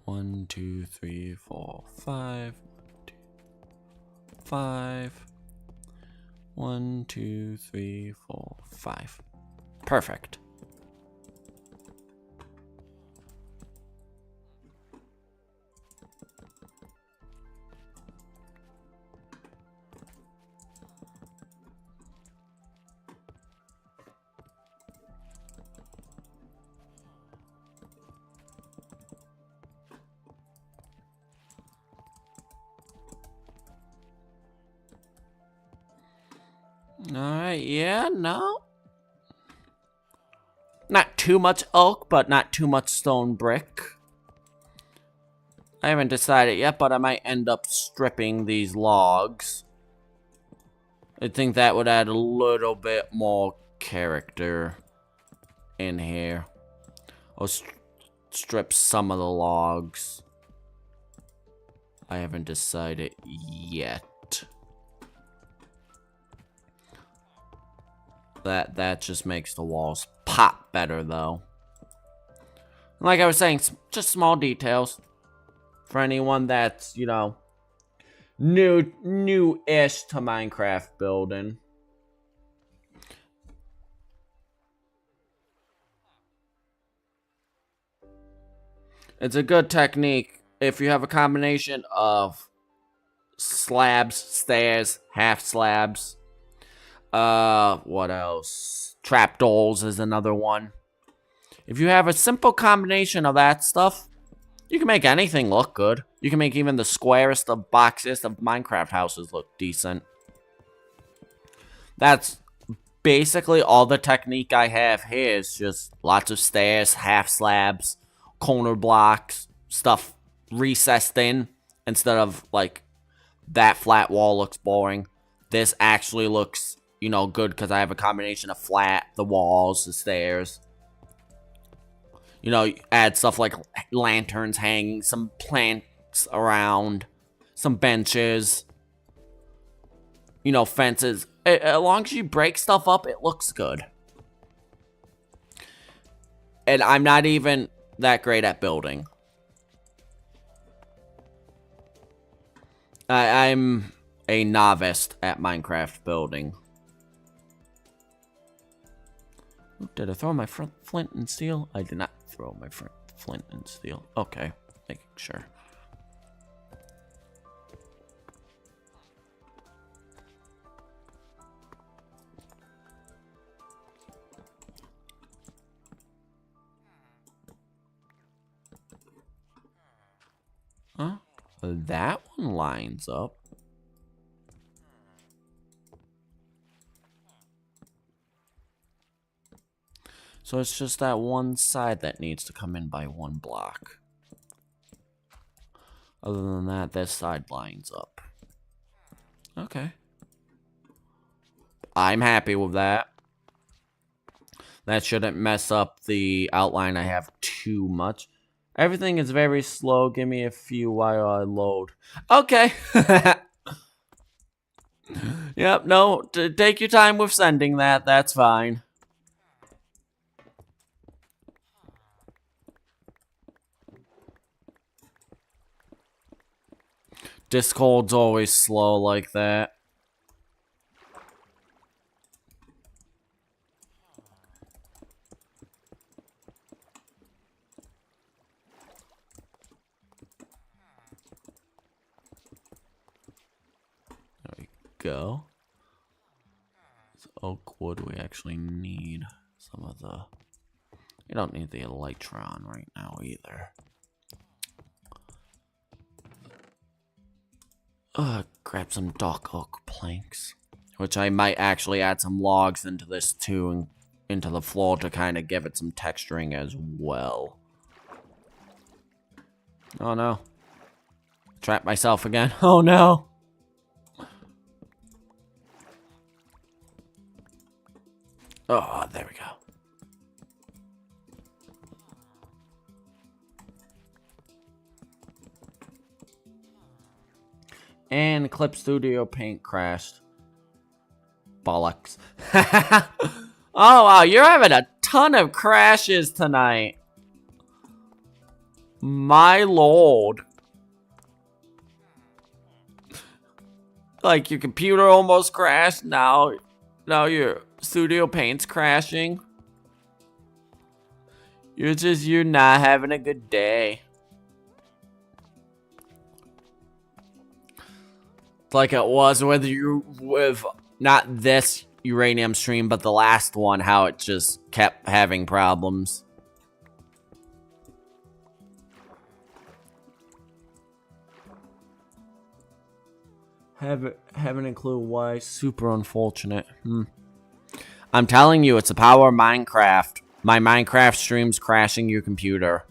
1, 2, 3, 4, 5. 5. 1, 2, 3, 4, 5. Perfect. Alright, yeah, no. Not too much oak, but not too much stone brick. I haven't decided yet, but I might end up stripping these logs. I think that would add a little bit more character in here. I'll strip some of the logs. I haven't decided yet. That just makes the walls pop better, though. Like I was saying, just small details. For anyone that's, you know, new-ish to Minecraft building. It's a good technique if you have a combination of slabs, stairs, half slabs. What else? Trapdoors is another one. If you have a simple combination of that stuff, you can make anything look good. You can make even the squarest of boxes of Minecraft houses look decent. That's basically all the technique I have here is just lots of stairs, half slabs, corner blocks, stuff recessed in instead of like that flat wall looks boring. This actually looks, you know, good because I have a combination of flat, the walls, the stairs. You know, add stuff like lanterns hanging, some plants around, some benches. You know, fences. As long as you break stuff up, it looks good. And I'm not even that great at building. I'm a novice at Minecraft building. Did I throw my flint and steel? I did not throw my flint and steel. Okay, making sure. Huh? That one lines up. So it's just that one side that needs to come in by 1 block. Other than that, this side lines up. Okay. I'm happy with that. That shouldn't mess up the outline I have too much. Everything is very slow. Give me a few while I load. Okay. Yep, no, take your time with sending that. That's fine. Discord's always slow like that. There we go. oak wood. We actually need some of the... You don't need the elytron right now either. Grab some dark oak planks. Which I might actually add some logs into this too, and into the floor to kind of give it some texturing as well. Oh no. Trapped myself again. Oh no. Oh, there we go. And Clip Studio Paint crashed. Bollocks. Oh wow, you're having a ton of crashes tonight. My lord. Like your computer almost crashed, now your Studio Paint's crashing. You're not having a good day. Like it was with not this uranium stream, but the last one, how it just kept having problems. Haven't a clue why. Super unfortunate. I'm telling you, it's the power of Minecraft. My Minecraft stream's crashing your computer.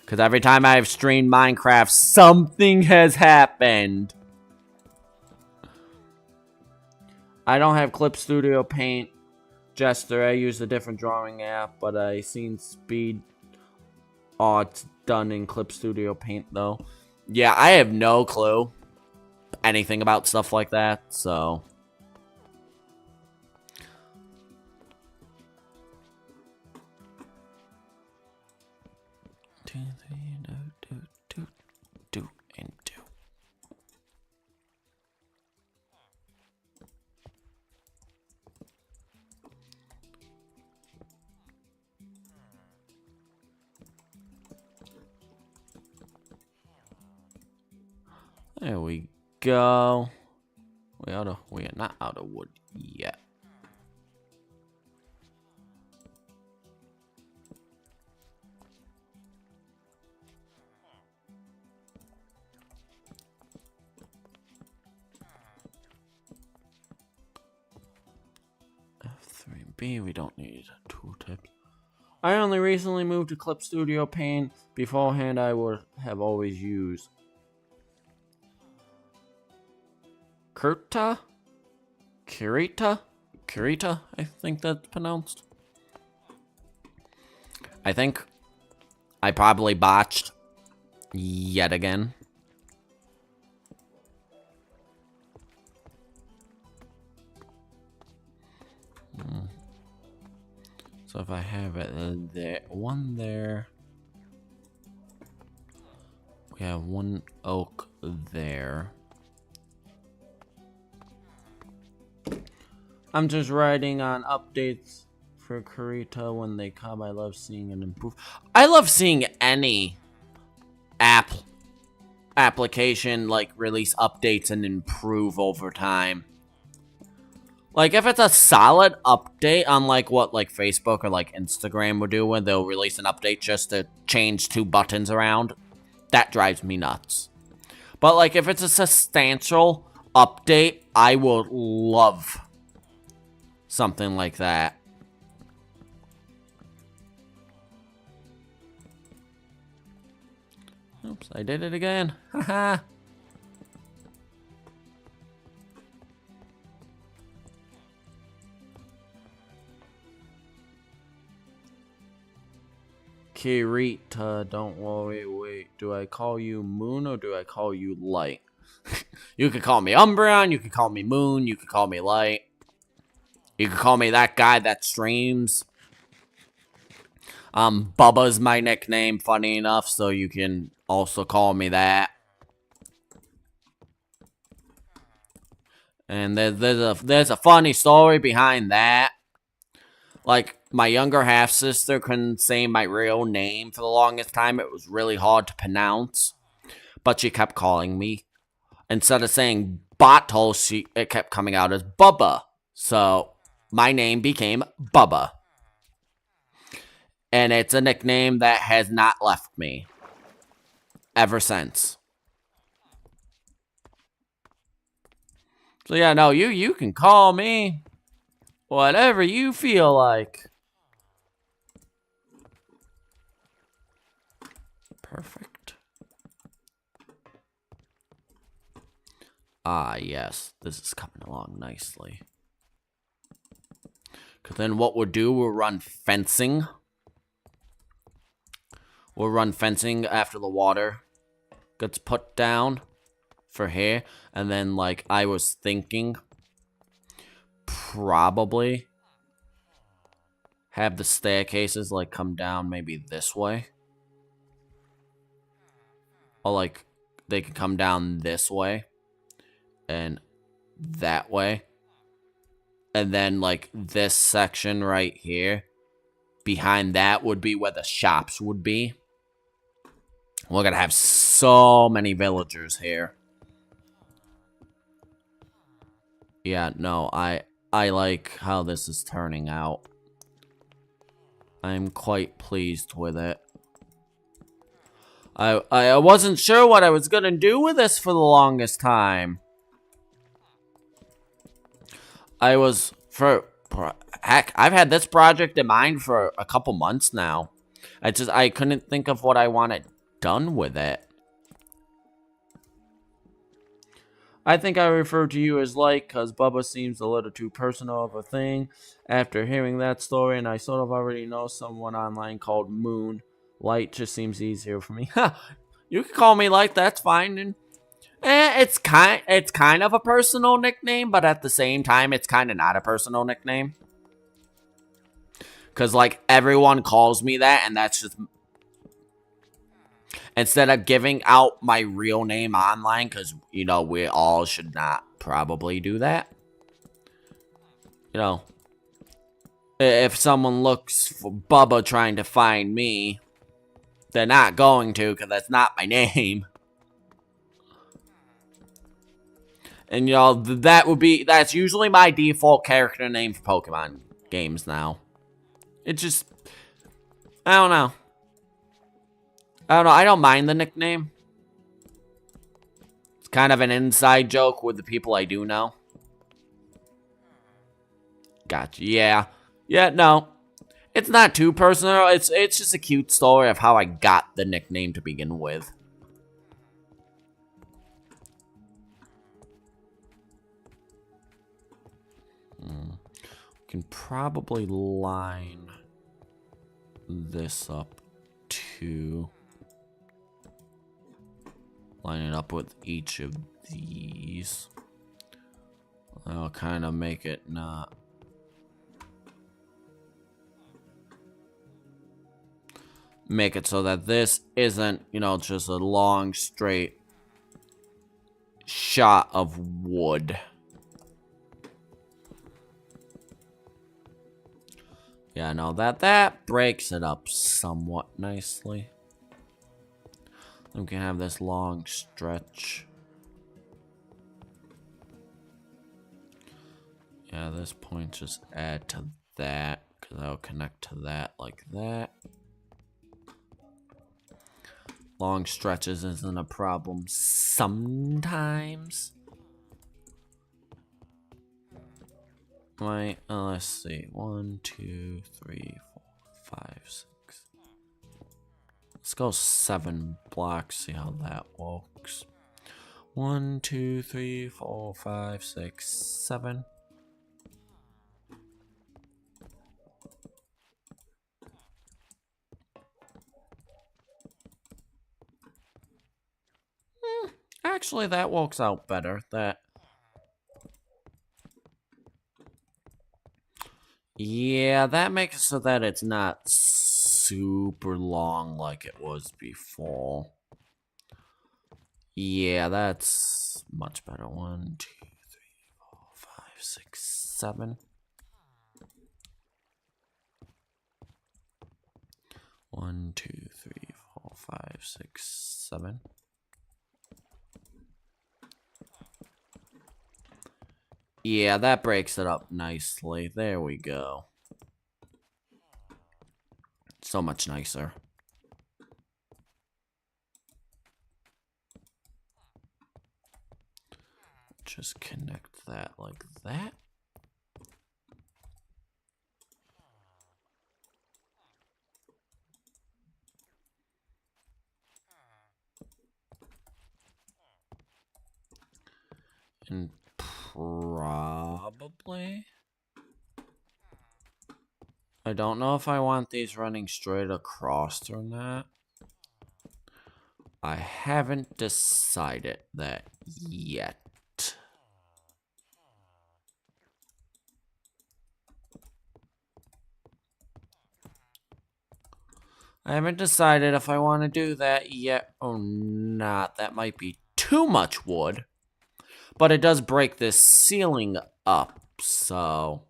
Because every time I've streamed Minecraft, something has happened. I don't have Clip Studio Paint, Jester. I use a different drawing app, but I seen speed. Oh, it's done in Clip Studio Paint, though. Yeah, I have no clue anything about stuff like that, so... There we go. We are not out of wood yet. F3B, we don't need tooltips. I only recently moved to Clip Studio Paint. Beforehand, I would have always used Kurita, I think that's pronounced. I think I probably botched yet again. So if I have it there, one there, we have one oak there. I'm just writing on updates for Kurita when they come. I love seeing it improve. I love seeing any application like release updates and improve over time. Like if it's a solid update, unlike what like Facebook or like Instagram would do when they'll release an update just to change 2 buttons around, that drives me nuts. But like if it's a substantial update, I will love something like that. Oops, I did it again. Haha. Kirita, don't worry, wait. Do I call you Moon or do I call you Light? You could call me Umbreon, you could call me Moon, you could call me Light. You could call me that guy that streams. Bubba's my nickname, funny enough, so you can also call me that. And there's a funny story behind that. Like, my younger half-sister couldn't say my real name for the longest time. It was really hard to pronounce. but she kept calling me. Instead of saying Bottle, it kept coming out as Bubba. So my name became Bubba. And it's a nickname that has not left me ever since. So yeah, no, you can call me whatever you feel like. Perfect. Ah, yes, this is coming along nicely. Because then what we'll do, we'll run fencing. We'll run fencing after the water gets put down for here. And then, like, I was thinking, probably have the staircases, like, come down maybe this way. Or, like, they can come down this way. And that way. And then, like, this section right here. Behind that would be where the shops would be. We're gonna have so many villagers here. Yeah, no, I like how this is turning out. I'm quite pleased with it. I wasn't sure what I was gonna do with this for the longest time. Heck, I've had this project in mind for a couple months now. I couldn't think of what I wanted done with it. I think I refer to you as like, cause Bubba seems a little too personal of a thing. After hearing that story, and I sort of already know someone online called Moon. Light just seems easier for me. You can call me Light, that's fine. And it's kind of a personal nickname, but at the same time, it's kind of not a personal nickname. Cause like everyone calls me that, and that's just instead of giving out my real name online, because you know we all should not probably do that. You know, if someone looks for Bubba trying to find me, they're not going to, because that's not my name. And you know, that's usually my default character name for Pokemon games now. It just, I don't know. I don't mind the nickname. It's kind of an inside joke with the people I do know. Gotcha, yeah. Yeah, no. It's not too personal. It's just a cute story of how I got the nickname to begin with. Can probably line this up too. Line it up with each of these. I'll kind of make it not. Make it so that this isn't, you know, just a long straight shot of wood. Yeah, no, that breaks it up somewhat nicely. We can have this long stretch. Yeah, this point just add to that, because that'll connect to that like that. Long stretches isn't a problem sometimes. Right, let's see. 1, 2, 3, 4, 5, 6. Let's go 7 blocks, see how that works. 1, 2, 3, 4, 5, 6, 7. Actually, that works out better. Yeah, that makes it so that it's not super long like it was before. Yeah, that's much better. 1, 2, 3, 4, 5, 6, 7. 1, 2, 3, 4, 5, 6, 7. Yeah, that breaks it up nicely. There we go. So much nicer. Just connect that like that. And probably... I don't know if I want these running straight across or not. I haven't decided that yet. I haven't decided if I want to do that yet or not. That might be too much wood. But it does break this ceiling up, so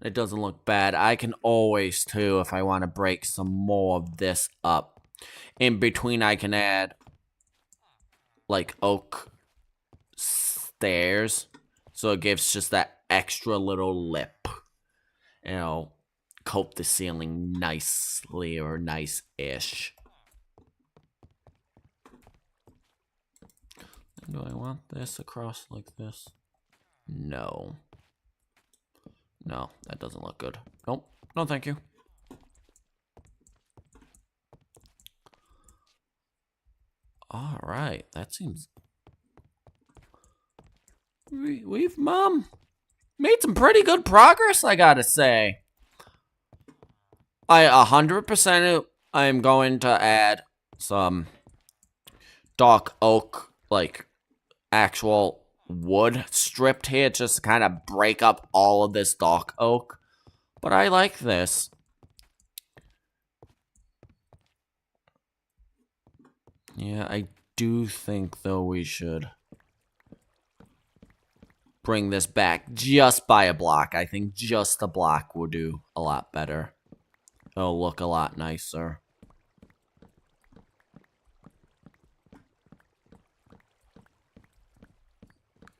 it doesn't look bad. I can always, too, if I want to break some more of this up. In between, I can add, like, oak stairs. So it gives just that extra little lip. You know, coat the ceiling nicely or nice-ish. Do I want this across like this? No. No, that doesn't look good. Nope. No, thank you. Alright, that seems... We've, made some pretty good progress, I gotta say. I 100% I'm going to add some dark oak, like, actual wood stripped here just to kind of break up all of this dark oak. But I like this. Yeah, I do think, though, we should bring this back just by a block. I think just a block will do a lot better. It'll look a lot nicer.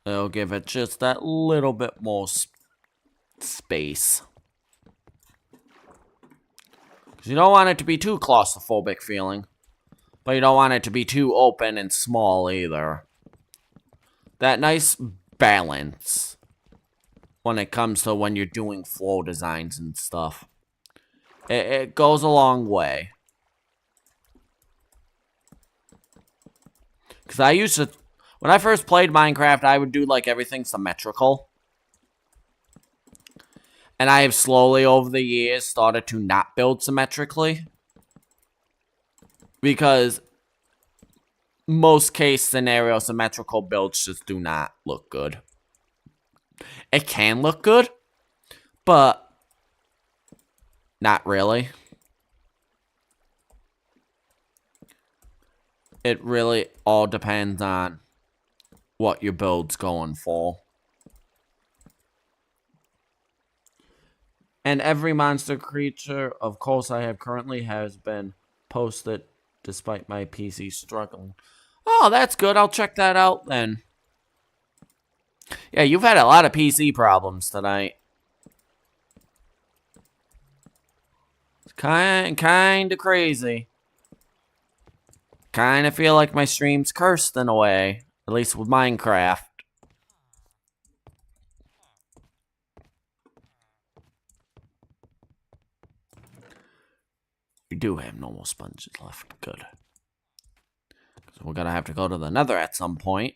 It'll give it just that little bit more space. Because you don't want it to be too claustrophobic feeling. But you don't want it to be too open and small either. That nice balance when it comes to when you're doing floor designs and stuff. It goes a long way. Because I used to... When I first played Minecraft, I would do, like, everything symmetrical. And I have slowly, over the years, started to not build symmetrically. Because most case scenario symmetrical builds just do not look good. It can look good, but not really. It really all depends on what your build's going for. And every monster creature, of course, I have currently has been posted despite my PC struggling. Oh, that's good. I'll check that out then. Yeah, you've had a lot of PC problems tonight. It's kind of crazy. Kind of feel like my stream's cursed in a way. At least with Minecraft. We do have normal sponges left. Good. So we're gonna have to go to the nether at some point.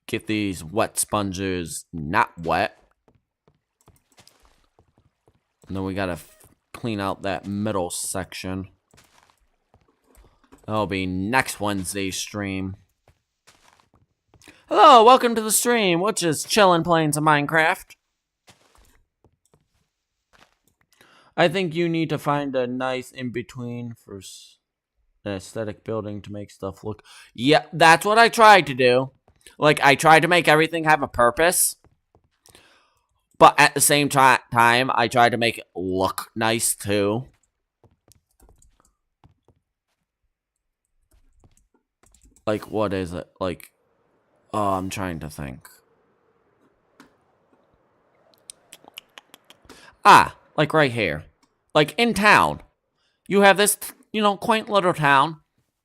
Get these wet sponges not wet. And then we gotta clean out that middle section. That'll be next Wednesday's stream. Hello, welcome to the stream, which is chillin' playing some Minecraft. I think you need to find a nice in-between for an aesthetic building to make stuff look... Yeah, that's what I tried to do. Like, I tried to make everything have a purpose. But at the same time, I tried to make it look nice, too. Like, what is it? Like, Oh, I'm trying to think. Ah, like right here. Like in town. You have this, quaint little town.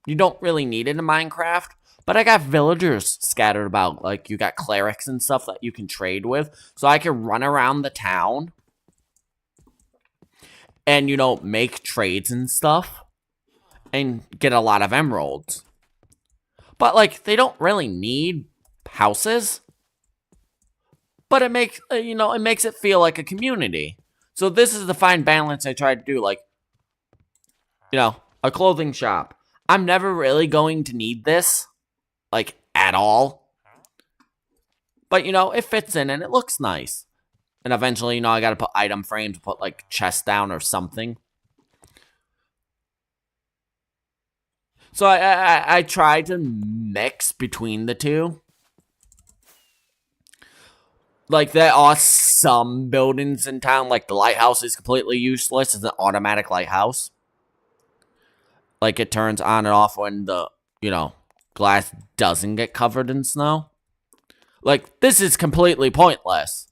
You don't really need it in Minecraft. But I got villagers scattered about. Like, you got clerics and stuff that you can trade with. So I can run around the town. And, make trades and stuff. And get a lot of emeralds. But, like, they don't really need houses. But it makes, it makes it feel like a community. So this is the fine balance I try to do. Like, a clothing shop. I'm never really going to need this. Like, at all. But, it fits in and it looks nice. And eventually, I gotta put item frames, put, like, chests down or something. So I try to mix between the two. Like, there are some buildings in town, like the lighthouse is completely useless. It's an automatic lighthouse. Like, it turns on and off when the, glass doesn't get covered in snow. Like, this is completely pointless.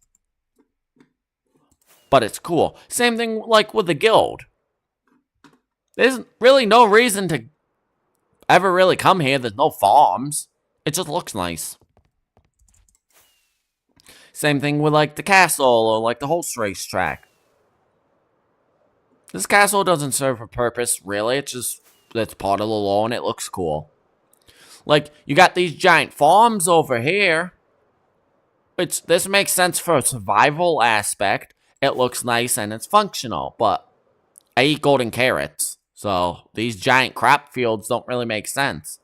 But it's cool. Same thing, like, with the guild. There's really no reason to ever really come here. There's no farms. It just looks nice. Same thing with, like, the castle or, like, the horse racetrack. This castle doesn't serve a purpose, really. It's just, that's part of the lore and it looks cool. Like, you got these giant farms over here. This makes sense for a survival aspect. It looks nice and it's functional, but I eat golden carrots. So, these giant crop fields don't really make sense.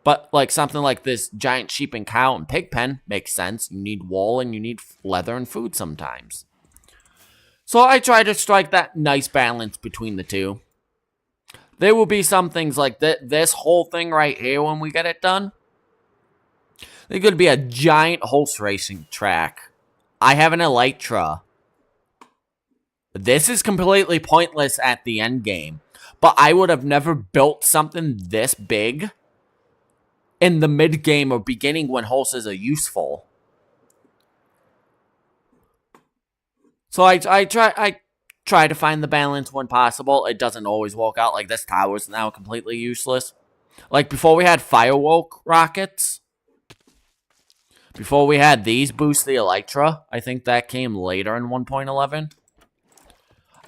But, like, something like this giant sheep and cow and pig pen makes sense. You need wool and you need leather and food sometimes. So, I try to strike that nice balance between the two. There will be some things like this whole thing right here when we get it done. There's going to be a giant horse racing track. I have an elytra. This is completely pointless at the end game. But I would have never built something this big in the mid-game or beginning when horses are useful. So I try to find the balance when possible. It doesn't always work out. Like, this tower is now completely useless. Like, before we had firework rockets. Before we had these boost the elytra. I think that came later in 1.11.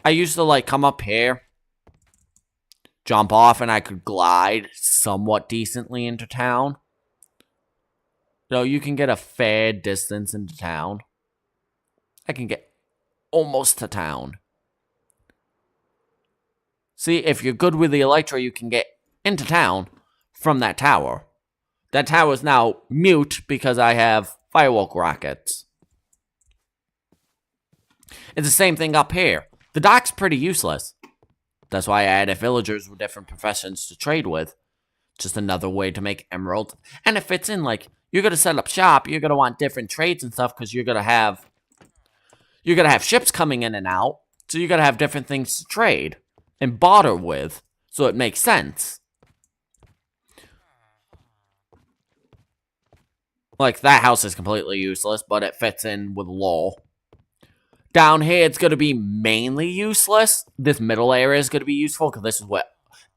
I used to, like, come up here, jump off, and I could glide somewhat decently into town. So you can get a fair distance into town. I can get almost to town. See, if you're good with the elytra, you can get into town from that tower. That tower is now mute because I have firework rockets. It's the same thing up here. The dock's pretty useless. That's why I added villagers with different professions to trade with. Just another way to make emeralds. And it fits in, like, you're going to set up shop, you're going to want different trades and stuff because you're going to have ships coming in and out. So you're going to have different things to trade and barter with. So it makes sense. Like, that house is completely useless, but it fits in with lore. Down here, it's going to be mainly useless. This middle area is going to be useful because this is what...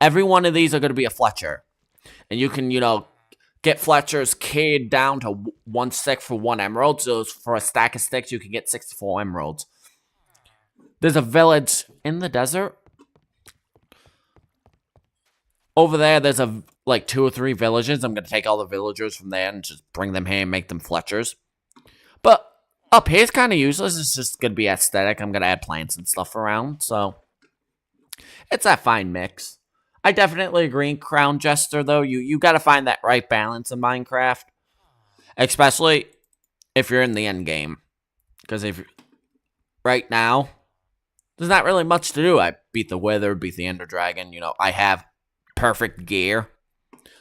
Every one of these are going to be a Fletcher. And you can, get Fletchers carried down to 1 stick for 1 emerald. So for a stack of sticks, you can get 64 emeralds. There's a village in the desert. Over there, there's like 2 or 3 villages. I'm going to take all the villagers from there and just bring them here and make them Fletchers. But up here is kind of useless. It's just going to be aesthetic. I'm going to add plants and stuff around. So it's that fine mix. I definitely agree, Crown Jester, though. You got to find that right balance in Minecraft. Especially if you're in the end game. Because right now, there's not really much to do. I beat the Wither, beat the Ender Dragon. I have perfect gear.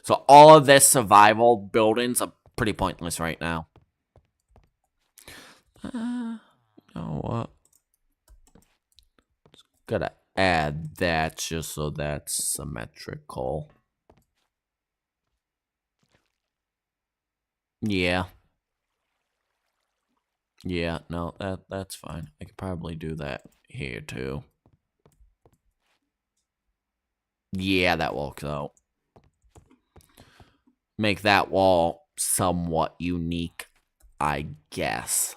So all of this survival buildings are pretty pointless right now. You know what? Gotta add that just so that's symmetrical. Yeah. Yeah, no, that's fine. I could probably do that here too. Yeah, that works out. Make that wall somewhat unique, I guess.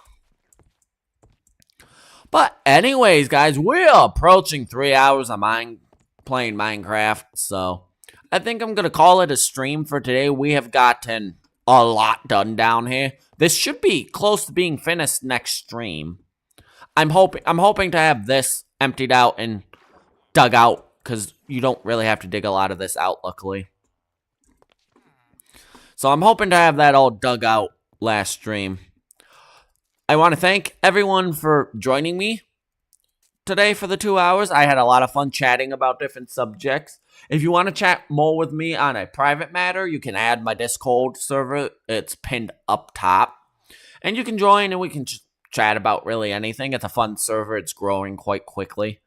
But anyways, guys, we're approaching 3 hours of playing Minecraft, so I think I'm gonna call it a stream for today. We have gotten a lot done down here. This should be close to being finished next stream. I'm hoping to have this emptied out and dug out, because you don't really have to dig a lot of this out, luckily. So I'm hoping to have that all dug out last stream. I want to thank everyone for joining me today for the 2 hours. I had a lot of fun chatting about different subjects. If you want to chat more with me on a private matter, you can add my Discord server. It's pinned up top. And you can join and we can chat about really anything. It's a fun server. It's growing quite quickly.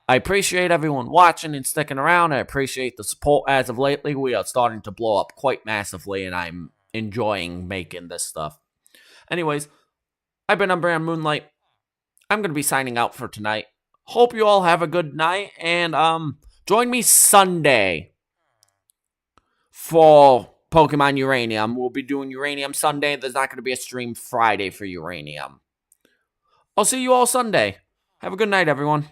I appreciate everyone watching and sticking around. I appreciate the support as of lately. We are starting to blow up quite massively, and I'm enjoying making this stuff. Anyways, I've been UmbreonMoonlight. I'm going to be signing out for tonight. Hope you all have a good night, and join me Sunday for Pokemon Uranium. We'll be doing Uranium Sunday. There's not going to be a stream Friday for Uranium. I'll see you all Sunday. Have a good night, everyone.